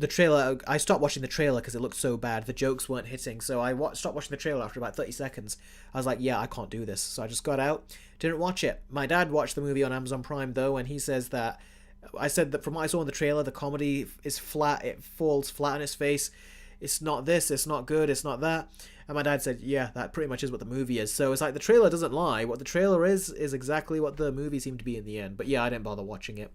trailer. I stopped watching the trailer because it looked so bad. The jokes weren't hitting, so I stopped watching the trailer after about 30 seconds. I was like, yeah, I can't do this. So I just got out, didn't watch it. My dad watched the movie on Amazon Prime, though, and he says that, I said that from what I saw in the trailer, the comedy is flat. It falls flat on its face. It's not this, it's not good, it's not that. And my dad said, yeah, that pretty much is what the movie is. So it's like the trailer doesn't lie. What the trailer is exactly what the movie seemed to be in the end. But yeah, I didn't bother watching it.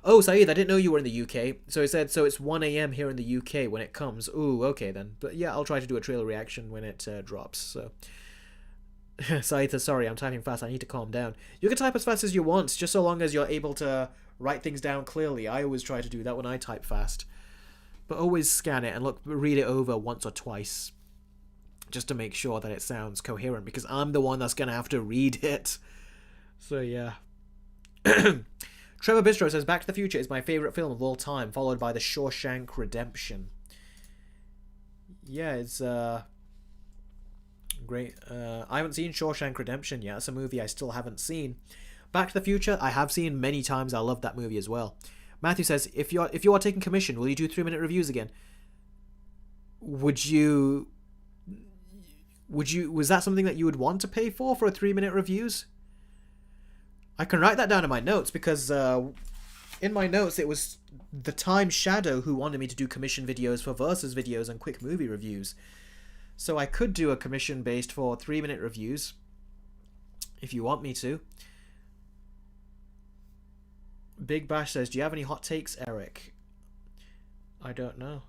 Oh, Saeed, I didn't know you were in the UK. So he said, so it's 1 a.m. here in the UK when it comes. Ooh, okay then. But yeah, I'll try to do a trailer reaction when it drops. So Saeed says, sorry, I'm typing fast. I need to calm down. You can type as fast as you want, just so long as you're able to write things down clearly. I always try to do that when I type fast. But always scan it and read it over once or twice, just to make sure that it sounds coherent, because I'm the one that's going to have to read it. So, yeah. Trevor Bistro says, Back to the Future is my favourite film of all time, followed by The Shawshank Redemption. Yeah, it's great. I haven't seen Shawshank Redemption yet. It's a movie I still haven't seen. Back to the Future, I have seen many times. I love that movie as well. Matthew says, if you are taking commission, will you do 3-minute reviews again? Would you? Was that something that you would want to pay for a 3-minute reviews? I can write that down in my notes because in my notes it was the Time Shadow who wanted me to do commission videos for versus videos and quick movie reviews. So I could do a commission based for 3-minute reviews if you want me to. Big Bash says, do you have any hot takes, Eric? I don't know.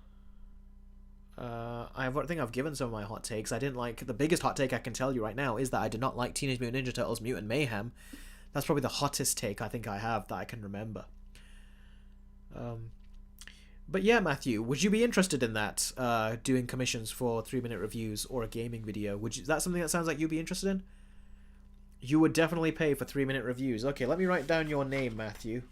I think I've given some of my hot takes. I didn't like... The biggest hot take I can tell you right now is that I did not like Teenage Mutant Ninja Turtles Mutant Mayhem. That's probably the hottest take I think I have that I can remember. But yeah, Matthew, would you be interested in that? Doing commissions for 3-minute reviews or a gaming video? Is that something that sounds like you'd be interested in? You would definitely pay for 3-minute reviews. Okay, let me write down your name, Matthew.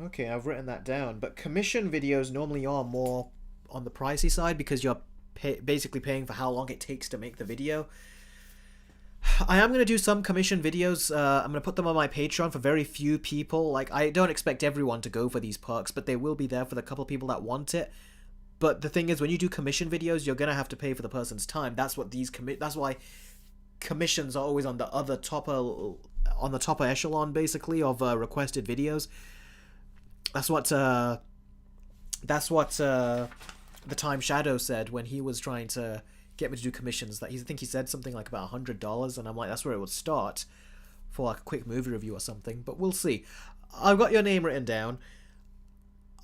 Okay, I've written that down. But commission videos normally are more on the pricey side because you're basically paying for how long it takes to make the video. I am going to do some commission videos. I'm going to put them on my Patreon for very few people. Like, I don't expect everyone to go for these perks, but they will be there for the couple people that want it. But the thing is, when you do commission videos, you're going to have to pay for the person's time. That's what that's why commissions are always on the topper echelon, basically, of requested videos. That's what the Time Shadow said when he was trying to get me to do commissions. That I think he said something like about $100, and I'm like, that's where it would start for like a quick movie review or something. But we'll see. I've got your name written down.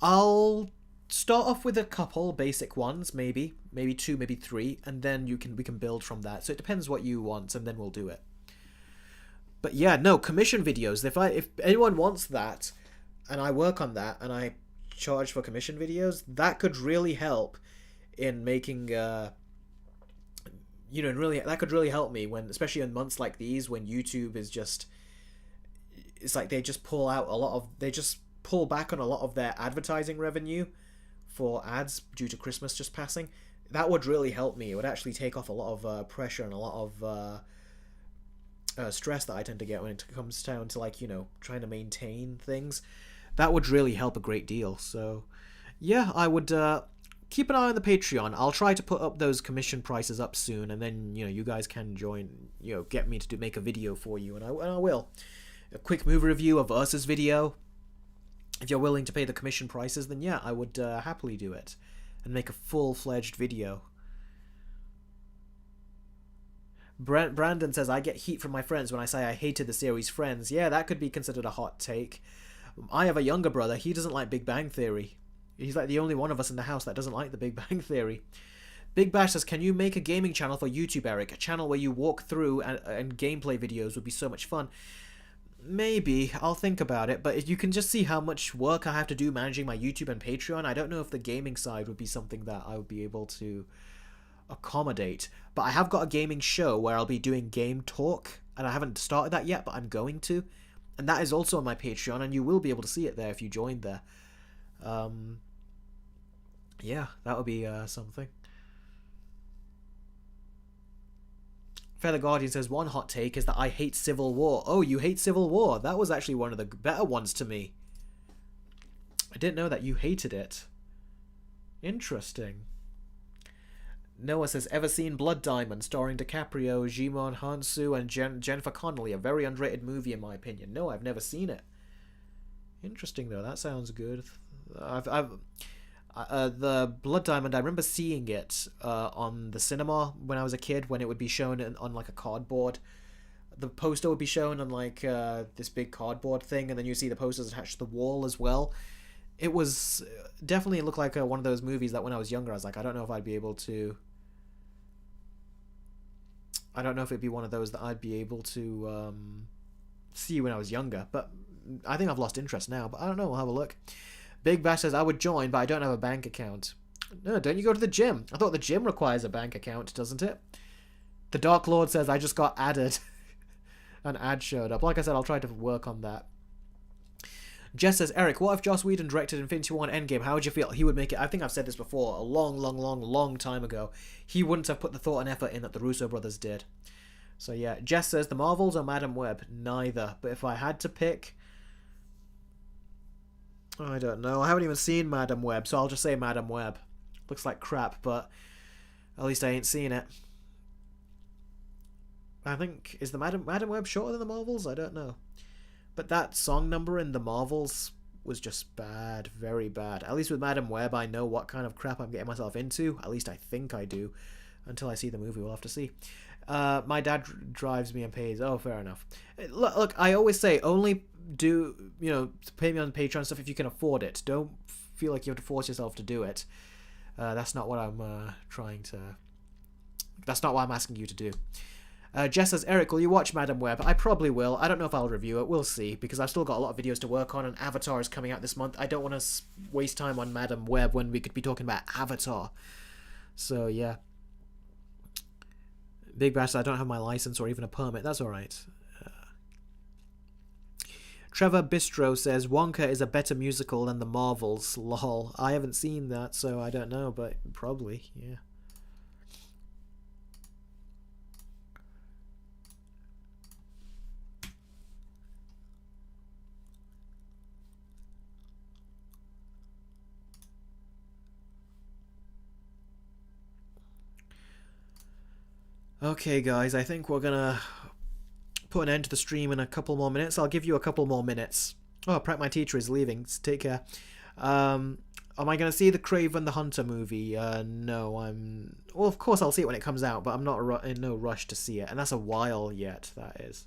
I'll start off with a couple basic ones, maybe 2, maybe 3, and then we can build from that. So it depends what you want, and then we'll do it. But yeah, no, commission videos. If anyone wants that, and I work on that, and I charge for commission videos, that could really help in making, that could really help me when, especially in months like these, when YouTube is just, it's like they just pull back on a lot of their advertising revenue for ads due to Christmas just passing. That would really help me. It would actually take off a lot of pressure and a lot of stress that I tend to get when it comes down to, like, trying to maintain things. That would really help a great deal. So, yeah, I would keep an eye on the Patreon. I'll try to put up those commission prices up soon, and then, you guys can join, get me to make a video for you, and I will. A quick movie review, a versus video. If you're willing to pay the commission prices, then yeah, I would happily do it and make a full-fledged video. Brandon says, I get heat from my friends when I say I hated the series Friends. Yeah, that could be considered a hot take. I have a younger brother. He doesn't like Big Bang Theory. He's like the only one of us in the house that doesn't like the Big Bang Theory. Big Bash says, can you make a gaming channel for YouTube, Eric? A channel where you walk through and gameplay videos would be so much fun. Maybe. I'll think about it. But you can just see how much work I have to do managing my YouTube and Patreon. I don't know if the gaming side would be something that I would be able to accommodate. But I have got a gaming show where I'll be doing game talk. And I haven't started that yet, but I'm going to. And that is also on my Patreon, and you will be able to see it there if you join there. Yeah, that would be something. Feather Guardian says, one hot take is that I hate Civil War. Oh, you hate Civil War? That was actually one of the better ones to me. I didn't know that you hated it. Interesting. Noah says, ever seen Blood Diamond, starring DiCaprio, Jimon Hansu, and Jennifer Connelly? A very underrated movie, in my opinion. No, I've never seen it. Interesting, though. That sounds good. The Blood Diamond, I remember seeing it on the cinema when I was a kid, when it would be shown on like a cardboard. The poster would be shown on like this big cardboard thing, and then you see the posters attached to the wall as well. It was definitely looked like one of those movies that when I was younger, I was like, I don't know if I'd be able to. I don't know if it'd be one of those that I'd be able to see when I was younger. But I think I've lost interest now. But I don't know. We'll have a look. Big Bash says, I would join, but I don't have a bank account. No, don't you go to the gym? I thought the gym requires a bank account, doesn't it? The Dark Lord says, I just got added. An ad showed up. Like I said, I'll try to work on that. Jess says, Eric, what if Joss Whedon directed Infinity War and Endgame? How would you feel? He would make it. I think I've said this before, a long time ago. He wouldn't have put the thought and effort in that the Russo brothers did. So yeah, Jess says, the Marvels or Madam Web? Neither. But if I had to pick, I don't know. I haven't even seen Madam Web, so I'll just say Madam Web. Looks like crap, but at least I ain't seen it. I think, is the Madam Web shorter than the Marvels? I don't know. But that song number in the Marvels was just bad, very bad. At least with Madam Web, I know what kind of crap I'm getting myself into. At least I think I do. Until I see the movie, we'll have to see. My dad drives me and pays. Oh, fair enough. Look, I always say, only do, pay me on Patreon stuff if you can afford it. Don't feel like you have to force yourself to do it. That's not what I'm trying to... That's not what I'm asking you to do. Jess says, Eric, will you watch Madam Web? I probably will. I don't know if I'll review it. We'll see, because I've still got a lot of videos to work on, and Avatar is coming out this month. I don't want to waste time on Madam Web when we could be talking about Avatar. So, yeah. Big Bash, I don't have my license or even a permit. That's alright. Trevor Bistro says, Wonka is a better musical than the Marvels. Lol. I haven't seen that, so I don't know, but probably, yeah. Okay, guys, I think we're gonna put an end to the stream in a couple more minutes. I'll give you a couple more minutes. Oh, Pratt, my teacher, is leaving. Take care. Am I gonna see the Craven the Hunter movie? No, well, of course I'll see it when it comes out, but I'm not in no rush to see it. And that's a while yet, that is.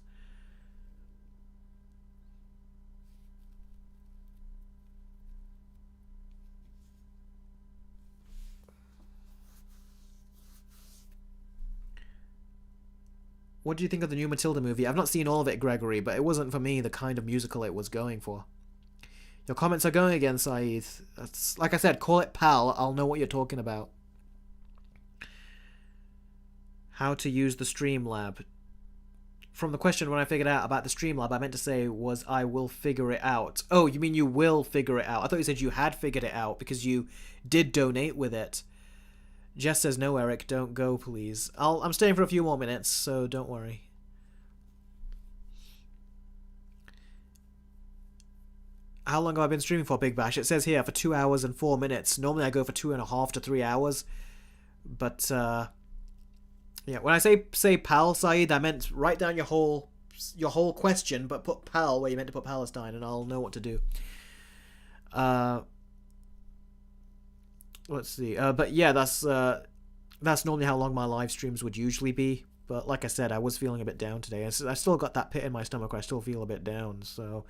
What do you think of the new Matilda movie? I've not seen all of it, Gregory, but it wasn't for me the kind of musical it was going for. Your comments are going again, Saeed. That's, like I said, call it pal. I'll know what you're talking about. How to use the Streamlab. From the question when I figured out about the Streamlab, I meant to say was I will figure it out. Oh, you mean you will figure it out? I thought you said you had figured it out because you did donate with it. Jess says, no, Eric, don't go, please. I'm staying for a few more minutes, so don't worry. How long have I been streaming for, Big Bash? It says here for 2 hours and 4 minutes. Normally I go for 2.5 to 3 hours. But, yeah, when I say pal, Saeed, I meant write down your whole question, but put pal where you meant to put Palestine, and I'll know what to do. Let's see. But yeah, that's normally how long my live streams would usually be. But like I said, I was feeling a bit down today. I still got that pit in my stomach where I still feel a bit down. So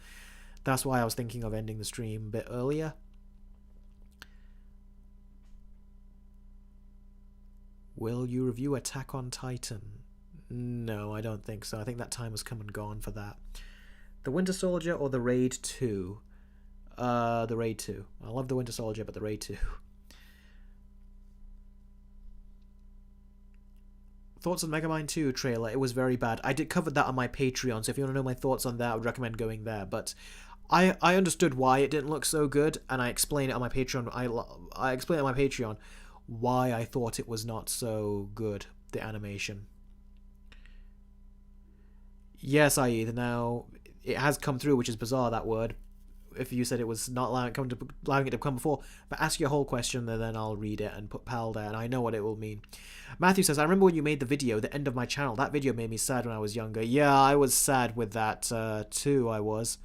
that's why I was thinking of ending the stream a bit earlier. Will you review Attack on Titan? No, I don't think so. I think that time has come and gone for that. The Winter Soldier or the Raid 2? The Raid 2. I love the Winter Soldier, but the Raid 2. Thoughts on Megamind 2 trailer? It was very bad. I did cover that on my Patreon, so if you want to know my thoughts on that, I would recommend going there. But I understood why it didn't look so good, and I explained it on my Patreon. I explained it on my Patreon why I thought it was not so good, the animation. Yes, Aid. Now, it has come through, which is bizarre, that word. If you said it was not allowing it to come before. But ask your whole question, and then I'll read it and put pal there, and I know what it will mean. Matthew says, I remember when you made the video, the end of my channel. That video made me sad when I was younger. Yeah, I was sad with that, too, I was.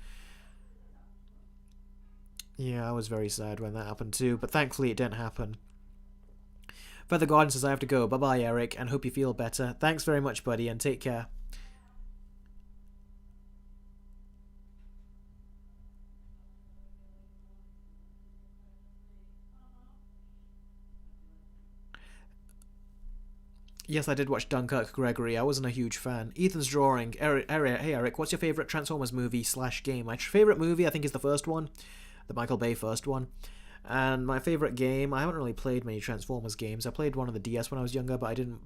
Yeah, I was very sad when that happened, too. But thankfully, it didn't happen. Feather Garden says, I have to go. Bye-bye, Eric, and hope you feel better. Thanks very much, buddy, and take care. Yes, I did watch Dunkirk, Gregory. I wasn't a huge fan. Ethan's drawing. Hey, Eric, what's your favourite Transformers movie / game? My favourite movie, I think, is the first one. The Michael Bay first one. And my favourite game, I haven't really played many Transformers games. I played one on the DS when I was younger, but I didn't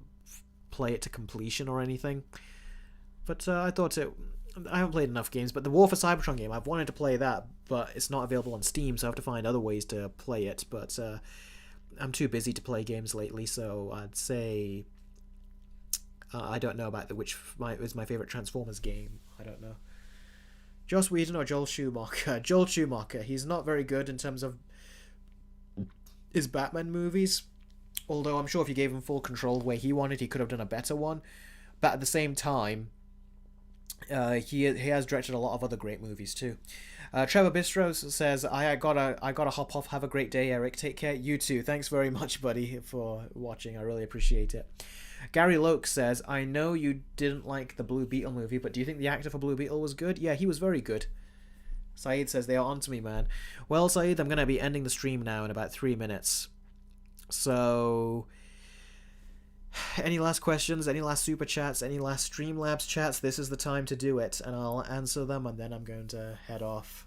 play it to completion or anything. But I thought I haven't played enough games, but the War for Cybertron game, I've wanted to play that, but it's not available on Steam, so I have to find other ways to play it. But I'm too busy to play games lately, so I'd say I don't know about which is my favorite Transformers game. I don't know. Joss Whedon or Joel Schumacher? Joel Schumacher. He's not very good in terms of his Batman movies. Although I'm sure if you gave him full control the way he wanted, he could have done a better one. But at the same time, he has directed a lot of other great movies too. Trevor Bistro says, I gotta hop off. Have a great day, Eric. Take care. You too. Thanks very much, buddy, for watching. I really appreciate it. Gary Loke says, I know you didn't like the Blue Beetle movie, but do you think the actor for Blue Beetle was good? Yeah, he was very good. Saeed says, they are on to me, man. Well, Saeed, I'm going to be ending the stream now in about 3 minutes. So, any last questions, any last super chats, any last Streamlabs chats? This is the time to do it, and I'll answer them, and then I'm going to head off.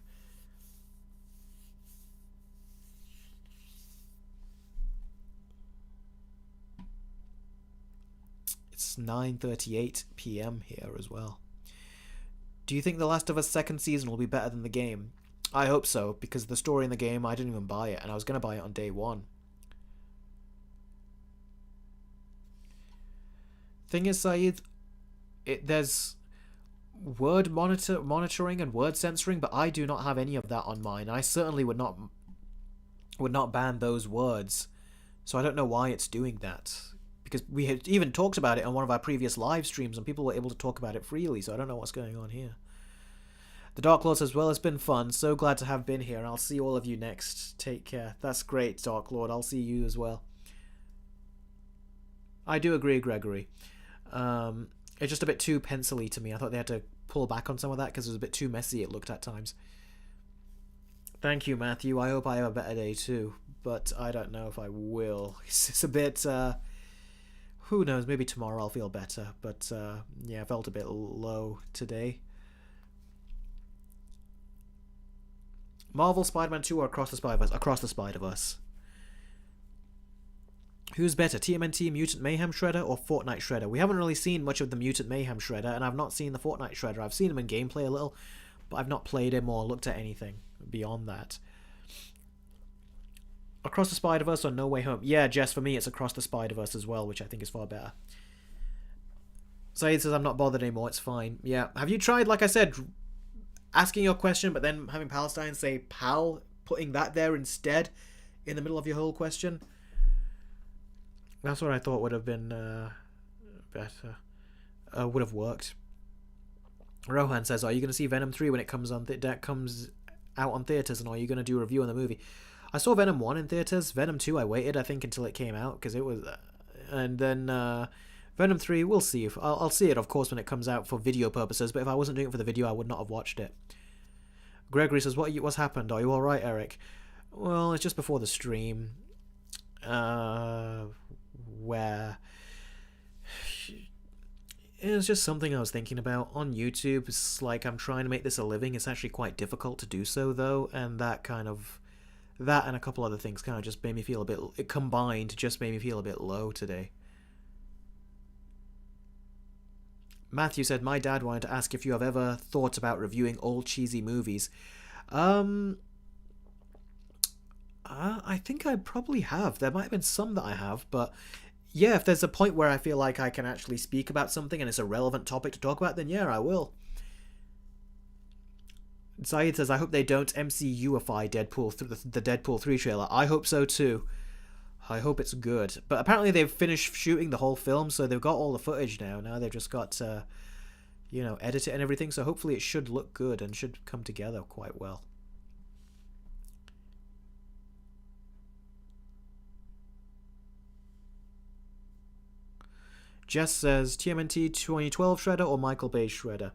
It's 9:38 p.m. here as well. Do you think The Last of Us second season will be better than the game? I hope so, because the story in the game, I didn't even buy it, and I was going to buy it on day one. Thing is, Saeed, there's word monitoring and word censoring, but I do not have any of that on mine. I certainly would not ban those words, so I don't know why it's doing that. Because we had even talked about it on one of our previous live streams, and people were able to talk about it freely, so I don't know what's going on here. The Dark Lord says, well, it's been fun. So glad to have been here, and I'll see all of you next. Take care. That's great, Dark Lord. I'll see you as well. I do agree, Gregory. It's just a bit too pencil-y to me. I thought they had to pull back on some of that because it was a bit too messy, it looked at times. Thank you, Matthew. I hope I have a better day too, but I don't know if I will. It's a bit... who knows, maybe tomorrow I'll feel better, but yeah, I felt a bit low today. Marvel Spider-Man 2 or Across the Spider-Verse? Across the Spider-Verse. Who's better, TMNT Mutant Mayhem Shredder or Fortnite Shredder? We haven't really seen much of the Mutant Mayhem Shredder, and I've not seen the Fortnite Shredder. I've seen him in gameplay a little, but I've not played him or looked at anything beyond that. Across the Spider-Verse or No Way Home? Yeah, Jess, for me it's Across the Spider-Verse as well, which I think is far better. Saeed says, I'm not bothered anymore, it's fine. Yeah, have you tried, like I said, asking your question, but then having Palestine say pal, putting that there instead in the middle of your whole question? That's what I thought would have been better. Would have worked. Rohan says, are you going to see Venom 3 when it comes on comes out on theaters, and are you going to do a review on the movie? I saw Venom 1 in theaters. Venom 2 I waited, I think, until it came out, because it was... and then Venom 3, we'll see. I'll see it, of course, when it comes out for video purposes, but if I wasn't doing it for the video, I would not have watched it. Gregory says, what's happened? Are you alright, Eric? Well, it's just before the stream. Where it's just something I was thinking about on YouTube. It's like I'm trying to make this a living. It's actually quite difficult to do so, though, and that and a couple other things kind of just made me feel a bit... It combined just made me feel a bit low today. Matthew said, my dad wanted to ask if you have ever thought about reviewing old cheesy movies. I think I probably have. There might have been some that I have, but yeah, if there's a point where I feel like I can actually speak about something and it's a relevant topic to talk about, then yeah, I will. Saeed says, I hope they don't MCU-ify Deadpool the Deadpool 3 trailer. I hope so too. I hope it's good. But apparently they've finished shooting the whole film, so they've got all the footage now. Now they've just got to, edit it and everything, so hopefully it should look good and should come together quite well. Jess says, TMNT 2012 Shredder or Michael Bay Shredder?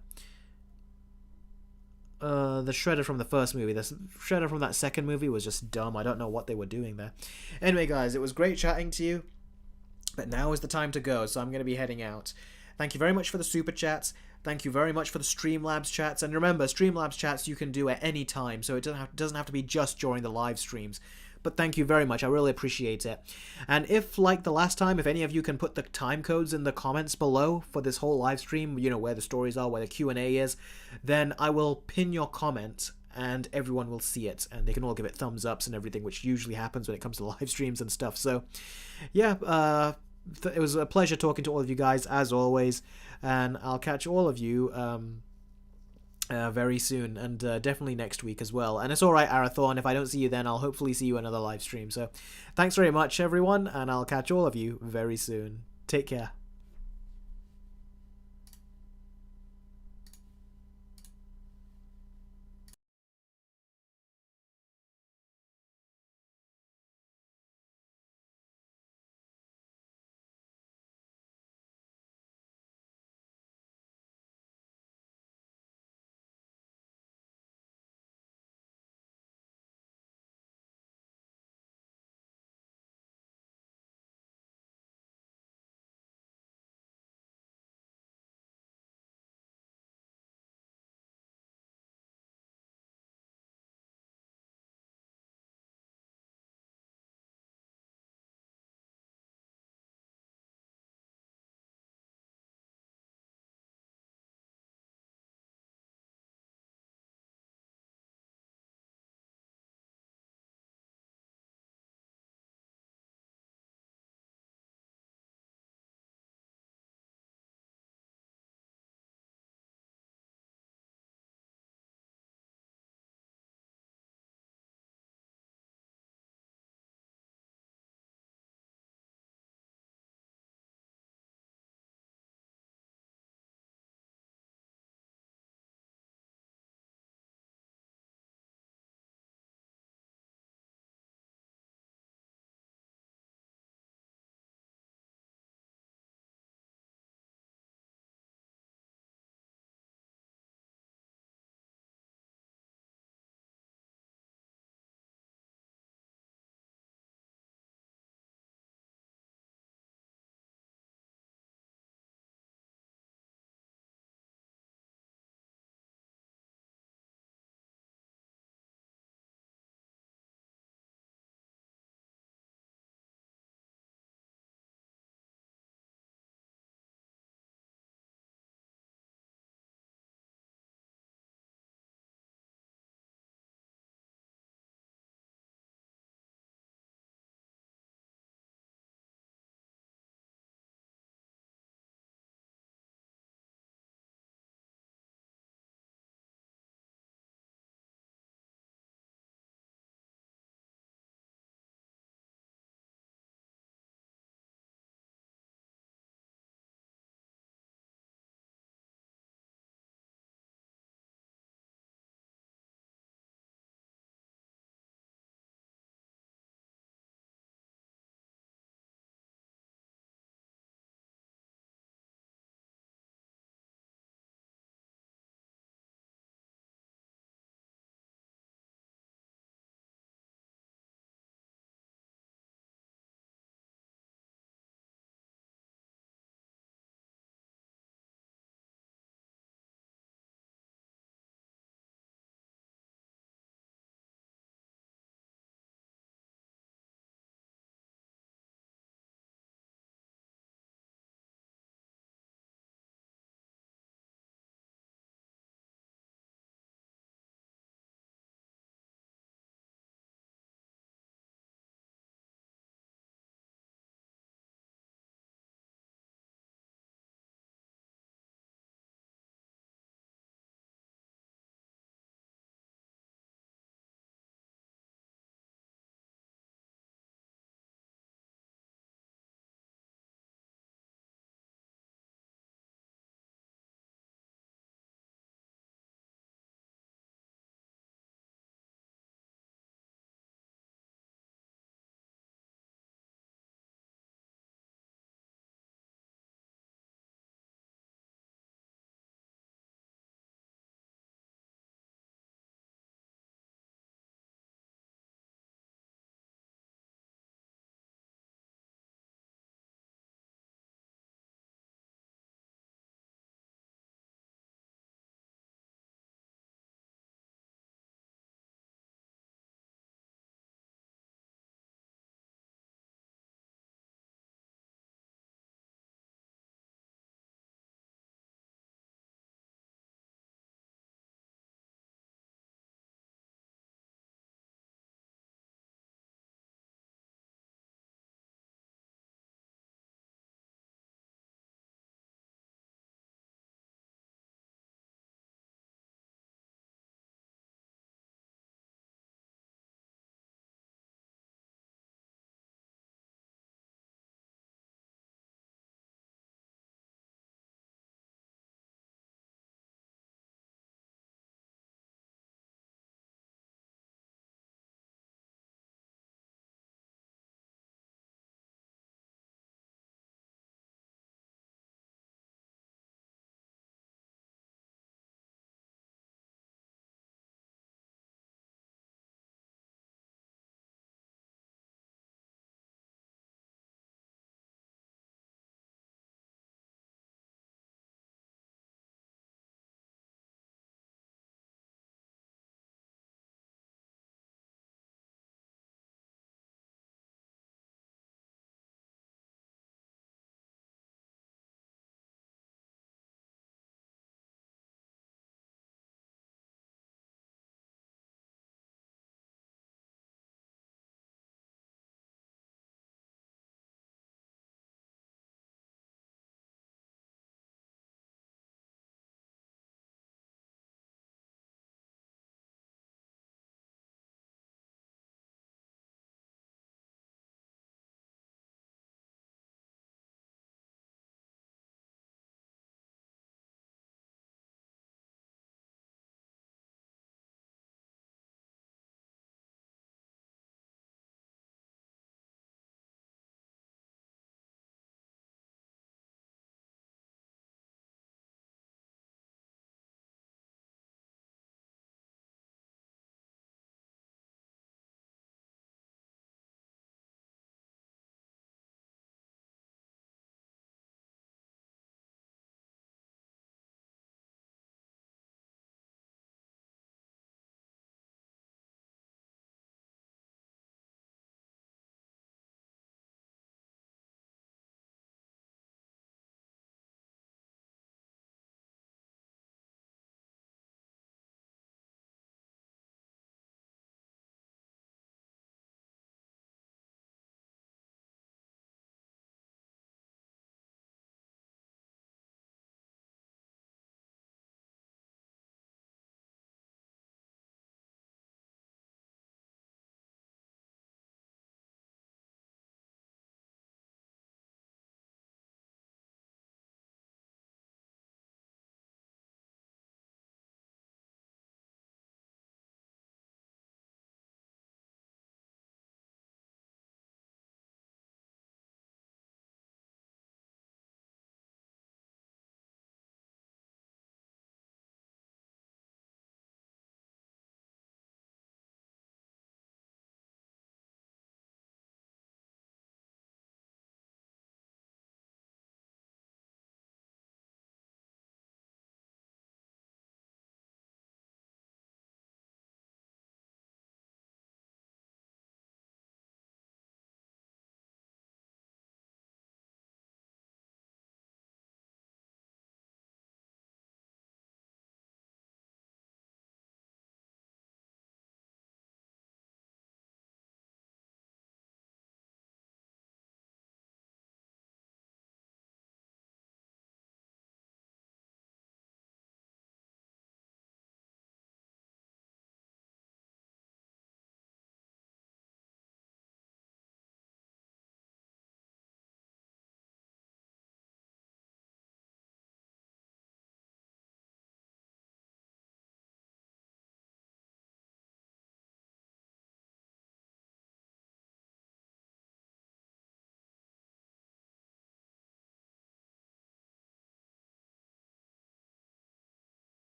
The Shredder from the first movie. The Shredder from that second movie was just dumb. I don't know what they were doing there. Anyway, guys, it was great chatting to you, but now is the time to go, so I'm going to be heading out. Thank you very much for the super chats. Thank you very much for the Streamlabs chats. And remember, Streamlabs chats you can do at any time, so it doesn't have to be just during the live streams. but thank you very much. I really appreciate it. And if, like the last time, if any of you can put the time codes in the comments below for this whole live stream, you know, where the stories are, where the Q&A is, then I will pin your comment and everyone will see it, and they can all give it thumbs ups and everything, which usually happens when it comes to live streams and stuff. So yeah, it was a pleasure talking to all of you guys as always, and I'll catch all of you very soon, and definitely next week as well. And it's alright, Arathorn, if I don't see you then, I'll hopefully see you in another live stream. So thanks very much everyone, and I'll catch all of you very soon. Take care.